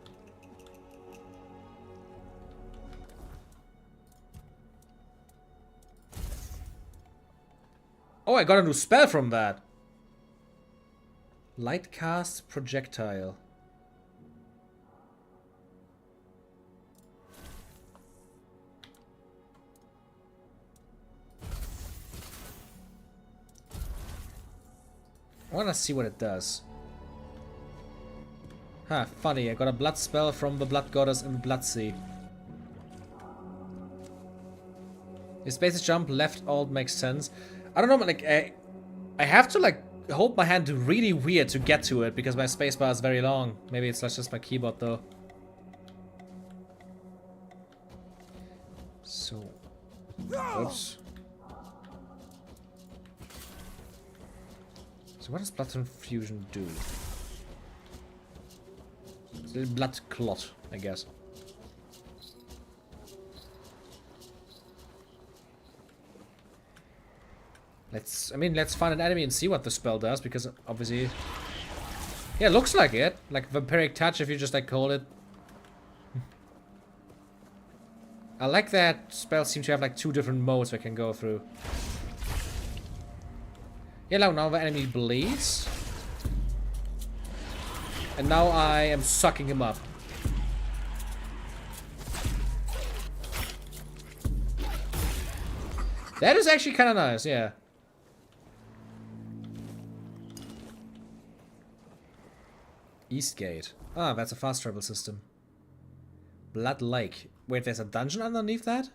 Oh, I got a new spell from that. Light cast projectile. I wanna see what it does. Huh, funny, I got a blood spell from the blood goddess in the blood sea. If space jump left alt makes sense. I don't know, but like I have to like hold my hand really weird to get to it because my spacebar is very long. Maybe it's just my keyboard though. So, oops. So what does blood transfusion do? It's a little blood clot, I guess. Let's find an enemy and see what the spell does, because obviously... Yeah, it looks like it. Like Vampiric Touch, if you just like call it. I like that spells seem to have like 2 different modes I can go through. Yeah, now the enemy bleeds. And now I am sucking him up. That is actually kind of nice, yeah. Eastgate. Ah, that's a fast travel system. Blood Lake. Wait, there's a dungeon underneath that?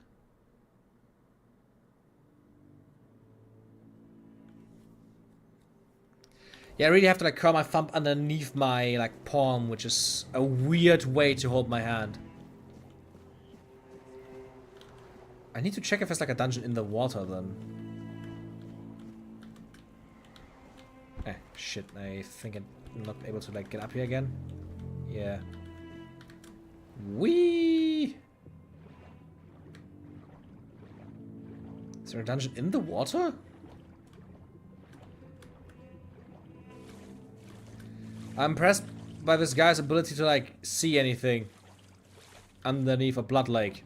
Yeah, I really have to like curl my thumb underneath my like palm, which is a weird way to hold my hand. I need to check if there's like a dungeon in the water then. Shit, I think I'm not able to like get up here again. Yeah. Whee! Is there a dungeon in the water? I'm impressed by this guy's ability to like see anything underneath a blood lake.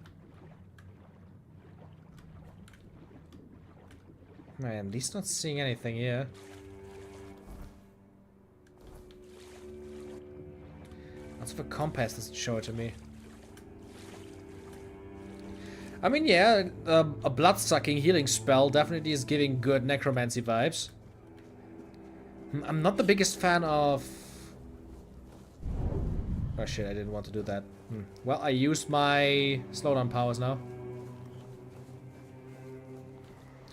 Man, he's not seeing anything here. What's the compass doesn't show it to me? I mean, yeah, a blood-sucking healing spell definitely is giving good necromancy vibes. I'm not the biggest fan of... Oh shit, I didn't want to do that. Well, I used my slowdown powers now.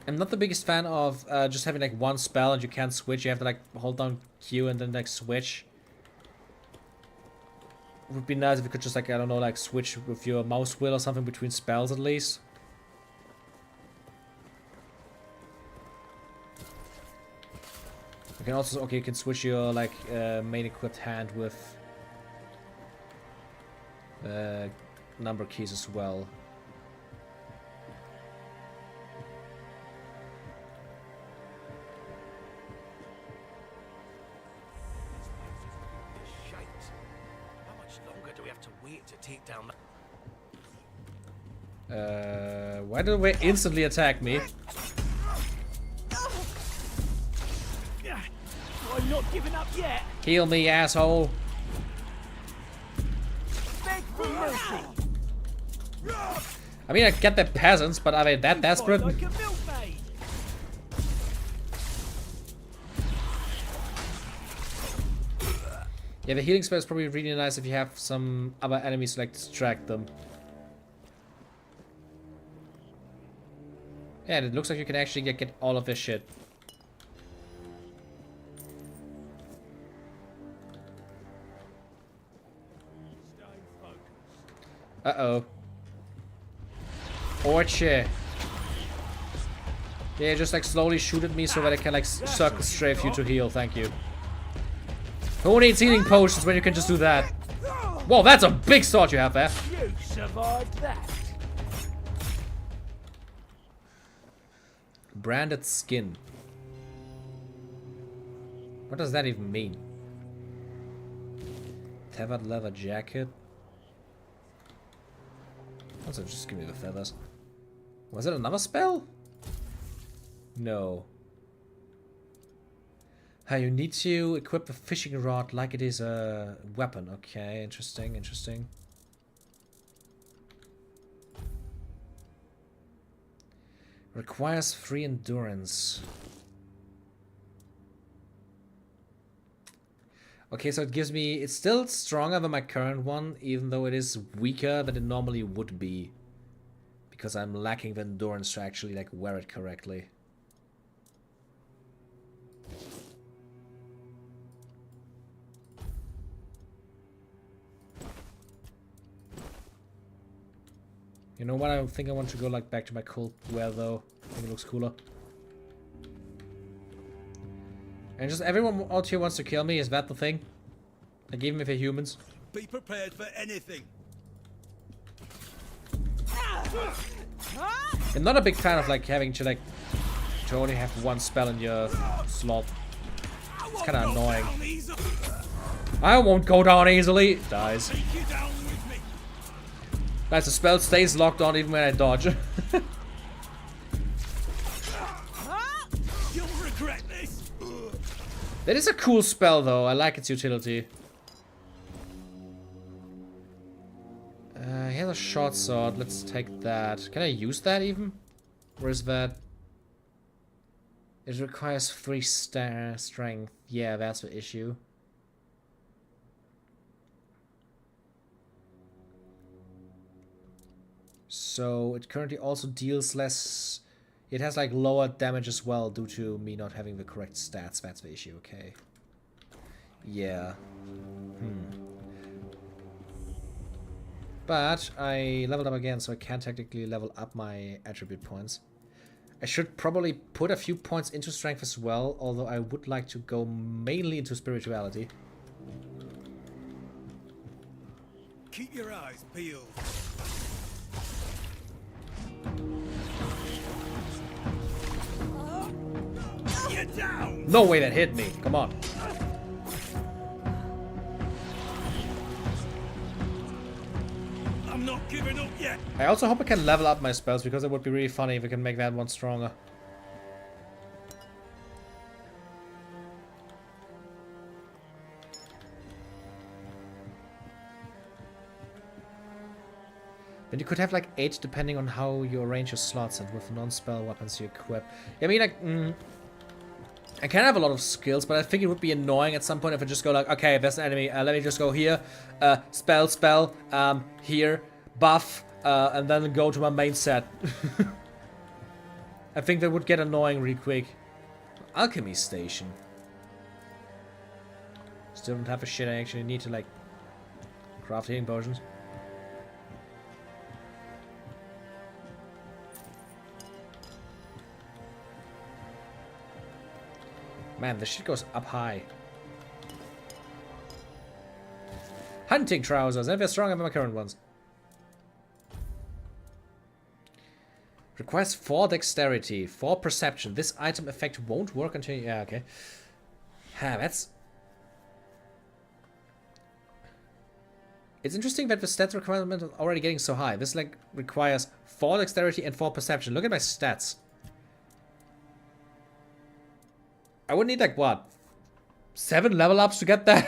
I'm not the biggest fan of just having like one spell and you can't switch. You have to like hold down Q and then like switch. It would be nice if you could just like, I don't know, like switch with your mouse wheel or something between spells at least. You can also, okay, you can switch your like main equipped hand with number keys as well. much longer do we have to wait to take down Why do they instantly attack me? I'm not giving up yet. Heal me, asshole. Beg for mercy. I mean, I get the peasants, but are they that desperate? Like a milkmaid. Yeah, the healing spell is probably really nice if you have some other enemies to like distract them. Yeah, and it looks like you can actually get all of this shit. Uh-oh. Orche. Yeah, just like slowly shoot at me so that I can like circle strafe you to heal, thank you. Who needs healing potions when you can just do that? Whoa, that's a big sword you have there. You survived that. Branded skin. What does that even mean? Tethered leather jacket. Also, just give me the feathers. Was it another spell? No. You need to equip the fishing rod like it is a weapon. Okay, interesting, interesting. Requires 3 endurance. Okay, so it gives me... It's still stronger than my current one, even though it is weaker than it normally would be. Because I'm lacking the endurance to actually like wear it correctly. You know what? I think I want to go like back to my cold wear though. I think it looks cooler. And just everyone out here wants to kill me. Is that the thing? Like even if they're humans. Be prepared for anything. I'm not a big fan of like having to like to only have one spell in your slot. It's kind of annoying. I won't go down easily. It dies. That's a spell stays locked on even when I dodge. You'll regret this. That is a cool spell though. I like its utility. Here's a short sword. Let's take that. Can I use that even? Or is that... It requires 3 strength. Yeah, that's the issue. So it currently also deals less... It has like lower damage as well due to me not having the correct stats. That's the issue, okay. Yeah. But I leveled up again, so I can technically level up my attribute points. I should probably put a few points into strength as well, although I would like to go mainly into spirituality. Keep your eyes peeled. You're down. No way that hit me. Come on. I'm not giving up yet. I also hope I can level up my spells, because it would be really funny if we can make that one stronger. Then you could have like 8 depending on how you arrange your slots and with non-spell weapons you equip. I mean, like, I can have a lot of skills, but I think it would be annoying at some point if I just go like, okay, there's an enemy, let me just go here, spell, here, buff, and then go to my main set. I think that would get annoying really quick. Alchemy station. Still don't have the shit I actually need to like craft healing potions. Man, this shit goes up high. Hunting trousers, and they're stronger than my current ones. Requires 4 dexterity, 4 perception. This item effect won't work until... Yeah, okay. that's... It's interesting that the stats requirement is already getting so high. This like requires 4 dexterity and 4 perception. Look at my stats. I would need like what? 7 level ups to get that?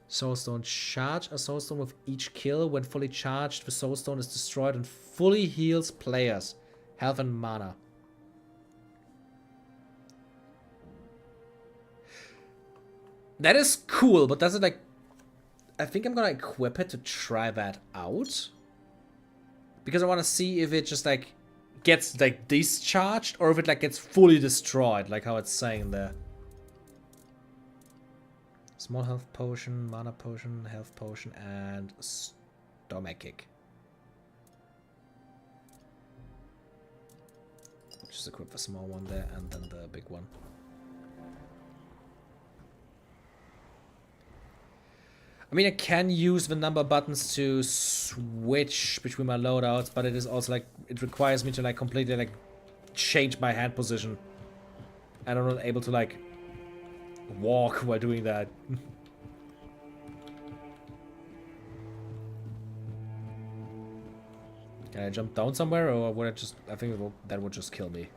Soulstone. Charge a Soulstone with each kill. When fully charged, the Soulstone is destroyed and fully heals players' health and mana. That is cool, but does it like... I think I'm gonna equip it to try that out. Because I want to see if it just like gets like discharged or if it like gets fully destroyed, like how it's saying there. Small health potion, mana potion, health potion, and stomach kick. Just equip the small one there and then the big one. I mean, I can use the number buttons to switch between my loadouts, but it is also like, it requires me to like completely like change my hand position. And I'm not able to like walk while doing that. Can I jump down somewhere, or would I just, I think that would just kill me.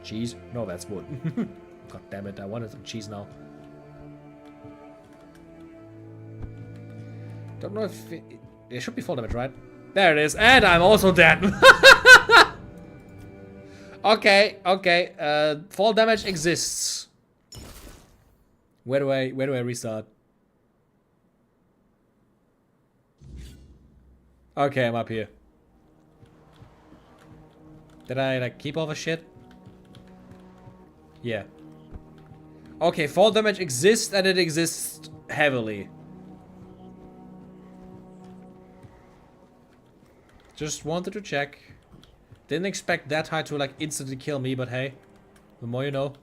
Cheese? No, that's wood. God damn it, I wanted some cheese now. Don't know if it should be full damage, right? There it is, and I'm also dead. Okay. Fall damage exists. Where do I restart? Okay, I'm up here. Did I like keep all the shit? Yeah. Okay, fall damage exists, and it exists heavily. Just wanted to check. Didn't expect that high to like instantly kill me, but hey, the more you know.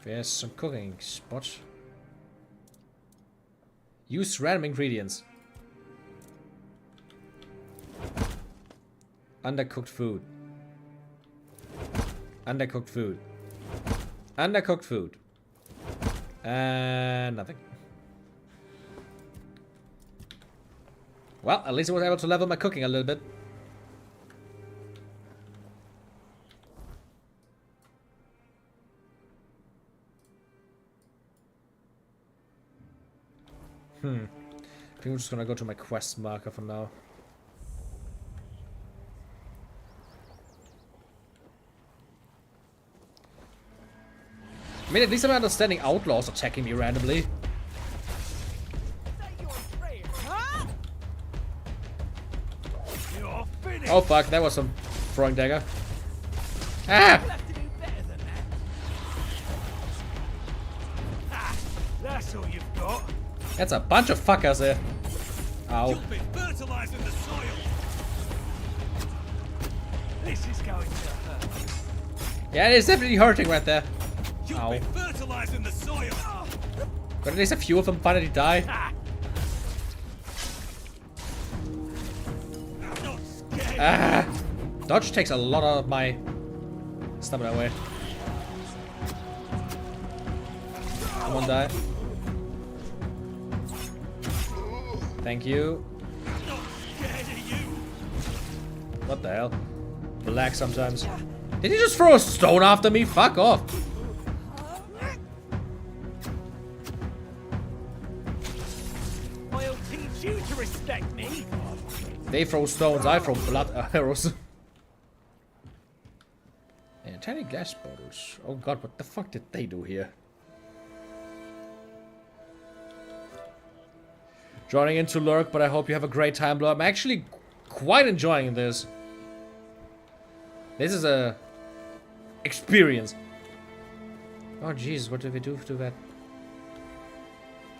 There's some cooking spots. Use random ingredients. Undercooked food. Undercooked food. Undercooked food. And nothing. Well, at least I was able to level my cooking a little bit. I think I'm just gonna go to my quest marker for now. I mean, at least I'm understanding outlaws attacking me randomly. Oh fuck, that was some throwing dagger. Ah! That's all you've got. That's a bunch of fuckers there. Ow. You've been fertilizing the soil. This is going to hurt. Yeah, it's definitely hurting right there. You've Ow. been fertilizing the soil. But at least a few of them finally die. Ah! Dodge takes a lot of my stamina away. Someone die. Thank you. What the hell? Relax sometimes. Did he just throw a stone after me? Fuck off. I'll teach you to respect me. They throw stones, I throw blood arrows. And tiny glass bottles. Oh god, what the fuck did they do here? Joining in to lurk, but I hope you have a great time, Blue. I'm actually quite enjoying this. This is a experience. Oh jeez, what did we do to that?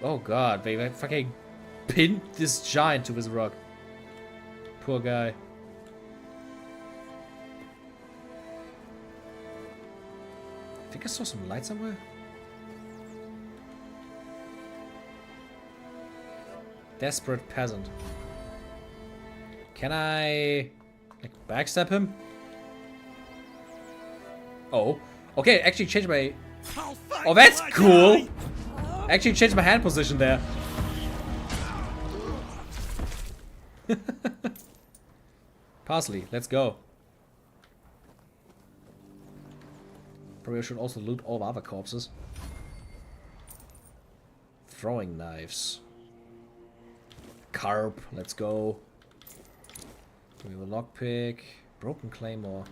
Oh god, they fucking pinned this giant to this rock. Poor guy. I think I saw some light somewhere. Desperate peasant. Can I like backstab him? Oh. Okay, actually changed my... Oh, that's cool! Actually changed my hand position there. Parsley, let's go. Probably I should also loot all the other corpses. Throwing knives. Carp, let's go. We have a lockpick. Broken claymore.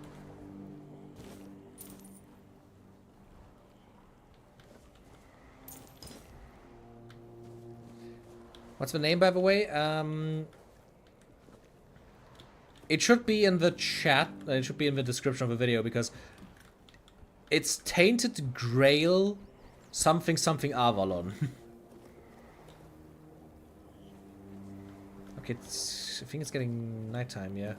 What's the name, by the way? It should be in the chat. It should be in the description of the video because it's Tainted Grail something something Avalon. Okay, I think it's getting nighttime, yeah.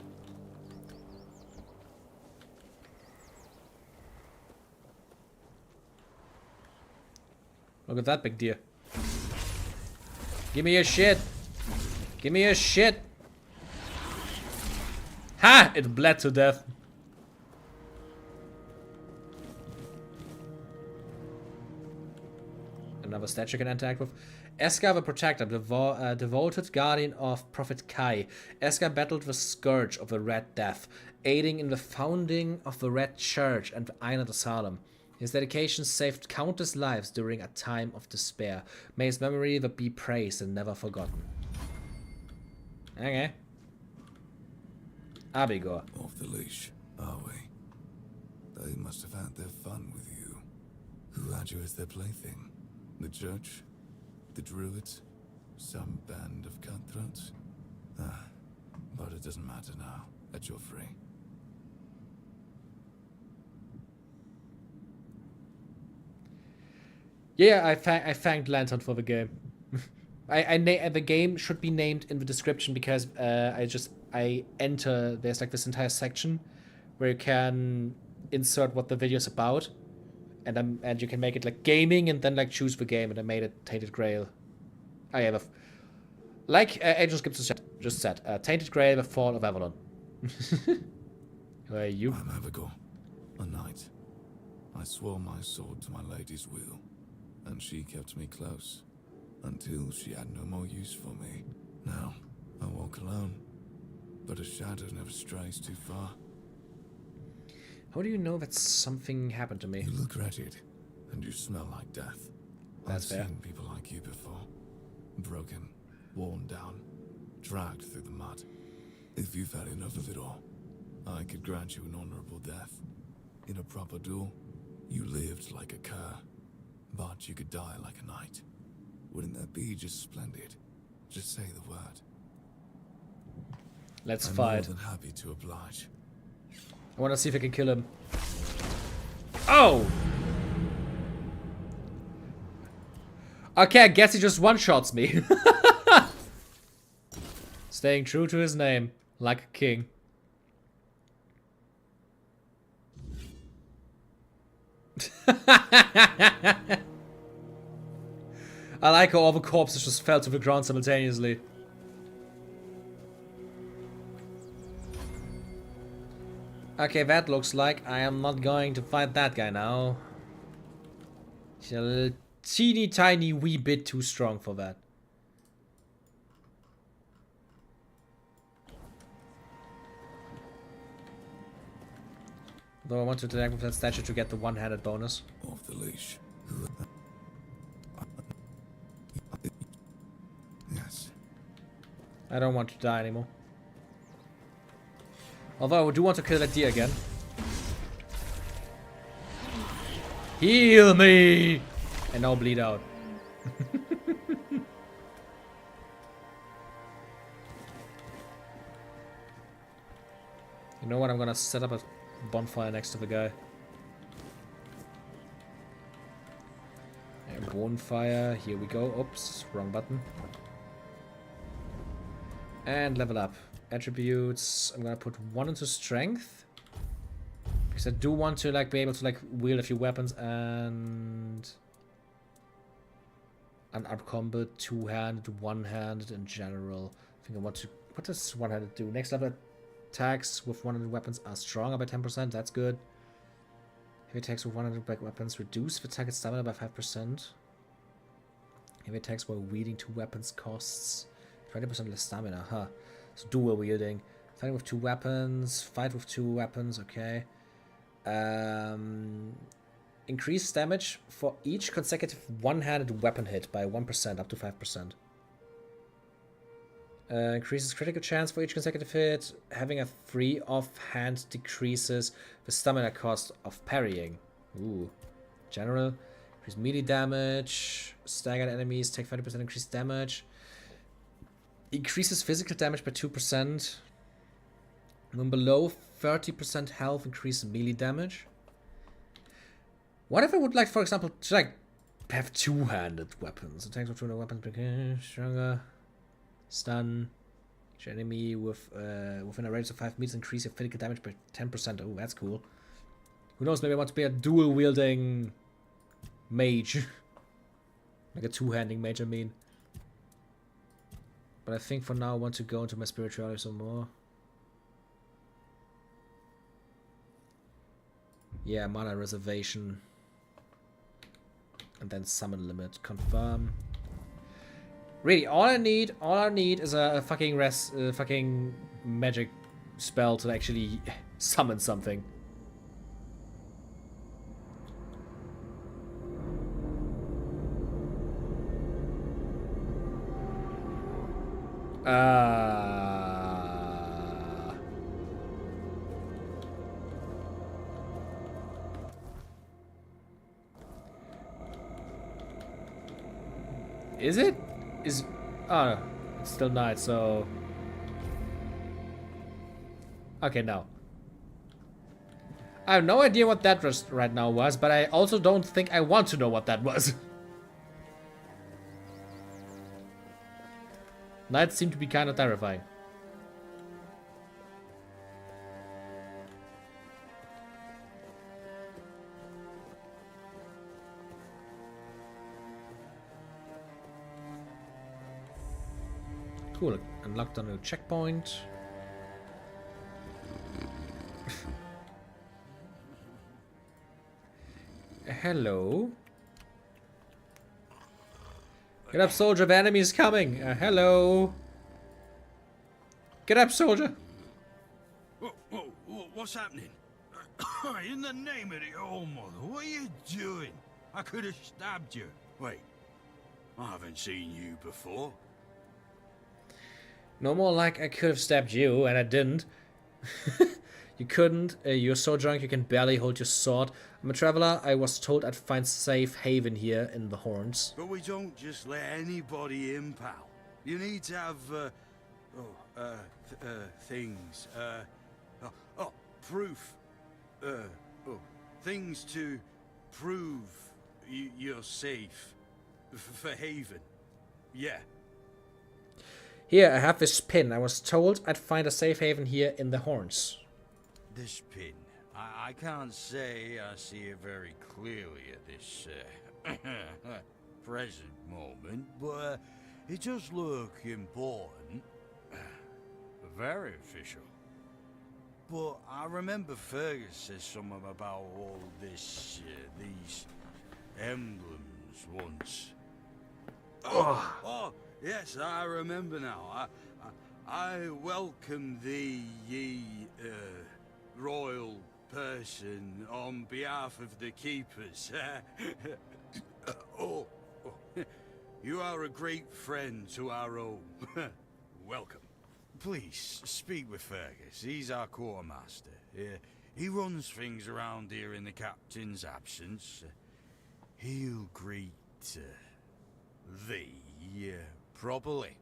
Look at that big deer. Give me your shit. Give me your shit. Ha! It bled to death. Another statue you can interact with. Eska the Protector, the devoted guardian of Prophet Kai. Eska battled the Scourge of the Red Death, aiding in the founding of the Red Church and the Einat Asylum. His dedication saved countless lives during a time of despair. May his memory be praised and never forgotten. Okay. Abigor. Off the leash, are we? They must have had their fun with you. Who had you as their plaything? The church? The druids? Some band of cutthroats? Ah, but it doesn't matter now that you're free. Yeah, I thanked Lantern for the game. The game should be named in the description because I enter, there's like this entire section where you can insert what the video is about, and you can make it like gaming and then like choose the game, and I made it Tainted Grail. I have like Angel Skips just said, Tainted Grail, the Fall of Avalon. Who are you? I'm Avigor, a knight. I swore my sword to my lady's will, and she kept me close until she had no more use for me. Now I walk alone, but a shadow never strays too far. How do you know that something happened to me? You look wretched, and you smell like death. That's fair. I've seen people like you before. Broken, worn down, dragged through the mud. If you've had enough of it all, I could grant you an honorable death. In a proper duel, you lived like a cur, but you could die like a knight. Wouldn't that be just splendid? Just say the word. Let's I'm fight. more than happy to oblige. I want to see if I can kill him. Oh! Okay, I guess he just one-shots me. Staying true to his name, like a king. I like how all the corpses just fell to the ground simultaneously. Okay, that looks like I am not going to fight that guy now. He's a teeny tiny wee bit too strong for that. Though I want to interact with that statue to get the one-handed bonus. Off the leash. Yes. I don't want to die anymore. Although I do want to kill that deer again. Heal me! And now bleed out. You know what? I'm gonna set up a bonfire next to the guy. And bonfire. Here we go. Oops, wrong button. And level up. Attributes. I'm gonna put 1 into strength. Because I do want to like be able to like wield a few weapons, and unarmed combat, two-handed, one-handed in general. I think I want to... What does one-handed do? Next level attacks with one-handed weapons are stronger by 10%. That's good. Heavy attacks with one-handed weapons reduce the target stamina by 5%. Heavy attacks while wielding two weapons costs 20% less stamina. Huh. So dual wielding. Fighting with two weapons. Fight with two weapons. Okay. Increase damage for each consecutive one-handed weapon hit by 1% up to 5%. Increases critical chance for each consecutive hit. Having a 3 offhand decreases the stamina cost of parrying. Ooh. General. Increase melee damage. Staggered enemies take 30% increased damage. Increases physical damage by 2%. When below 30% health, increase melee damage. What if I would like, for example, to like have two-handed weapons? Attacks with two-handed weapons become stronger. Stun. Each enemy with within a radius of 5 meters increase your physical damage by 10%. Oh, that's cool. Who knows? Maybe I want to be a dual-wielding mage. Like a two-handing mage, I mean. But I think for now I want to go into my spirituality some more. Yeah, mana reservation. And then summon limit. Confirm. Really, all I need is a fucking fucking magic spell to actually summon something. Is it? Oh, no. It's still night, so... Okay, no. I have no idea what that just right now was, but I also don't think I want to know what that was. Nights seem to be kind of terrifying. Cool, unlocked a new checkpoint. Hello. Get up, soldier, the enemy is coming. Hello. Get up, soldier. What's happening? In the name of the All Mother, what are you doing? I could have stabbed you. Wait, I haven't seen you before. No more like I could have stabbed you, and I didn't. You couldn't. You're so drunk you can barely hold your sword. I'm a traveler. I was told I'd find safe haven here in the Horns. But we don't just let anybody in, pal. You need to have, things. Proof. Things to prove you're safe. For haven. Yeah. Here, I have this pin. I was told I'd find a safe haven here in the Horns. This pin. I can't say I see it very clearly at this present moment, but it does look important. Very official. But I remember Fergus said something about all this, these emblems once. Oh, yes, I remember now. I welcome thee, ye, royal person, on behalf of the keepers. You are a great friend to our own. Welcome. Please, speak with Fergus. He's our quartermaster. He runs things around here in the captain's absence. He'll greet thee properly.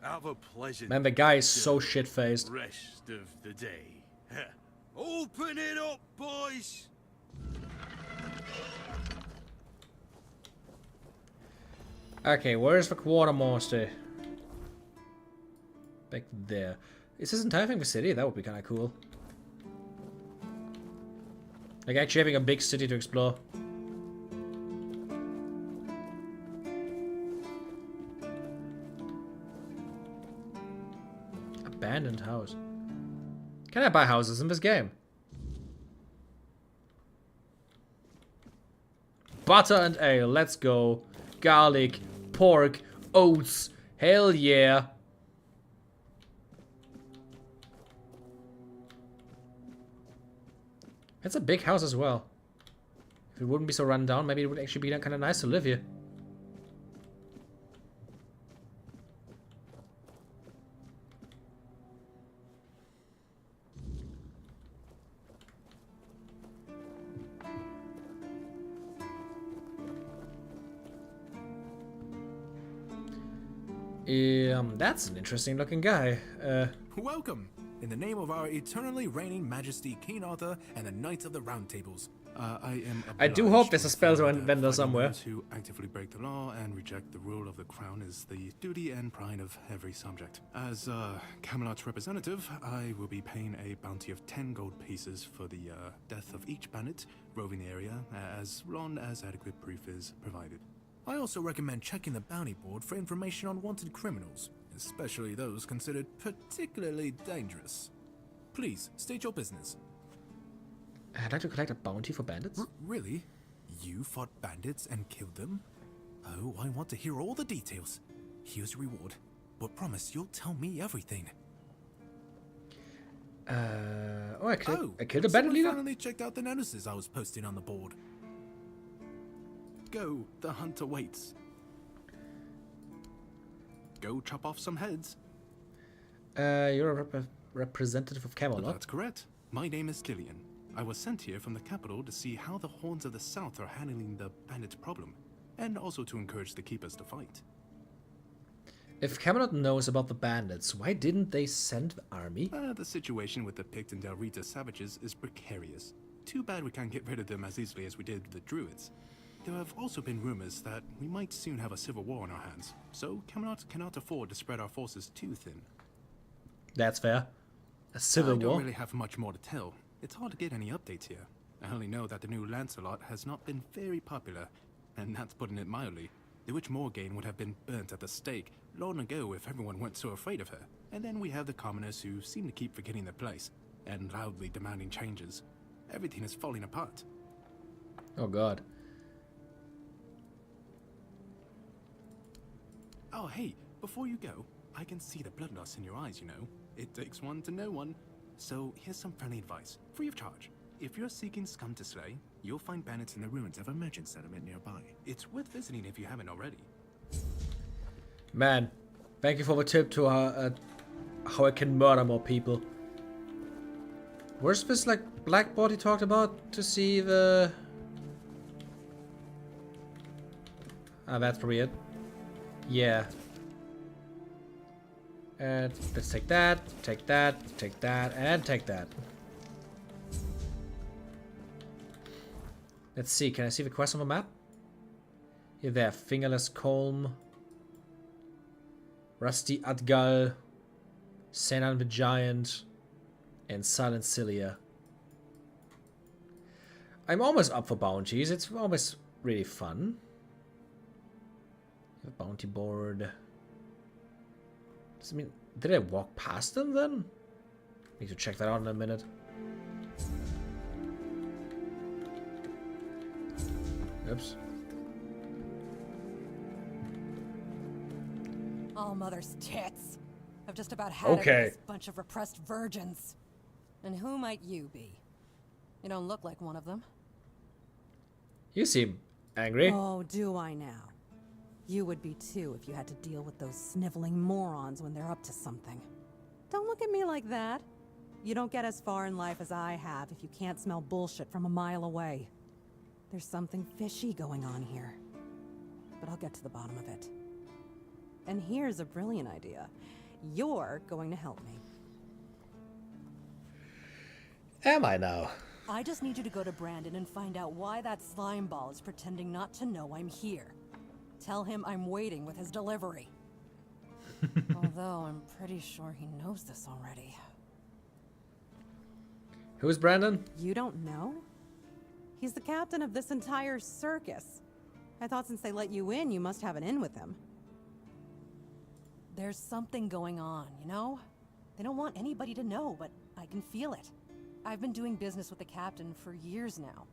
Have a pleasant... Man, the guy is so shit-faced. ...rest of the day. Open it up, boys! Okay, where's the quartermaster? Back there. Is this entire thing the city? That would be kind of cool. Like actually having a big city to explore. Abandoned house. Can I buy houses in this game? Butter and ale, let's go. Garlic, pork, oats, hell yeah. It's a big house as well. If it wouldn't be so run down, maybe it would actually be kind of nice to live here. That's an interesting looking guy. Welcome! In the name of our eternally reigning majesty, King Arthur, and the Knights of the Round Tables. I do hope there's a spell vendor somewhere. Those who actively break the law and reject the rule of the crown is the duty and pride of every subject. As Camelot's representative, I will be paying a bounty of 10 gold pieces for the death of each bandit roving the area, as long as adequate proof is provided. I also recommend checking the bounty board for information on wanted criminals, especially those considered particularly dangerous. Please, state your business. I'd like to collect a bounty for bandits. Really? You fought bandits and killed them? Oh, I want to hear all the details. Here's your reward, but promise you'll tell me everything. I killed a bandit leader? I finally checked out the notices I was posting on the board. Go, the hunter waits. Go chop off some heads. You're a representative of Camelot. That's correct. My name is Killian. I was sent here from the capital to see how the Horns of the South are handling the bandit problem, and also to encourage the keepers to fight. If Camelot knows about the bandits, why didn't they send the army? The situation with the Pict and Del Rita savages is precarious. Too bad we can't get rid of them as easily as we did with the Druids. There have also been rumors that we might soon have a civil war on our hands, so Camelot cannot afford to spread our forces too thin. That's fair. A civil war? I don't really have much more to tell. It's hard to get any updates here. I only know that the new Lancelot has not been very popular, and that's putting it mildly. The Witch Morgane would have been burnt at the stake long ago if everyone weren't so afraid of her. And then we have the commoners who seem to keep forgetting their place, and loudly demanding changes. Everything is falling apart. Oh god. Oh, hey, before you go, I can see the bloodlust in your eyes, you know. It takes one to know one. So here's some friendly advice, free of charge. If you're seeking scum to slay, you'll find bandits in the ruins of a merchant settlement nearby. It's worth visiting if you haven't already. Man, thank you for the tip to how I can murder more people. Where's this, like, blackboard he talked about to see the... Ah, that's probably it. Yeah. And let's take that, take that, take that, and take that. Let's see, can I see the quest on the map? Here there, Fingerless Colm, Rusty Adgal, Senan the Giant, and Silent Cilia. I'm almost up for bounties, it's almost really fun. A bounty board. Does it mean, did I walk past them then? Need to check that out in a minute. Oops. All mother's tits. I've just about had it with this bunch of repressed virgins. And who might you be? You don't look like one of them. You seem angry. Oh, do I now? You would be too if you had to deal with those sniveling morons when they're up to something. Don't look at me like that. You don't get as far in life as I have if you can't smell bullshit from a mile away. There's something fishy going on here. But I'll get to the bottom of it. And here's a brilliant idea. You're going to help me. Am I now? I just need you to go to Brandon and find out why that slime ball is pretending not to know I'm here. Tell him I'm waiting with his delivery. Although I'm pretty sure he knows this already. Who's Brandon? You don't know? He's the captain of this entire circus. I thought since they let you in, you must have an in with him. There's something going on, you know? They don't want anybody to know, but I can feel it. I've been doing business with the captain for years now.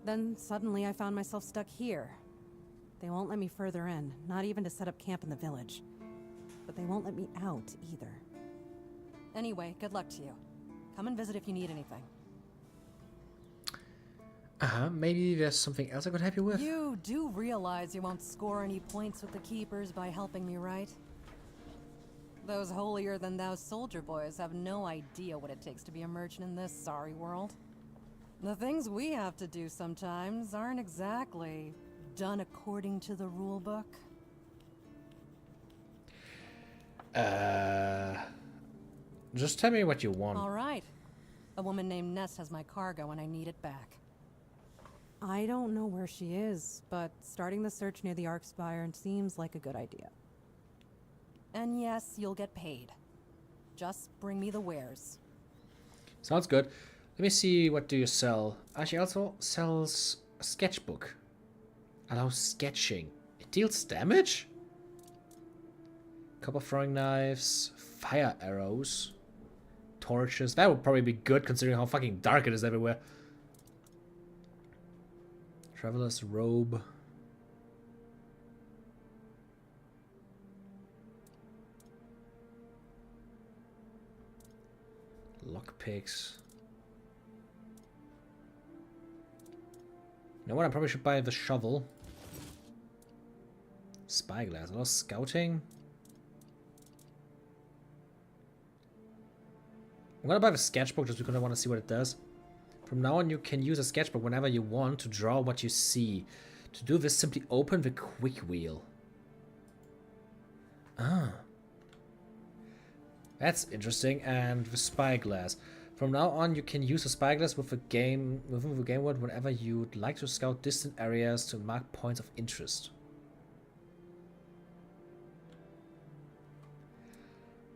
Then suddenly I found myself stuck here. They won't let me further in, not even to set up camp in the village. But they won't let me out either. Anyway, good luck to you. Come and visit if you need anything. Maybe there's something else I could help you with? You do realize you won't score any points with the Keepers by helping me, right? Those holier-than-thou soldier boys have no idea what it takes to be a merchant in this sorry world. The things we have to do sometimes aren't exactly done according to the rule book. Just tell me what you want. All right. A woman named Nest has my cargo and I need it back. I don't know where she is, but starting the search near the Arkspire seems like a good idea. And yes, you'll get paid. Just bring me the wares. Sounds good. Let me see, what do you sell? She also sells a sketchbook. Allows sketching. It deals damage? Copper throwing knives, fire arrows, torches. That would probably be good considering how fucking dark it is everywhere. Traveler's robe. Lockpicks. You know what? I probably should buy the shovel. Spyglass. A lot of scouting. I'm gonna buy the sketchbook just because I want to see what it does. From now on, you can use a sketchbook whenever you want to draw what you see. To do this, simply open the quick wheel. Ah. That's interesting. And the spyglass. From now on, you can use a spyglass with within the game world whenever you'd like to scout distant areas to mark points of interest.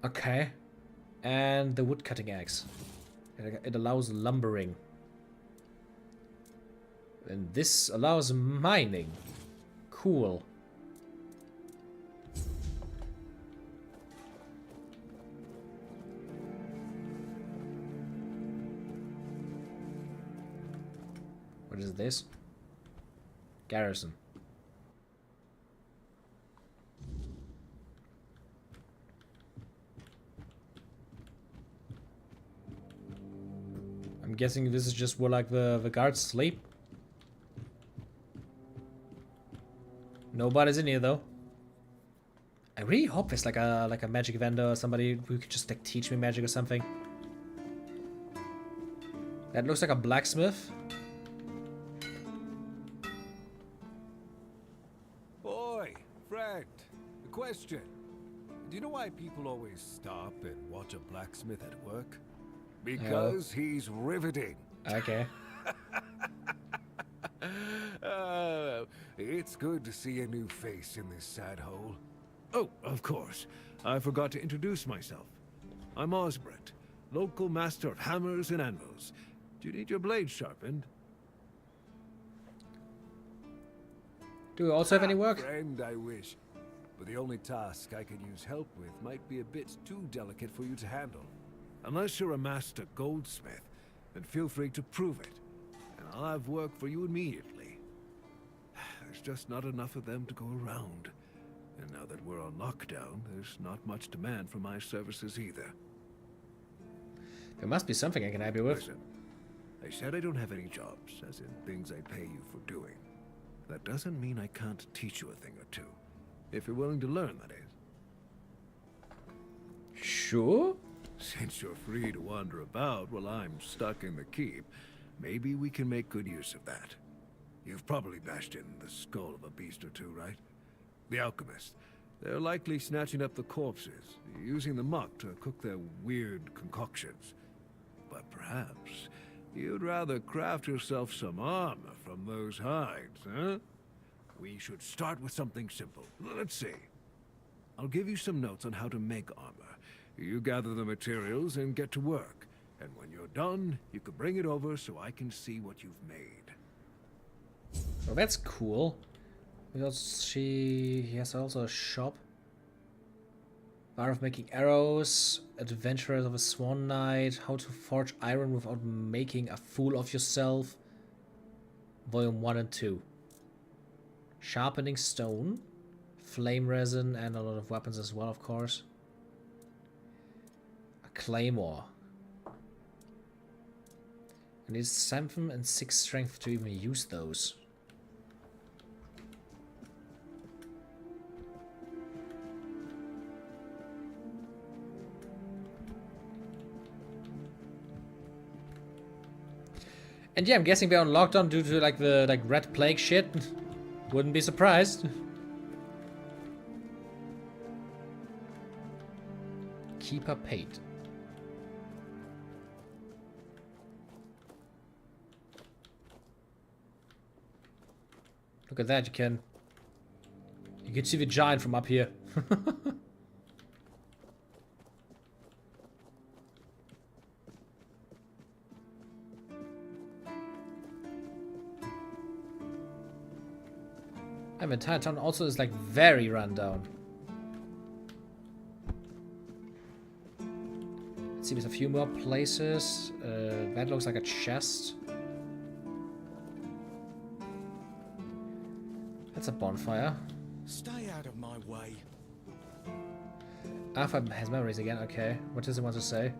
Okay. And the wood cutting axe. It allows lumbering. And this allows mining. Cool. What is this? Garrison. I'm guessing this is just where like the guards sleep. Nobody's in here though. I really hope there's like a magic vendor or somebody who could just like teach me magic or something. That looks like a blacksmith. Boy, friend, a question. Do you know why people always stop and watch a blacksmith at work? Because he's riveting. Okay. It's good to see a new face in this sad hole. Oh, of course. I forgot to introduce myself. I'm Osbert, local master of hammers and anvils. Do you need your blade sharpened? Do we also have any work? Friend, I wish. But the only task I could use help with might be a bit too delicate for you to handle. Unless you're a master goldsmith, then feel free to prove it. And I'll have work for you immediately. There's just not enough of them to go around. And now that we're on lockdown, there's not much demand for my services either. There must be something I can help you with. Listen, I said I don't have any jobs, as in things I pay you for doing. That doesn't mean I can't teach you a thing or two. If you're willing to learn, that is. Sure. Since you're free to wander about while I'm stuck in the keep, maybe we can make good use of that. You've probably bashed in the skull of a beast or two, right? The alchemists. They're likely snatching up the corpses, using the muck to cook their weird concoctions. But perhaps you'd rather craft yourself some armor from those hides, huh? We should start with something simple. Let's see. I'll give you some notes on how to make armor. You gather the materials and get to work. And when you're done, you can bring it over so I can see what you've made. Well, that's cool. Because he has also a shop. Art of making arrows, Adventurers of a Swan Knight, How to forge iron without making a fool of yourself. Volume 1 and 2. Sharpening stone, flame resin, and a lot of weapons as well, of course. A claymore. I need 7 and 6 strength to even use those. And yeah, I'm guessing they're on lockdown due to like the red plague shit. Wouldn't be surprised. Keeper paid. Look at that, you can see the giant from up here. And the entire town also is like very run down. Let's see, there's a few more places. That looks like a chest. That's a bonfire. Stay out of my way. Alpha has memories again. Okay, what does it want to say?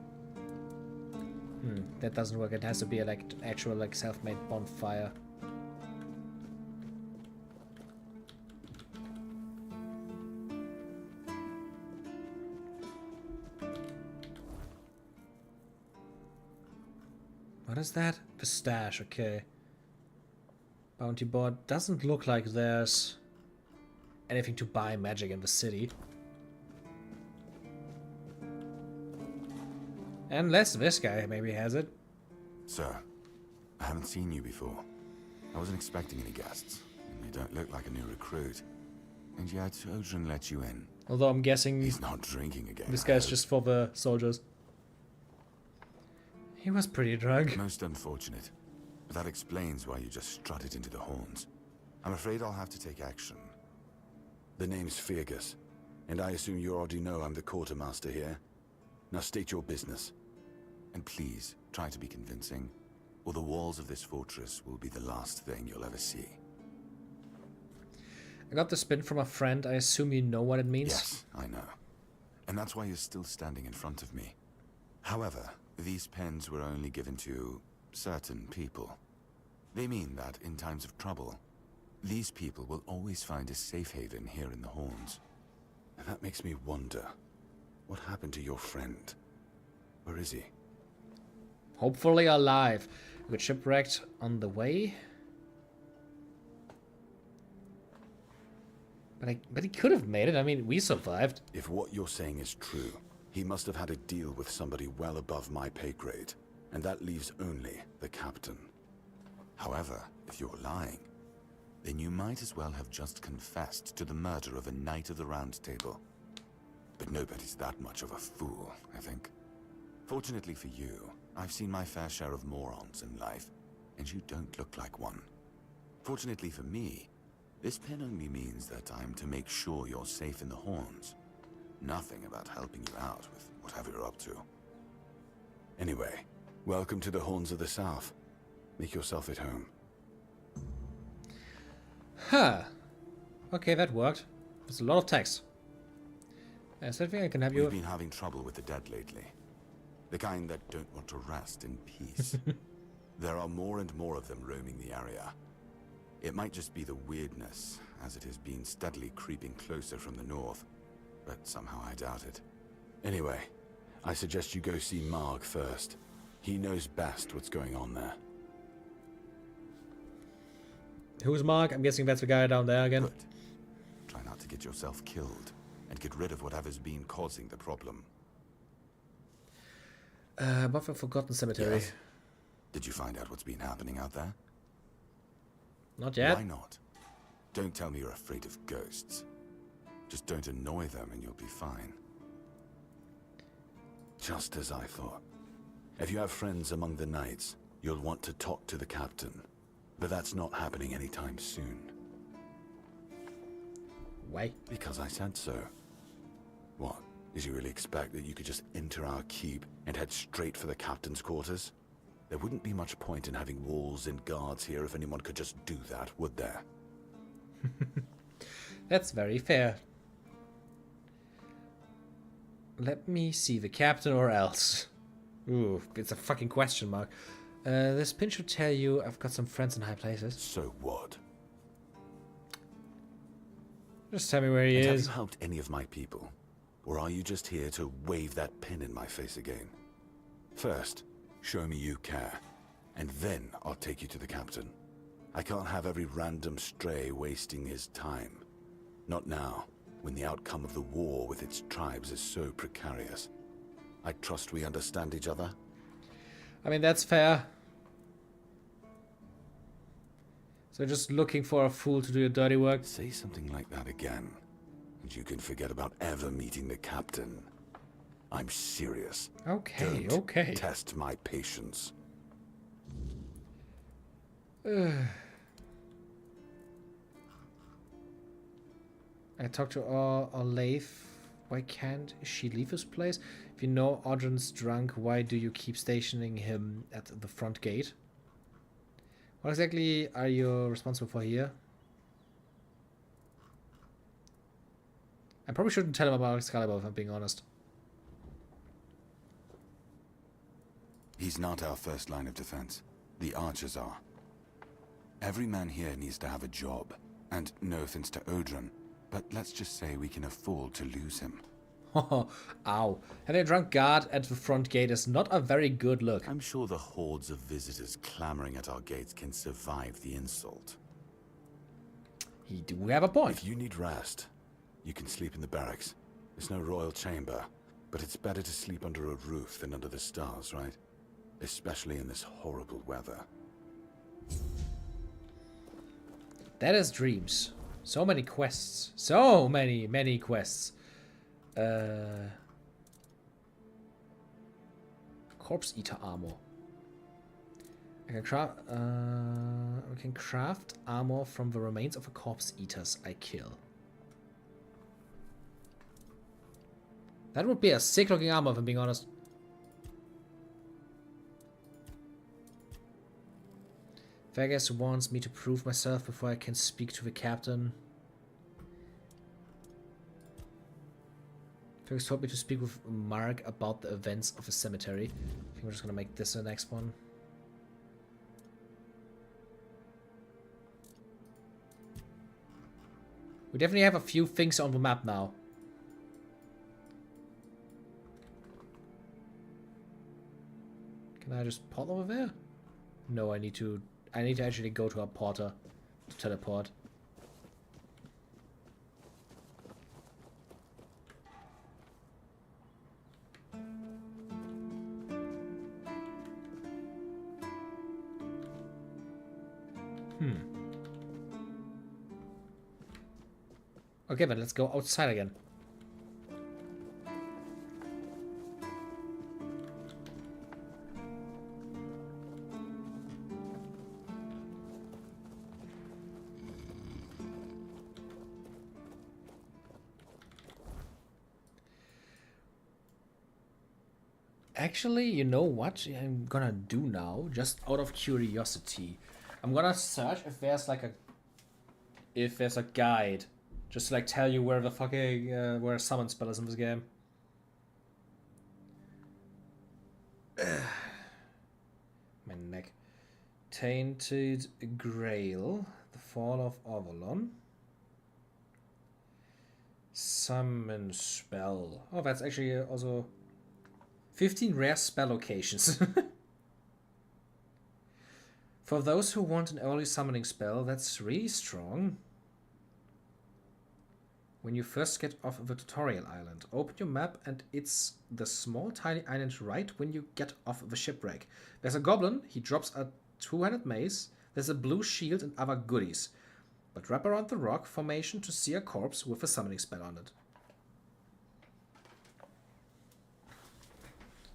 That doesn't work. It has to be a like actual like self-made bonfire. What is that? The stash, okay. Bounty board. Doesn't look like there's anything to buy magic in the city. Unless this guy maybe has it. Sir, I haven't seen you before. I wasn't expecting any guests, and you don't look like a new recruit. And yet Odrin let you in. Although I'm guessing he's not drinking again. This guy's just for the soldiers. He was pretty drunk. Most unfortunate. But that explains why you just strutted into the horns. I'm afraid I'll have to take action. The name's Fergus, and I assume you already know I'm the quartermaster here. Now state your business. And please, try to be convincing, or the walls of this fortress will be the last thing you'll ever see. I got the spin from a friend. I assume you know what it means? Yes, I know. And that's why you're still standing in front of me. However, these pens were only given to certain people. They mean that in times of trouble, these people will always find a safe haven here in the Horns. And that makes me wonder, what happened to your friend? Where is he? Hopefully alive. We got shipwrecked on the way. But he could have made it. I mean, we survived. If what you're saying is true, he must have had a deal with somebody well above my pay grade. And that leaves only the captain. However, if you're lying, then you might as well have just confessed to the murder of a Knight of the Round Table. But nobody's that much of a fool, I think. Fortunately for you, I've seen my fair share of morons in life, and you don't look like one. Fortunately for me, this pen only means that I'm to make sure you're safe in the Horns. Nothing about helping you out with whatever you're up to. Anyway, welcome to the Horns of the South. Make yourself at home. Huh. Okay, that worked. There's a lot of text. Is there anything I can help you with? We've been having trouble with the dead lately. The kind that don't want to rest in peace. There are more and more of them roaming the area. It might just be the weirdness, as it has been steadily creeping closer from the north. But somehow I doubt it. Anyway, I suggest you go see Marg first. He knows best what's going on there. Who's Marg? I'm guessing that's the guy down there again. Good. Try not to get yourself killed, and get rid of whatever's been causing the problem. Above a forgotten cemetery. Yes. Did you find out what's been happening out there? Not yet. Why not? Don't tell me you're afraid of ghosts. Just don't annoy them and you'll be fine. Just as I thought. If you have friends among the knights, you'll want to talk to the captain. But that's not happening anytime soon. Why? Because I said so. What? Did you really expect that you could just enter our keep and head straight for the captain's quarters? There wouldn't be much point in having walls and guards here if anyone could just do that, would there? That's very fair. Let me see, the captain or else? Ooh, it's a fucking question mark. This pin should tell you I've got some friends in high places. So what? Just tell me where he is. Have you helped any of my people? Or are you just here to wave that pin in my face again? First, show me you care, and then I'll take you to the captain. I can't have every random stray wasting his time. Not now, when the outcome of the war with its tribes is so precarious. I trust we understand each other? I mean, that's fair. So just looking for a fool to do your dirty work. Say something like that again, and you can forget about ever meeting the captain. I'm serious. Okay, Don't okay. test my patience. I talked to Olathe. Why can't she leave his place? If you know Audryn's drunk, why do you keep stationing him at the front gate? What exactly are you responsible for here? I probably shouldn't tell him about Excalibur, if I'm being honest. He's not our first line of defense. The archers are. Every man here needs to have a job. And no offense to Odrin, but let's just say we can afford to lose him. Ow. Having a drunk guard at the front gate is not a very good look. I'm sure the hordes of visitors clamoring at our gates can survive the insult. He do have a point. If you need rest, you can sleep in the barracks. It's no royal chamber, but it's better to sleep under a roof than under the stars, right? Especially in this horrible weather. That is dreams. So many quests. So many quests. Corpse Eater armor. I can craft. We can craft armor from the remains of the corpse eaters I kill. That would be a sick looking armor, if I'm being honest. Vegas wants me to prove myself before I can speak to the captain. Vegas told me to speak with Mark about the events of the cemetery. I think we're just gonna make this the next one. We definitely have a few things on the map now. Can I just port over there? No, I need to actually go to a porter to teleport. Okay, but let's go outside again. Actually, you know what I'm gonna do now, just out of curiosity. I'm gonna search if there's like a guide, just to like tell you where the fucking where a summon spell is in this game. My neck. Tainted Grail, the Fall of Avalon. Summon spell. Oh, that's actually also 15 rare spell locations. For those who want an early summoning spell, that's really strong. When you first get off the tutorial island, open your map and it's the small tiny island right when you get off the shipwreck. There's a goblin, he drops a two-handed mace, there's a blue shield and other goodies. But wrap around the rock formation to see a corpse with a summoning spell on it.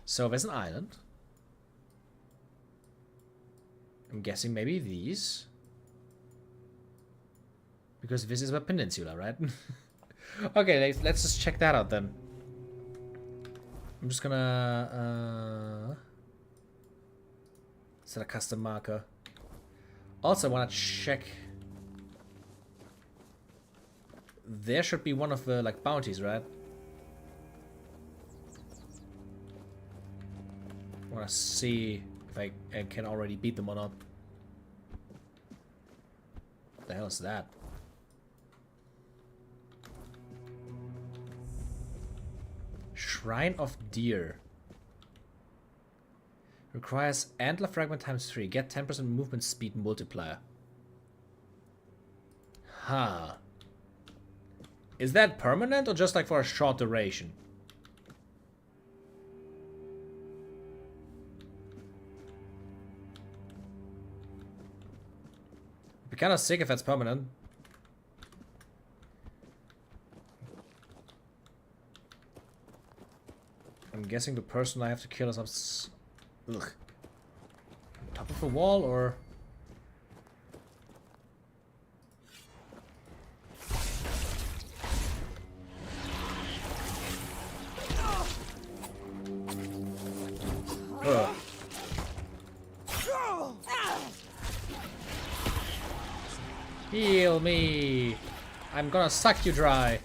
So there's an island. I'm guessing maybe these. Because this is a peninsula, right? Okay, let's just check that out then. I'm just gonna set a custom marker. Also, I wanna check. There should be one of the like bounties, right? I wanna see if I can already beat them or not. What the hell is that? Shrine of Deer. Requires antler fragment times 3. Get 10% movement speed multiplier. Huh. Is that permanent or just like for a short duration? It'd be kind of sick if that's permanent. I'm guessing the person I have to kill is up top of the wall, or heal me. I'm gonna suck you dry.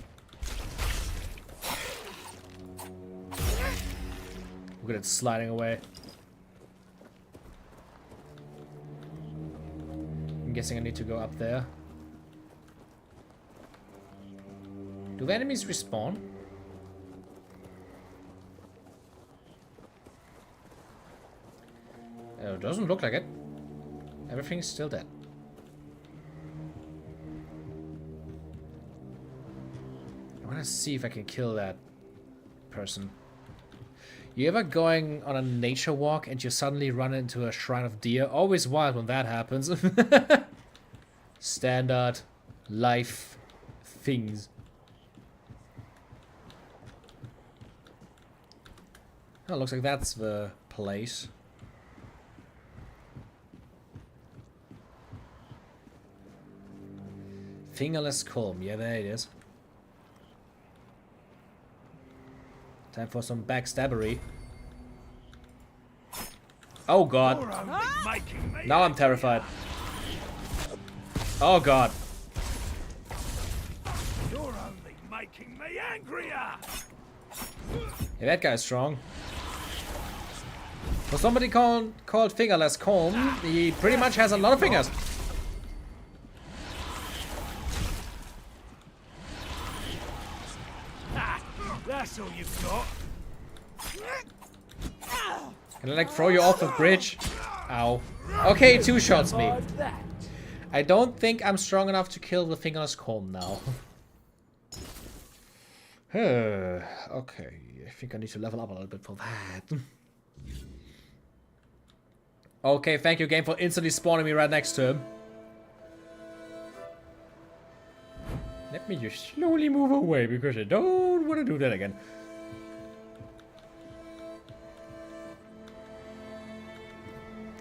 Look at it sliding away. I'm guessing I need to go up there. Do the enemies respawn? Oh, it doesn't look like it. Everything's still dead. I want to see if I can kill that person. You ever going on a nature walk and you suddenly run into a shrine of deer? Always wild when that happens. Standard life things. Oh, looks like that's the place. Fingerless comb. Yeah, there it is. Time for some backstabbery. Oh god. Now I'm terrified. Oh god. You're only making me angrier. Yeah, that guy's strong. For somebody called Fingerless Comb, he pretty much has a lot of fingers. That's all you've got. Can I like throw you off the bridge? Ow. Okay, two shots me. I don't think I'm strong enough to kill the Fingerless Comb now. Okay, I think I need to level up a little bit for that. Okay, thank you game for instantly spawning me right next to him. Let me just slowly move away because I don't want to do that again.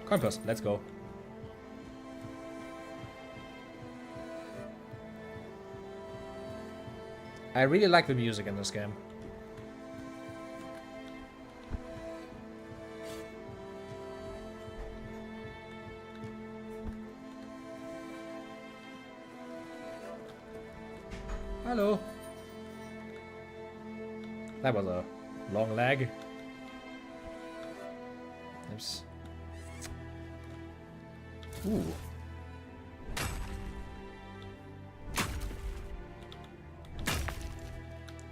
Coin purse, let's go. I really like the music in this game. Hello. That was a long lag. Oops. Ooh.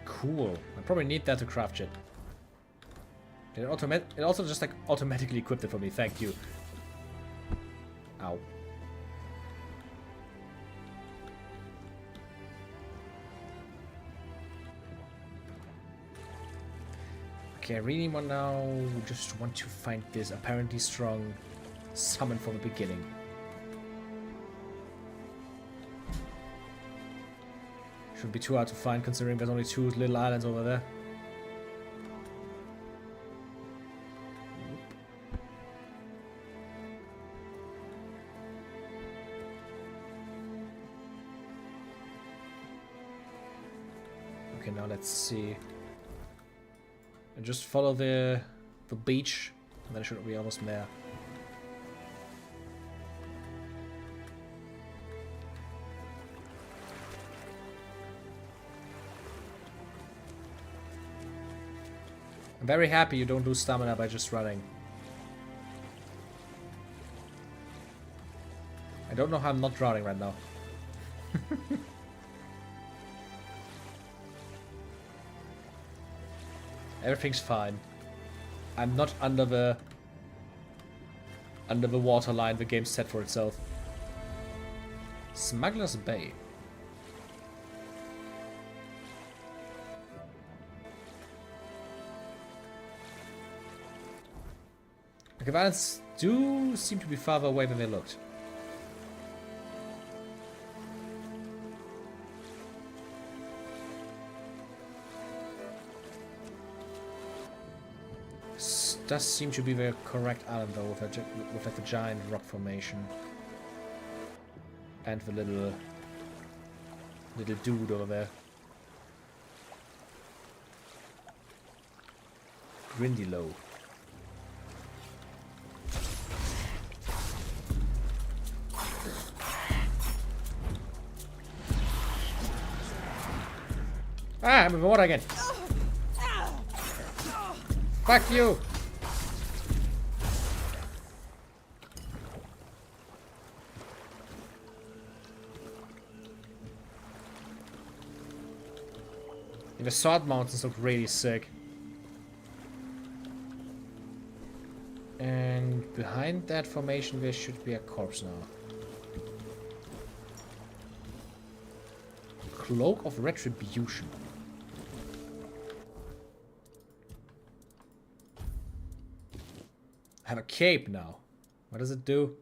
Cool. I probably need that to craft shit. It also just like automatically equipped it for me. Thank you. Ow. Okay, I really just want to find this apparently strong summon from the beginning. Shouldn't be too hard to find considering there's only 2 little islands over there. Okay, now let's see. And just follow the beach, and then I should be almost there. I'm very happy you don't lose stamina by just running. I don't know how I'm not drowning right now. Everything's fine. I'm not under the water line the game's set for itself. Smuggler's Bay. The violence do seem to be farther away than they looked. Does seem to be the correct island though, with like the giant rock formation and the little dude over there. Grindylow. Ah, I'm in the water again. Fuck you. The Sword Mountains look really sick. And behind that formation there should be a corpse now. Cloak of Retribution. I have a cape now. What does it do?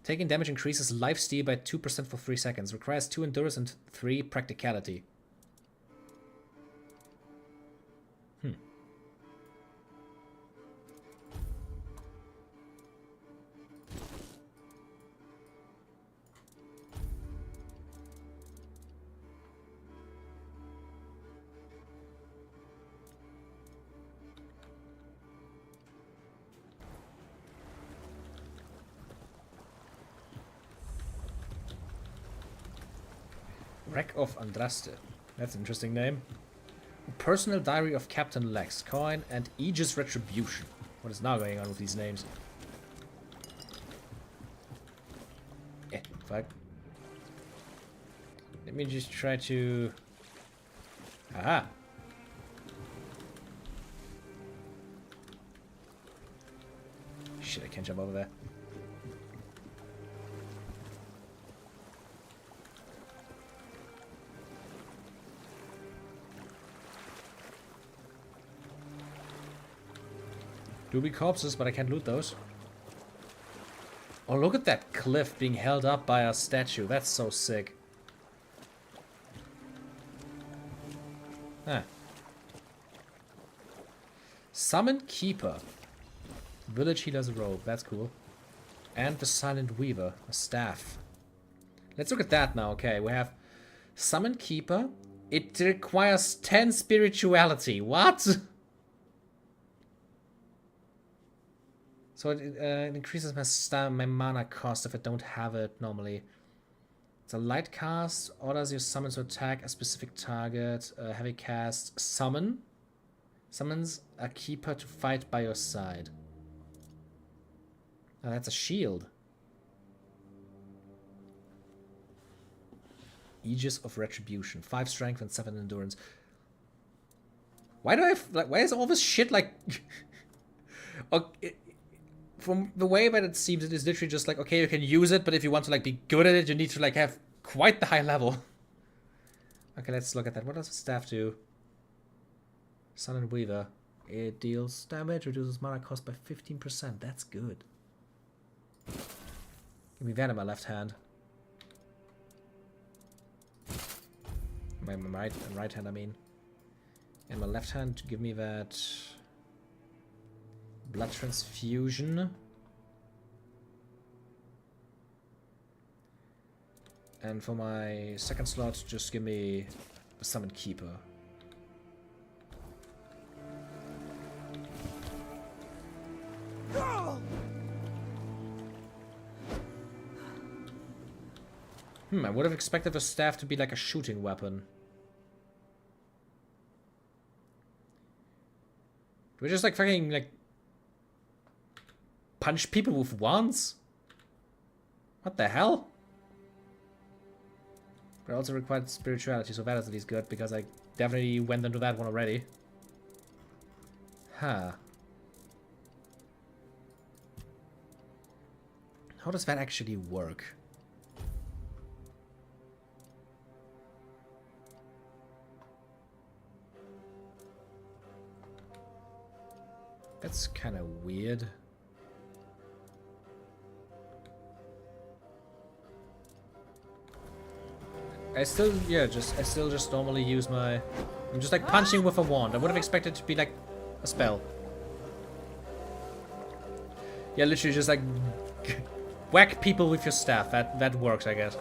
Taking damage increases life steal by 2% for 3 seconds. Requires 2 endurance and 3 practicality. Wreck of Andraste. That's an interesting name. Personal Diary of Captain Lex. Coin and Aegis Retribution. What is now going on with these names? Fuck. Let me just try to... Aha! Shit, I can't jump over there. Do be corpses, but I can't loot those. Oh, look at that cliff being held up by a statue. That's so sick. Huh. Summon Keeper. Village Healer's Robe. That's cool. And the Silent Weaver. A staff. Let's look at that now. Okay, we have Summon Keeper. It requires 10 spirituality. What? So it increases my mana cost if I don't have it normally. It's a light cast. Orders your summon to attack a specific target. Heavy cast. Summon. Summons a keeper to fight by your side. Oh, that's a shield. Aegis of Retribution. 5 strength and 7 endurance. Why do I like? Why is all this shit like? Okay. From the way that it seems, it is literally just like, okay, you can use it, but if you want to like be good at it, you need to like have quite the high level. Okay, let's look at that. What does the staff do? Silent Weaver. It deals damage, reduces mana cost by 15%. That's good. Give me that in my left hand. My right hand, I mean. In my left hand, to give me that... Blood transfusion. And for my second slot, just give me the Summon Keeper. I would have expected the staff to be like a shooting weapon. Do we just like fucking like punch people with wands? What the hell? But also required spirituality, so that is at least good, because I definitely went into that one already. Huh. How does that actually work? That's kind of weird. I still just normally use my... I'm just like punching with a wand. I would have expected it to be like a spell. Yeah, literally just like whack people with your staff. That works, I guess.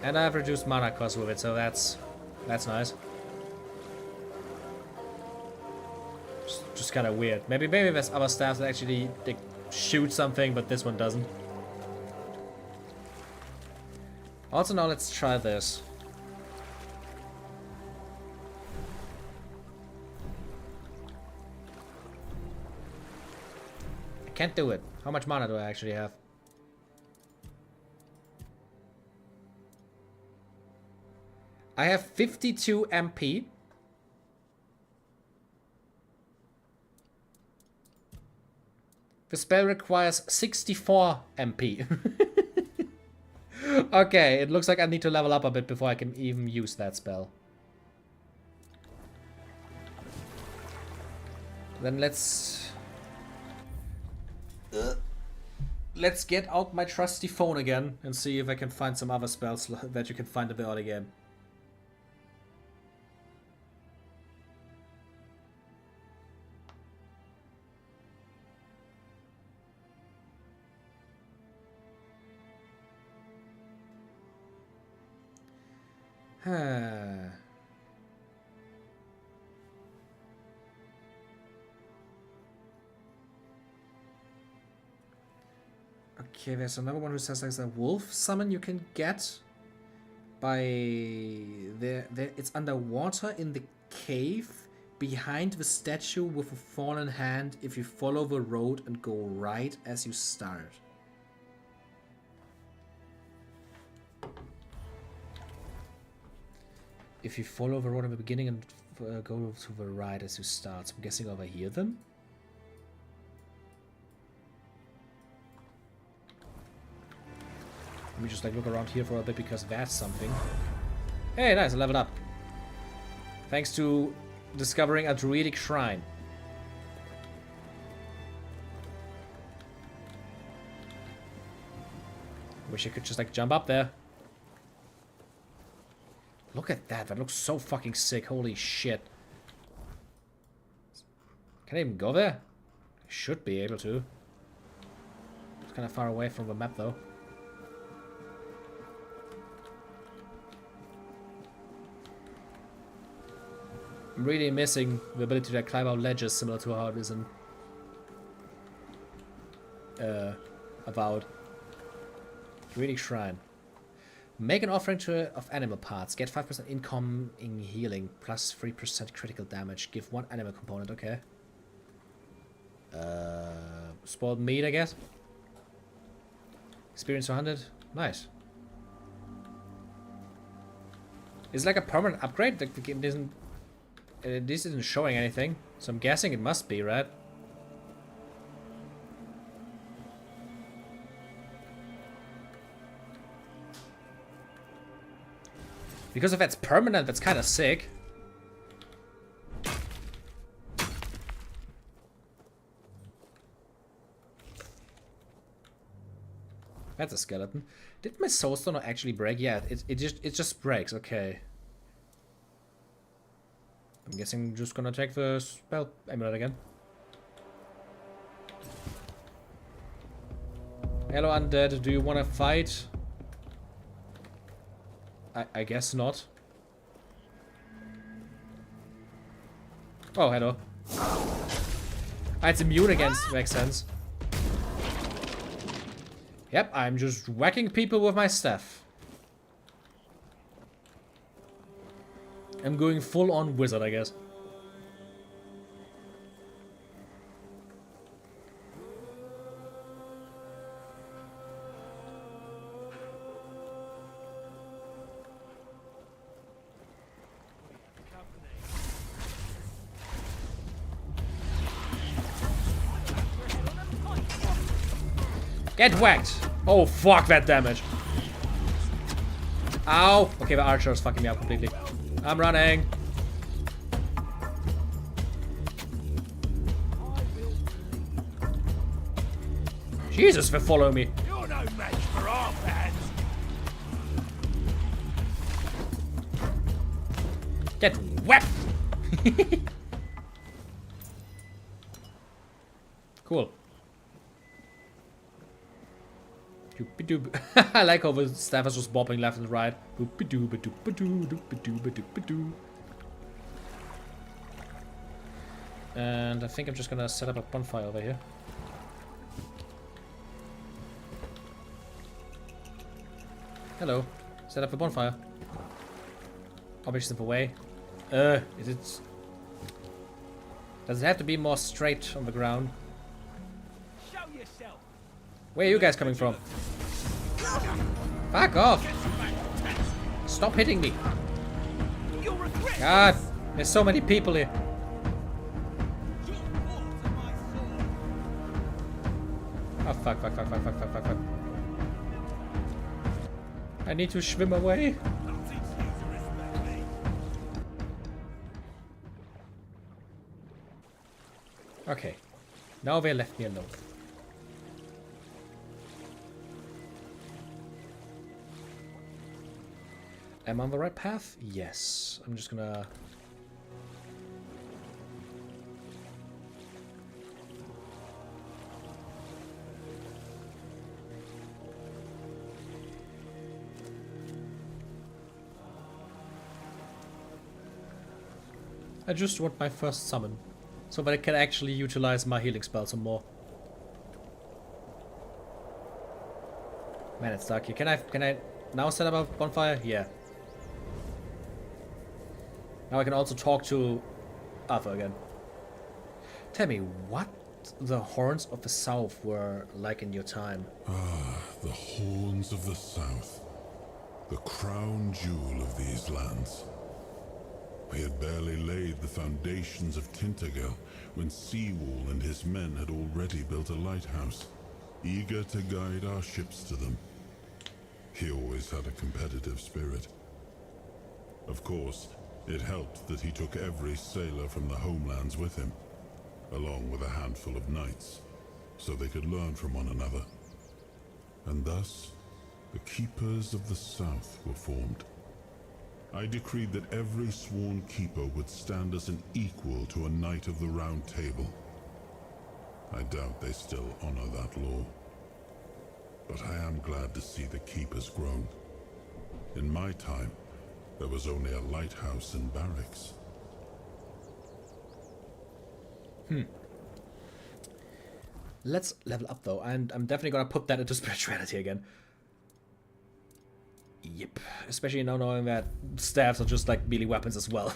And I have reduced mana cost with it, so that's nice. Just kind of weird. Maybe there's other staff that actually like, shoot something, but this one doesn't. Also, now let's try this. I can't do it. How much mana do I actually have? I have 52 MP. The spell requires 64 MP. Okay, it looks like I need to level up a bit before I can even use that spell. Then let's get out my trusty phone again and see if I can find some other spells that you can find in the early game. Okay, there's another one who says there's a wolf summon you can get by it's underwater in the cave behind the statue with a fallen hand if you follow the road and go right as you start. If you follow the road in the beginning and go to the right as you start. So I'm guessing over here then? Let me just like look around here for a bit because that's something. Hey, nice, I leveled up. Thanks to discovering a druidic shrine. Wish I could just like jump up there. Look at that. That looks so fucking sick. Holy shit. Can I even go there? I should be able to. It's kind of far away from the map though. I'm really missing the ability to climb out ledges similar to how it is in Avowed. Druidic Shrine. Make an offering of animal parts. Get 5% incoming healing, plus 3% critical damage. Give 1 animal component, okay. Spoiled meat, I guess. Experience 100. Nice. It's like a permanent upgrade. Like the game doesn't... this isn't showing anything, so I'm guessing it must be, right? Because if that's permanent, that's kind of sick. That's a skeleton. Did my soulstone actually break? Yeah, it just breaks. Okay. I'm guessing I'm just gonna take the spell amulet again. Hello, undead. Do you want to fight? I guess not. Oh, hello. It's immune against, makes sense. Yep, I'm just whacking people with my staff. I'm going full on wizard, I guess. Get whacked! Oh, fuck that damage. Ow! Okay, the archer is fucking me up completely. I'm running. Jesus, they follow me. You're no match for our fans. Get whacked! Cool. I like how the staff is just bobbing left and right. And I think I'm just gonna set up a bonfire over here. Hello. Set up a bonfire. Probably simple way. Is it... Does it have to be more straight on the ground? Show yourself. Where are you guys coming from? Fuck off! Stop hitting me! God, there's so many people here. Oh fuck, fuck, fuck, fuck, fuck, fuck, fuck, fuck. I need to swim away. Okay. Now they left me alone. Am I on the right path? Yes. I'm just gonna... I just want my first summon, so that I can actually utilize my healing spell some more. Man, it's dark here. Can I now set up a bonfire? Yeah. Now I can also talk to Arthur again. Tell me, what the Horns of the South were like in your time? Ah, the Horns of the South. The crown jewel of these lands. We had barely laid the foundations of Tintagel when Seawall and his men had already built a lighthouse, eager to guide our ships to them. He always had a competitive spirit. Of course, it helped that he took every sailor from the homelands with him, along with a handful of knights, so they could learn from one another. And thus, the Keepers of the South were formed. I decreed that every sworn keeper would stand as an equal to a Knight of the Round Table. I doubt they still honor that law. But I am glad to see the keepers grown. In my time, there was only a lighthouse and barracks. Let's level up though, and I'm definitely gonna put that into spirituality again. Yep, especially now knowing that staffs are just like melee weapons as well.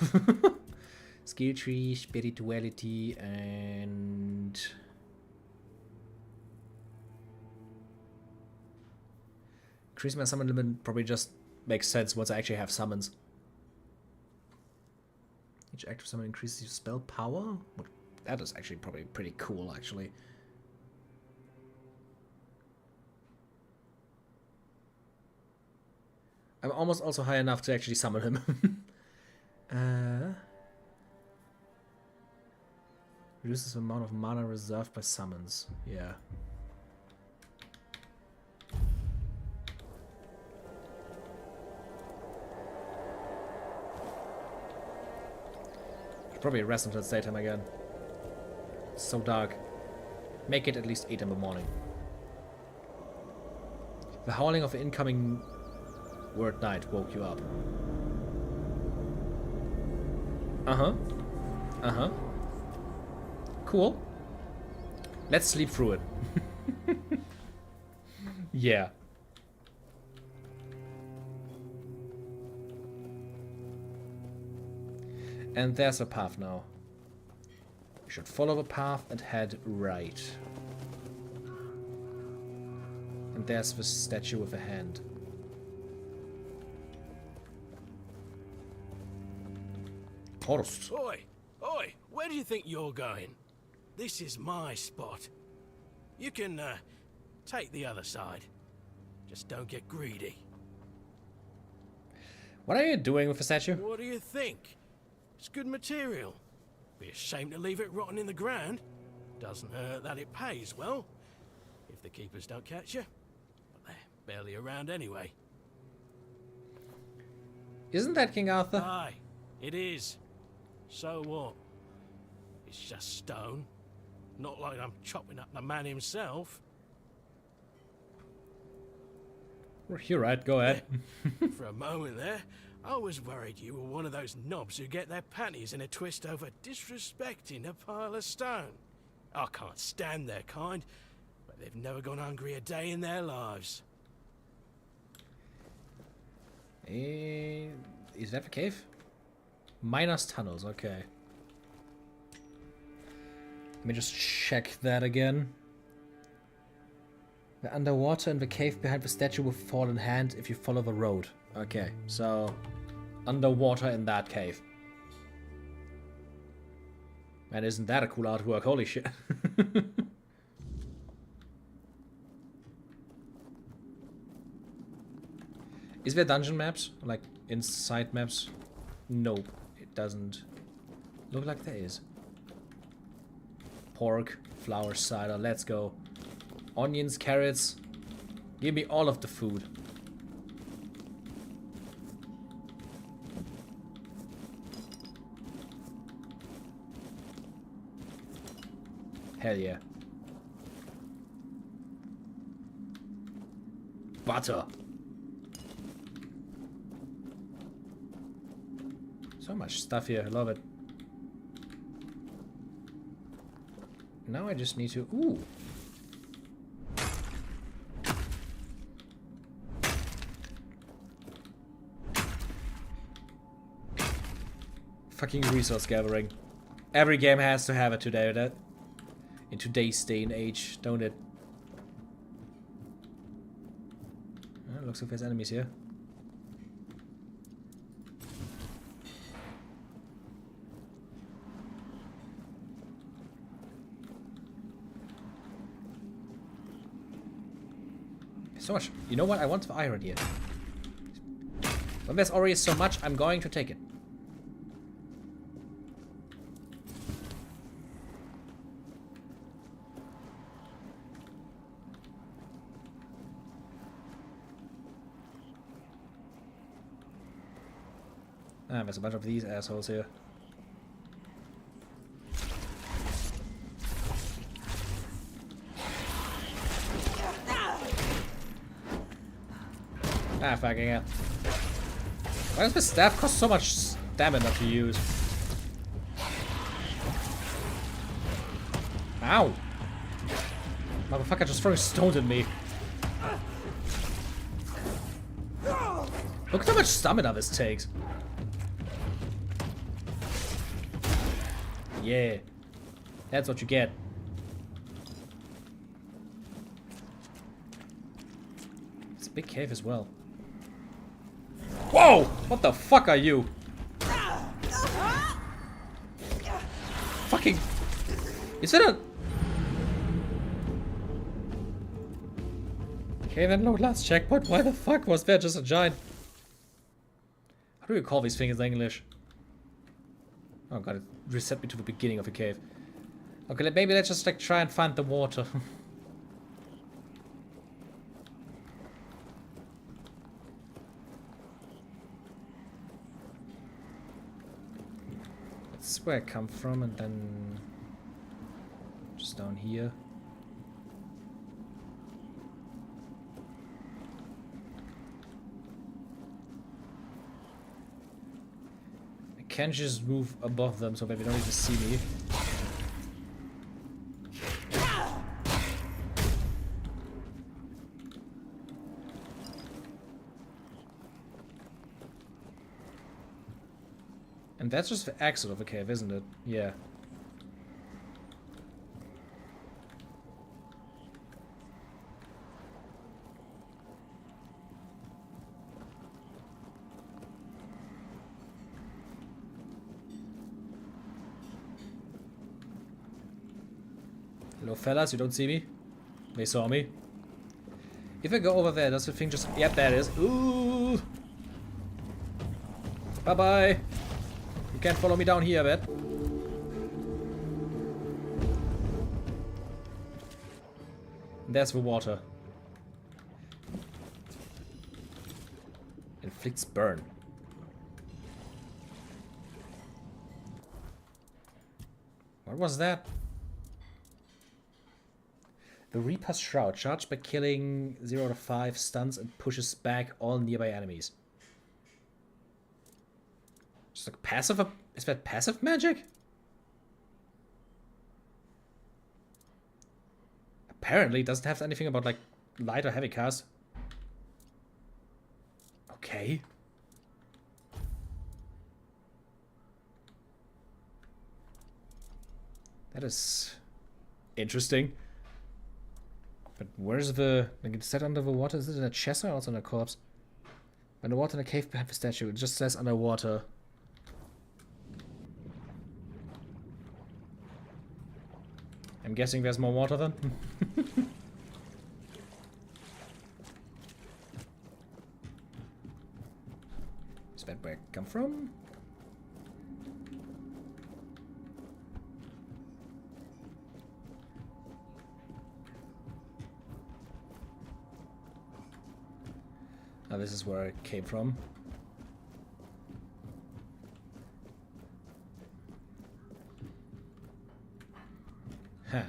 Skill tree, spirituality, and... Increase my summon limit probably just makes sense once I actually have summons. Each active summon increases your spell power? That is actually probably pretty cool, actually. I'm almost also high enough to actually summon him. Reduces the amount of mana reserved by summons. Yeah. Should probably rest until it's daytime again. It's so dark. Make it at least 8 in the morning. The howling of the incoming word night woke you up. Uh-huh. Uh-huh. Cool. Let's sleep through it. Yeah. And there's a path now. We should follow the path and head right. And there's the statue with a hand. Horst. Oi! Oi! Where do you think you're going? This is my spot. You can, take the other side. Just don't get greedy. What are you doing with the statue? What do you think? It's good material. Be a shame to leave it rotting in the ground. Doesn't hurt that it pays well. If the keepers don't catch you. But they're barely around anyway. Isn't that King Arthur? Aye, it is. So what? It's just stone. Not like I'm chopping up the man himself. You're right, go ahead. For a moment there, I was worried you were one of those knobs who get their panties in a twist over disrespecting a pile of stone. I can't stand their kind, but they've never gone hungry a day in their lives. Is that the cave? Miners tunnels, okay. Let me just check that again. We're underwater in the cave behind the statue with fallen hand if you follow the road. Okay, so underwater in that cave. Man, isn't that a cool artwork? Holy shit. Is there dungeon maps? Like inside maps? Nope, it doesn't look like there is. Pork, flour, cider, let's go. Onions, carrots. Give me all of the food. Hell yeah. Butter. So much stuff here, I love it. Now I just need to... Ooh. Fucking resource gathering. Every game has to have it today, in today's day and age, don't it? Looks like there's enemies here. So much. You know what? I want the iron here. When there's already so much, I'm going to take it. Ah, there's a bunch of these assholes here. Ah, fucking hell. Why does the staff cost so much stamina to use? Ow! Motherfucker just throwing stones at me. Look at how much stamina this takes. Yeah. That's what you get. It's a big cave as well. Whoa! What the fuck are you? Fucking... Is that a... Okay, then no last checkpoint. Why the fuck was there just a giant... How do you call these things in English? Oh god, it reset me to the beginning of the cave. Okay, maybe let's just like try and find the water. That's where I come from, and then just down here. I can't just move above them so that they don't even see me. And that's just the exit of the cave, isn't it? Yeah. Hello, fellas, you don't see me? They saw me. If I go over there, does the thing just... Yep, there it is. Ooh! Bye-bye! You can't follow me down here, I bet. There's the water. Inflicts burn. What was that? The Reaper's Shroud. Charged by killing 0 to 5, stuns and pushes back all nearby enemies. Just like passive... Is that passive magic? Apparently it doesn't have anything about like light or heavy cast. Okay. That is interesting. But where's the... Like, it's set under the water? Is it in a chest or also in a corpse? Underwater in a cave behind the statue. It just says underwater. I'm guessing there's more water then? Is that where it come from? Oh, this is where it came from. Huh.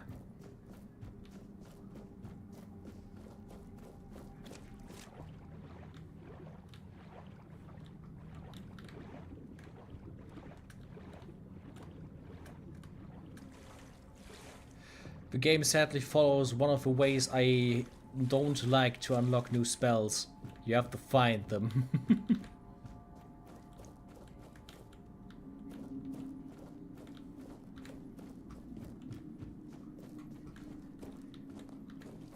The game sadly follows one of the ways I don't like to unlock new spells. You have to find them.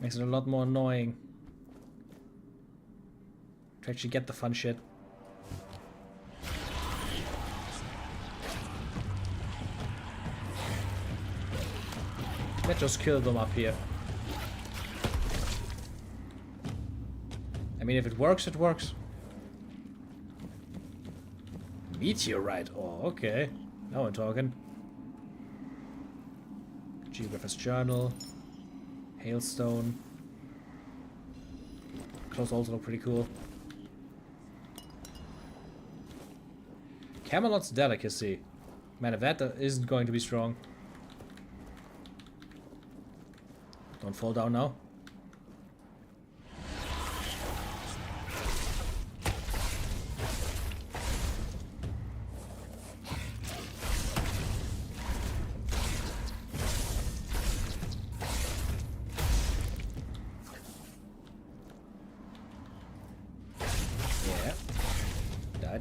Makes it a lot more annoying to actually get the fun shit. Let's just kill them up here. I mean, if it works, it works. Meteorite. Oh, okay. Now we're talking. Geographer's Journal. Hailstone. Clothes also look pretty cool. Camelot's Delicacy. Man, if that isn't going to be strong. Don't fall down now.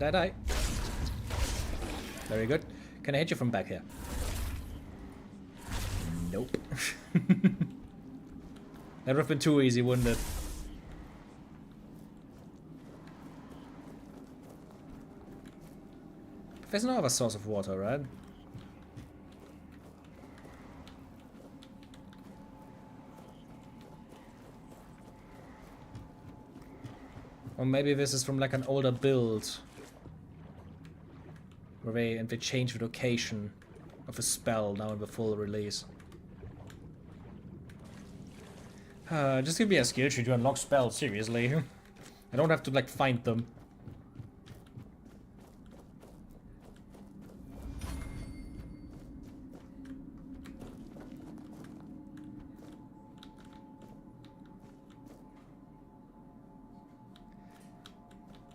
Die. Very good. Can I hit you from back here? Nope. That would have been too easy, wouldn't it? There's no other source of water, right? Or maybe this is from like an older build. Where they change the location of a spell now in the full release. Just give me a skill tree to unlock spells, seriously. I don't have to like find them.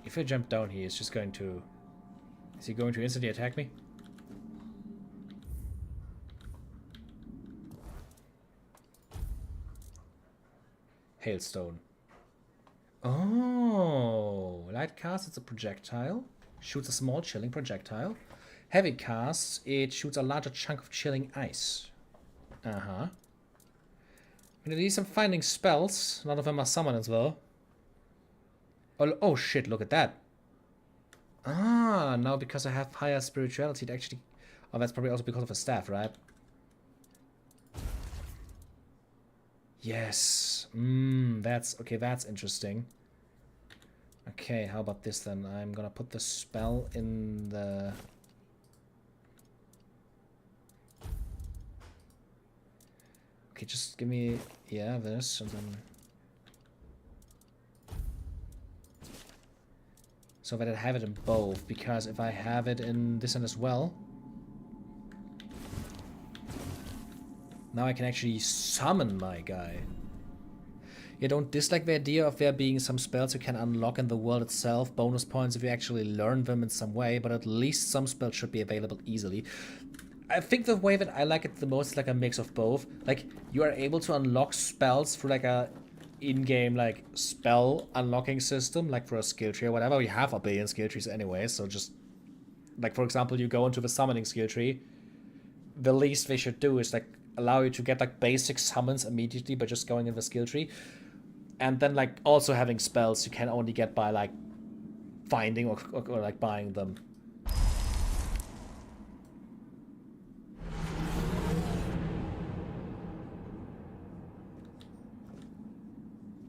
If I jump down here, it's just going to... Is he going to instantly attack me? Hailstone. Oh, light cast, it's a projectile. Shoots a small chilling projectile. heavy casts, it shoots a larger chunk of chilling ice. Uh-huh. I'm gonna need some finding spells. None of them are summon as well. Oh shit, look at that. Ah, now because I have higher spirituality, it actually... Oh, that's probably also because of a staff, right? Yes. That's... Okay, that's interesting. Okay, how about this then? I'm gonna put the spell in the... Okay, just give me... Yeah, this, and then... So that I have it in both, because if I have it in this one as well... Now I can actually summon my guy. You don't dislike the idea of there being some spells you can unlock in the world itself, bonus points if you actually learn them in some way, but at least some spells should be available easily. I think the way that I like it the most is like a mix of both. Like, you are able to unlock spells through like a in-game like spell unlocking system, like for a skill tree or whatever. We have a billion skill trees anyway, so just like, for example, you go into the summoning skill tree, the least they should do is like allow you to get like basic summons immediately by just going in the skill tree. And then like also having spells you can only get by like finding or like buying them.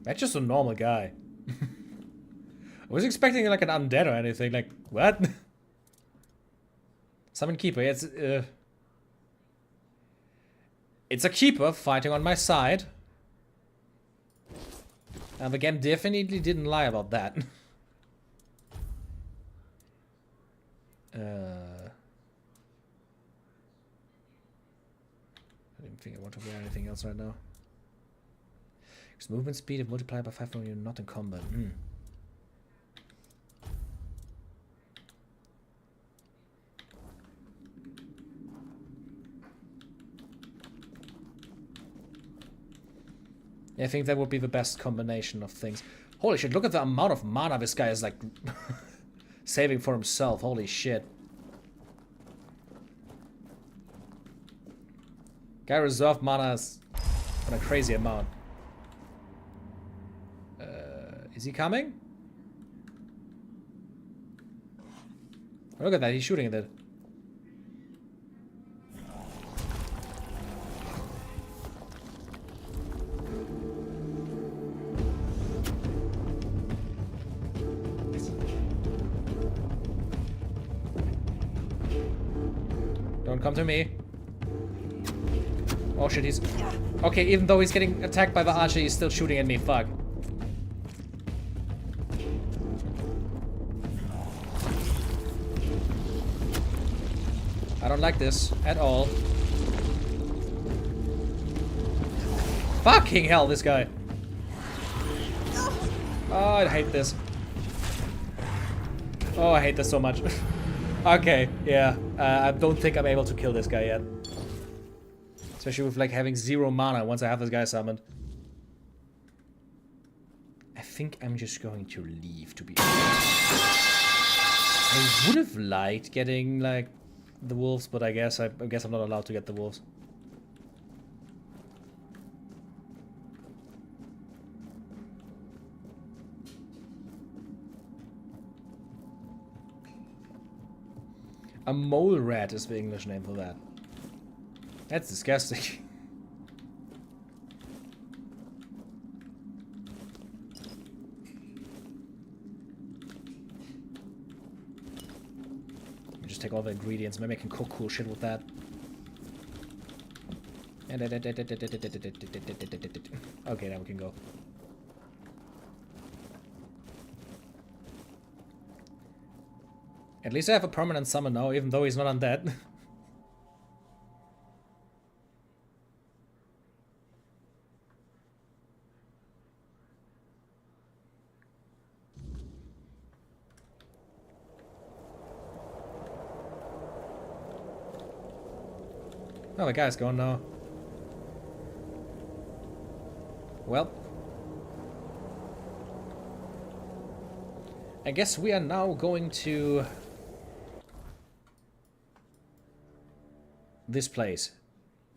That's just a normal guy. I was expecting like an undead or anything. Like, what? Summon Keeper. It's a Keeper fighting on my side. And the game definitely didn't lie about that. I didn't think I want to wear anything else right now. Because movement speed is multiplied by 5 when you're not in combat. I think that would be the best combination of things. Holy shit, look at the amount of mana this guy is like saving for himself. Holy shit. Guy reserved mana is on a crazy amount. Is he coming? Oh, look at that, he's shooting at it. Don't come to me. Oh shit, he's... Okay, even though he's getting attacked by the archer, he's still shooting at me. Fuck. I don't like this at all. Fucking hell, this guy. Oh, I hate this. Oh, I hate this so much. Okay, yeah. I don't think I'm able to kill this guy yet. Especially with like having 0 mana once I have this guy summoned. I think I'm just going to leave, to be honest. I would have liked getting like the wolves, but I guess I'm not allowed to get the wolves. A mole rat is the English name for that. That's disgusting. Let me just take all the ingredients. Maybe I can cook cool shit with that. Okay, now we can go. At least I have a permanent summon now, even though he's not undead. Oh, the guy's gone now. Well. I guess we are now going to this place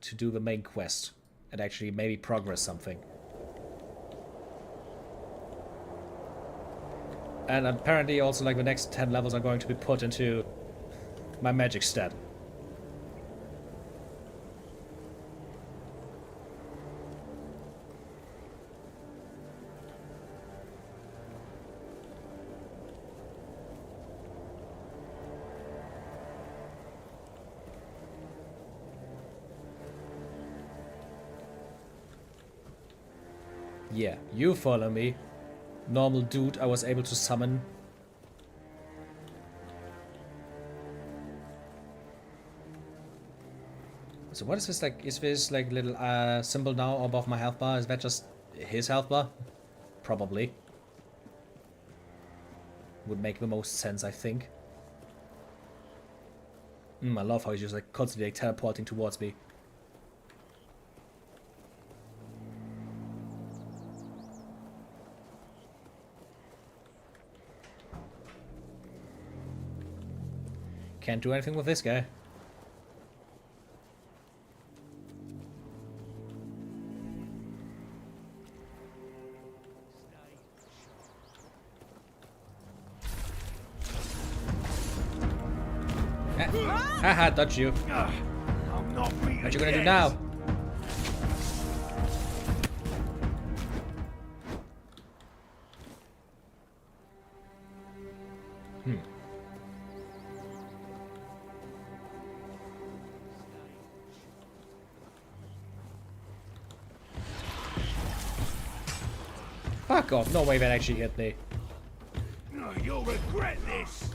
to do the main quest and actually maybe progress something. And apparently also like the next 10 levels are going to be put into my magic stat. Yeah, you follow me. Normal dude I was able to summon. So what is this like? Is this like little symbol now above my health bar? Is that just his health bar? Probably. Would make the most sense, I think. I love how he's just like constantly like, teleporting towards me. Can't do anything with this guy. Haha, dodge you. What you gonna do now? Fuck off, no way that actually hit me. You'll regret this.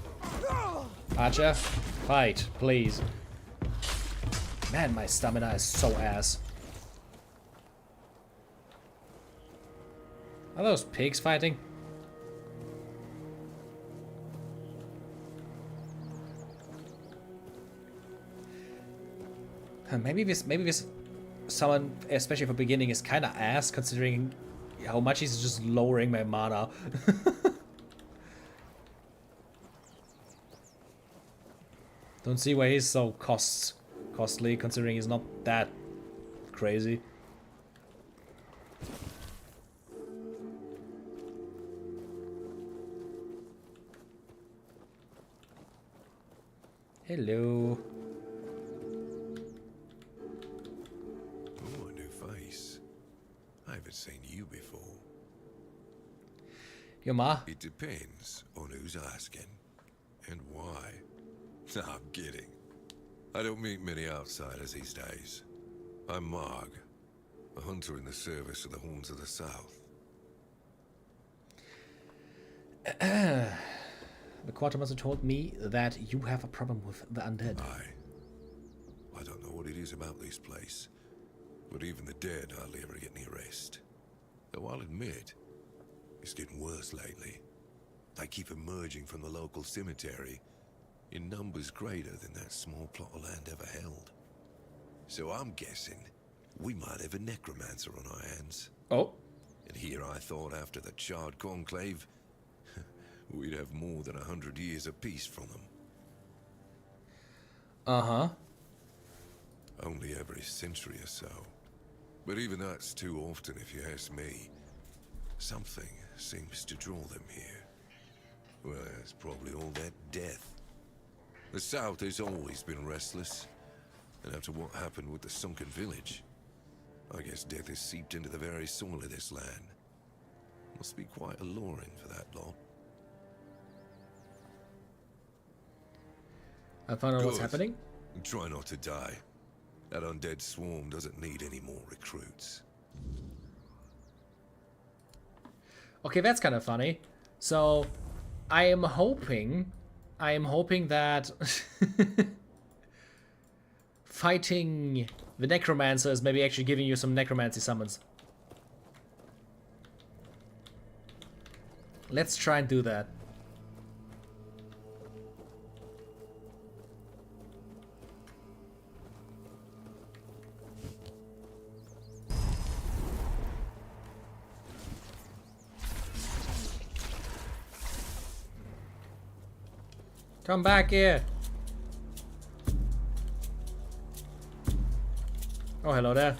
Archer, fight, please. Man, my stamina is so ass. Are those pigs fighting? Maybe this summon, especially for beginning, is kind of ass considering how much he's just lowering my mana. Don't see why he's so costly considering he's not that crazy. Hello. Oh, a new face. I haven't seen you before. Your ma? It depends on who's asking and why. No, I'm kidding. I don't meet many outsiders these days. I'm Marg, a hunter in the service of the Horns of the South. The quartermaster told me that you have a problem with the undead. I don't know what it is about this place, but even the dead hardly ever get any rest. Though I'll admit, it's getting worse lately. They keep emerging from the local cemetery in numbers greater than that small plot of land ever held. So I'm guessing we might have a necromancer on our hands. Oh. And here I thought after the Charred Conclave, we'd have more than 100 years of peace from them. Uh-huh. Only every century or so. But even that's too often if you ask me. Something seems to draw them here. Well, it's probably all that death. The South has always been restless. And after what happened with the sunken village, I guess death has seeped into the very soil of this land. Must be quite alluring for that lot. I found out what's happening. And try not to die. That undead swarm doesn't need any more recruits. Okay, that's kind of funny. So, I am hoping that fighting the necromancer is maybe actually giving you some necromancy summons. Let's try and do that. Come back here. Oh, hello there.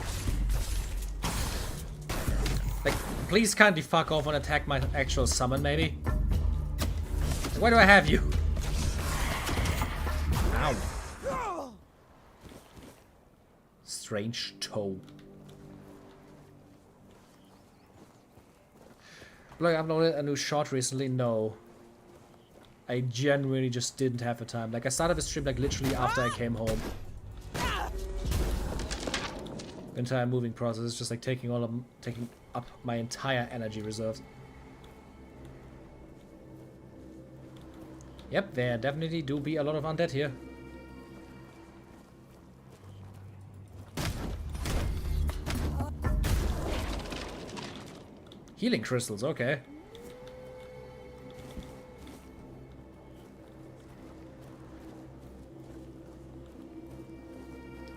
Like, please kindly fuck off and attack my actual summon, maybe? Why do I have you? Ow. Strange toe. Look, I uploaded a new short recently. No. I genuinely just didn't have the time. Like, I started the stream like literally after I came home. The entire moving process is just like taking up my entire energy reserves. Yep, there definitely do be a lot of undead here. Healing crystals, okay.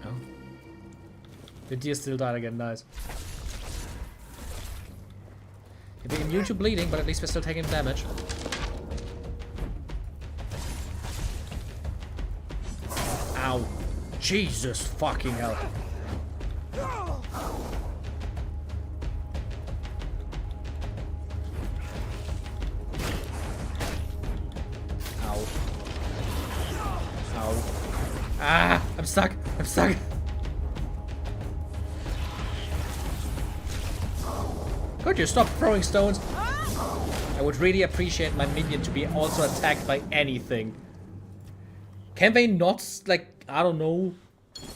Oh. The deer still died again, nice. You're being immune to bleeding, but at least we're still taking damage. Ow. Jesus fucking hell. Ah, I'm stuck. I'm stuck. Could you stop throwing stones? I would really appreciate my minion to be also attacked by anything. Can they not, like, I don't know,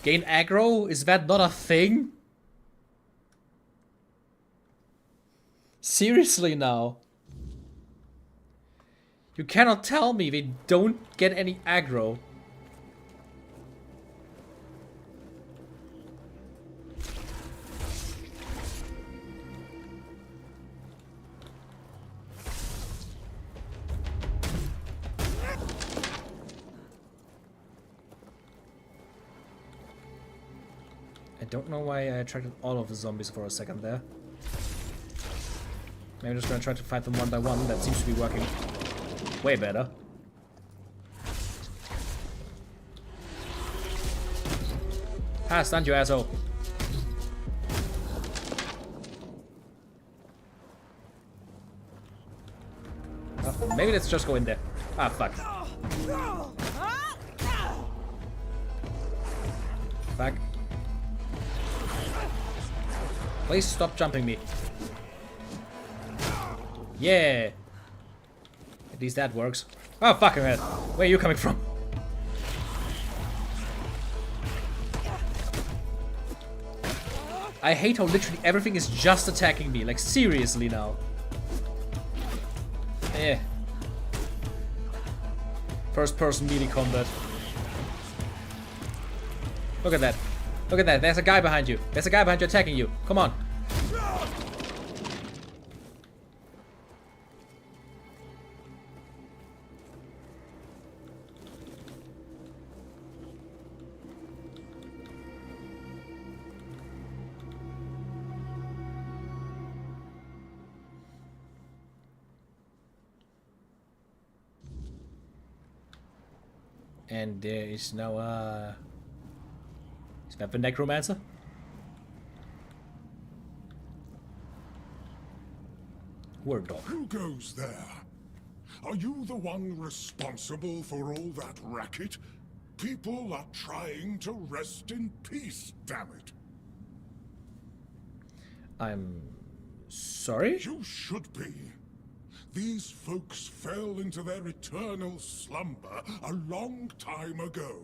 gain aggro? Is that not a thing? Seriously now. You cannot tell me they don't get any aggro. I don't know why I attracted all of the zombies for a second there. Maybe I'm just gonna try to fight them one by one. That seems to be working way better. Ah, stunned you, asshole. Maybe let's just go in there. Ah, fuck. Fuck. Please stop jumping me. Yeah. At least that works. Oh, fucking hell. Where are you coming from? I hate how literally everything is just attacking me. Like, seriously now. Yeah. First person melee combat. Look at that. Look at that. There's a guy behind you. There's a guy behind you attacking you. Come on. And there is now is that the Necromancer? Word dog. Who goes there? Are you the one responsible for all that racket? People are trying to rest in peace, damn it. I'm sorry? You should be. These folks fell into their eternal slumber a long time ago.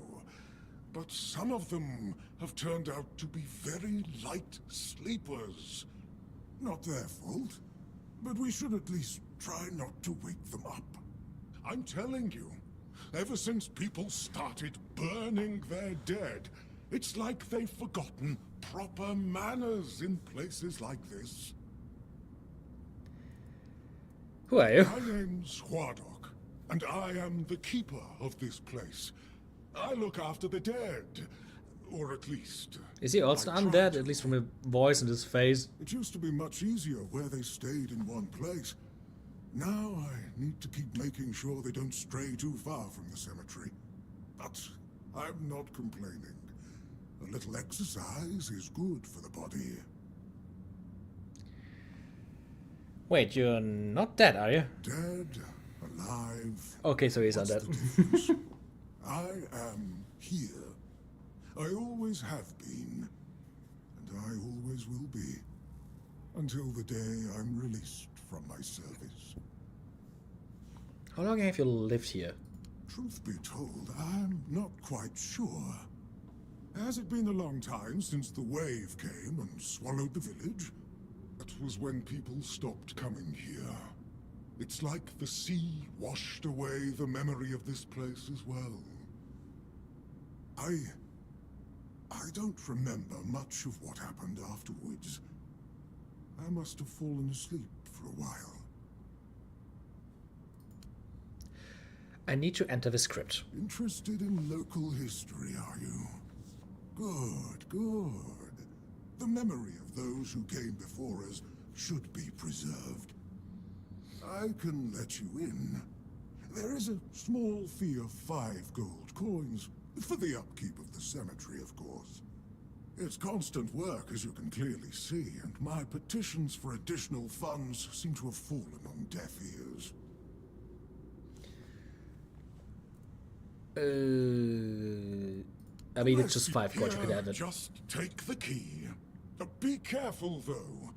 But some of them have turned out to be very light sleepers. Not their fault, but we should at least try not to wake them up. I'm telling you, ever since people started burning their dead, it's like they've forgotten proper manners in places like this. Who are you? My name's Huardok, and I am the keeper of this place. I look after the dead, or at least... Is he also undead, at least from the voice and his face? It used to be much easier where they stayed in one place. Now I need to keep making sure they don't stray too far from the cemetery. But I'm not complaining. A little exercise is good for the body. Wait, you're not dead, are you? Dead, alive. Okay, so he's undead. I am here. I always have been. And I always will be. Until the day I'm released from my service. How long have you lived here? Truth be told, I'm not quite sure. Has it been a long time since the wave came and swallowed the village? That was when people stopped coming here. It's like the sea washed away the memory of this place as well. I don't remember much of what happened afterwards. I must have fallen asleep for a while. I need to enter the script. Interested in local history, are you? Good, good. The memory of those who came before us should be preserved. I can let you in. There is a small fee of 5 gold coins, for the upkeep of the cemetery, of course. It's constant work, as you can clearly see, and my petitions for additional funds seem to have fallen on deaf ears. I mean, it's just 5 gold, you can add it. Just take the key. Be careful, though.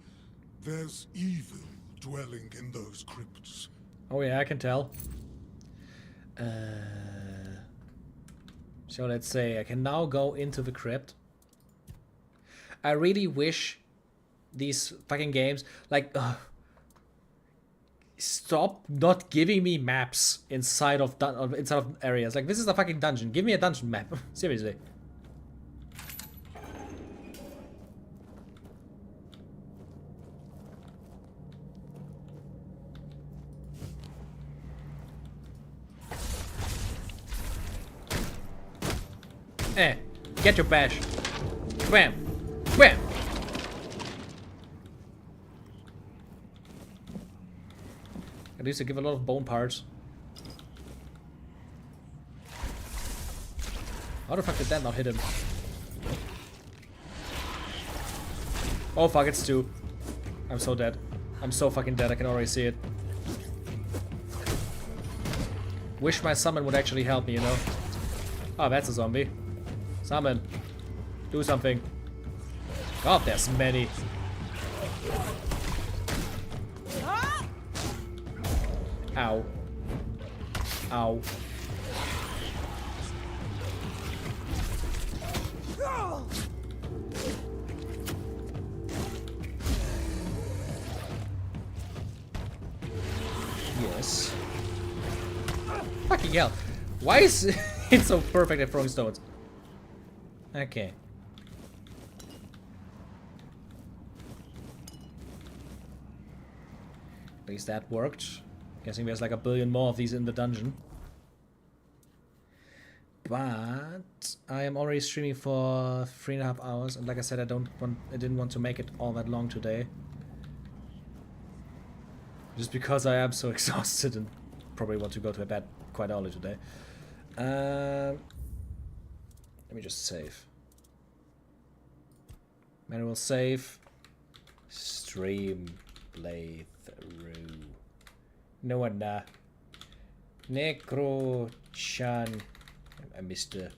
There's evil dwelling in those crypts. Oh yeah, I can tell. So let's say I can now go into the crypt. I really wish these fucking games, like, stop not giving me maps inside of areas. Like, this is a fucking dungeon. Give me a dungeon map. Seriously. Get your bash. Bam. Bam. At least I give a lot of bone parts. How the fuck did that not hit him? Oh fuck, it's 2. I'm so dead. I'm so fucking dead, I can already see it. Wish my summon would actually help me, you know? Oh, that's a zombie. Summon. Do something. God, there's many. Ow. Ow. Yes. Fucking hell. Why is it so perfect at throwing stones? Okay. At least that worked. Guessing there's like a billion more of these in the dungeon. But I am already streaming for 3.5 hours, and like I said, I didn't want to make it all that long today. Just because I am so exhausted and probably want to go to bed quite early today. Let me just save. Manual save. Stream playthrough. No one. Necro-chan. I missed the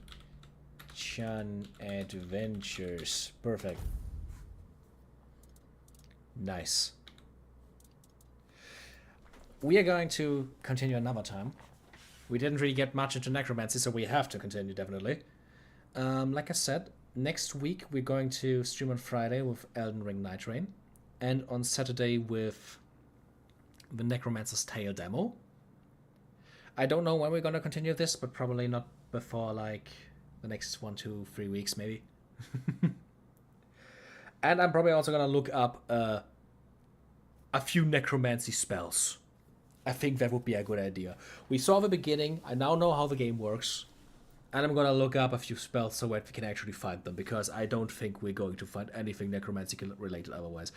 Chan Adventures. Perfect. Nice. We are going to continue another time. We didn't really get much into Necromancy, so we have to continue, definitely. Like I said, next week we're going to stream on Friday with Elden Ring Night Rain, and on Saturday with the Necromancer's Tale demo. I don't know when we're going to continue this, but probably not before like the next 1, 2, 3 weeks maybe. And I'm probably also going to look up a few Necromancy spells. I think that would be a good idea. We saw the beginning, I now know how the game works, and I'm gonna look up a few spells so that we can actually find them, because I don't think we're going to find anything necromancy related otherwise.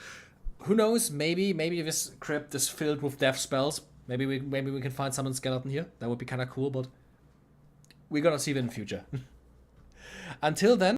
Who knows, maybe this crypt is filled with death spells. Maybe we can find someone's skeleton here. That would be kinda cool, but we're gonna see that in the future. Until then,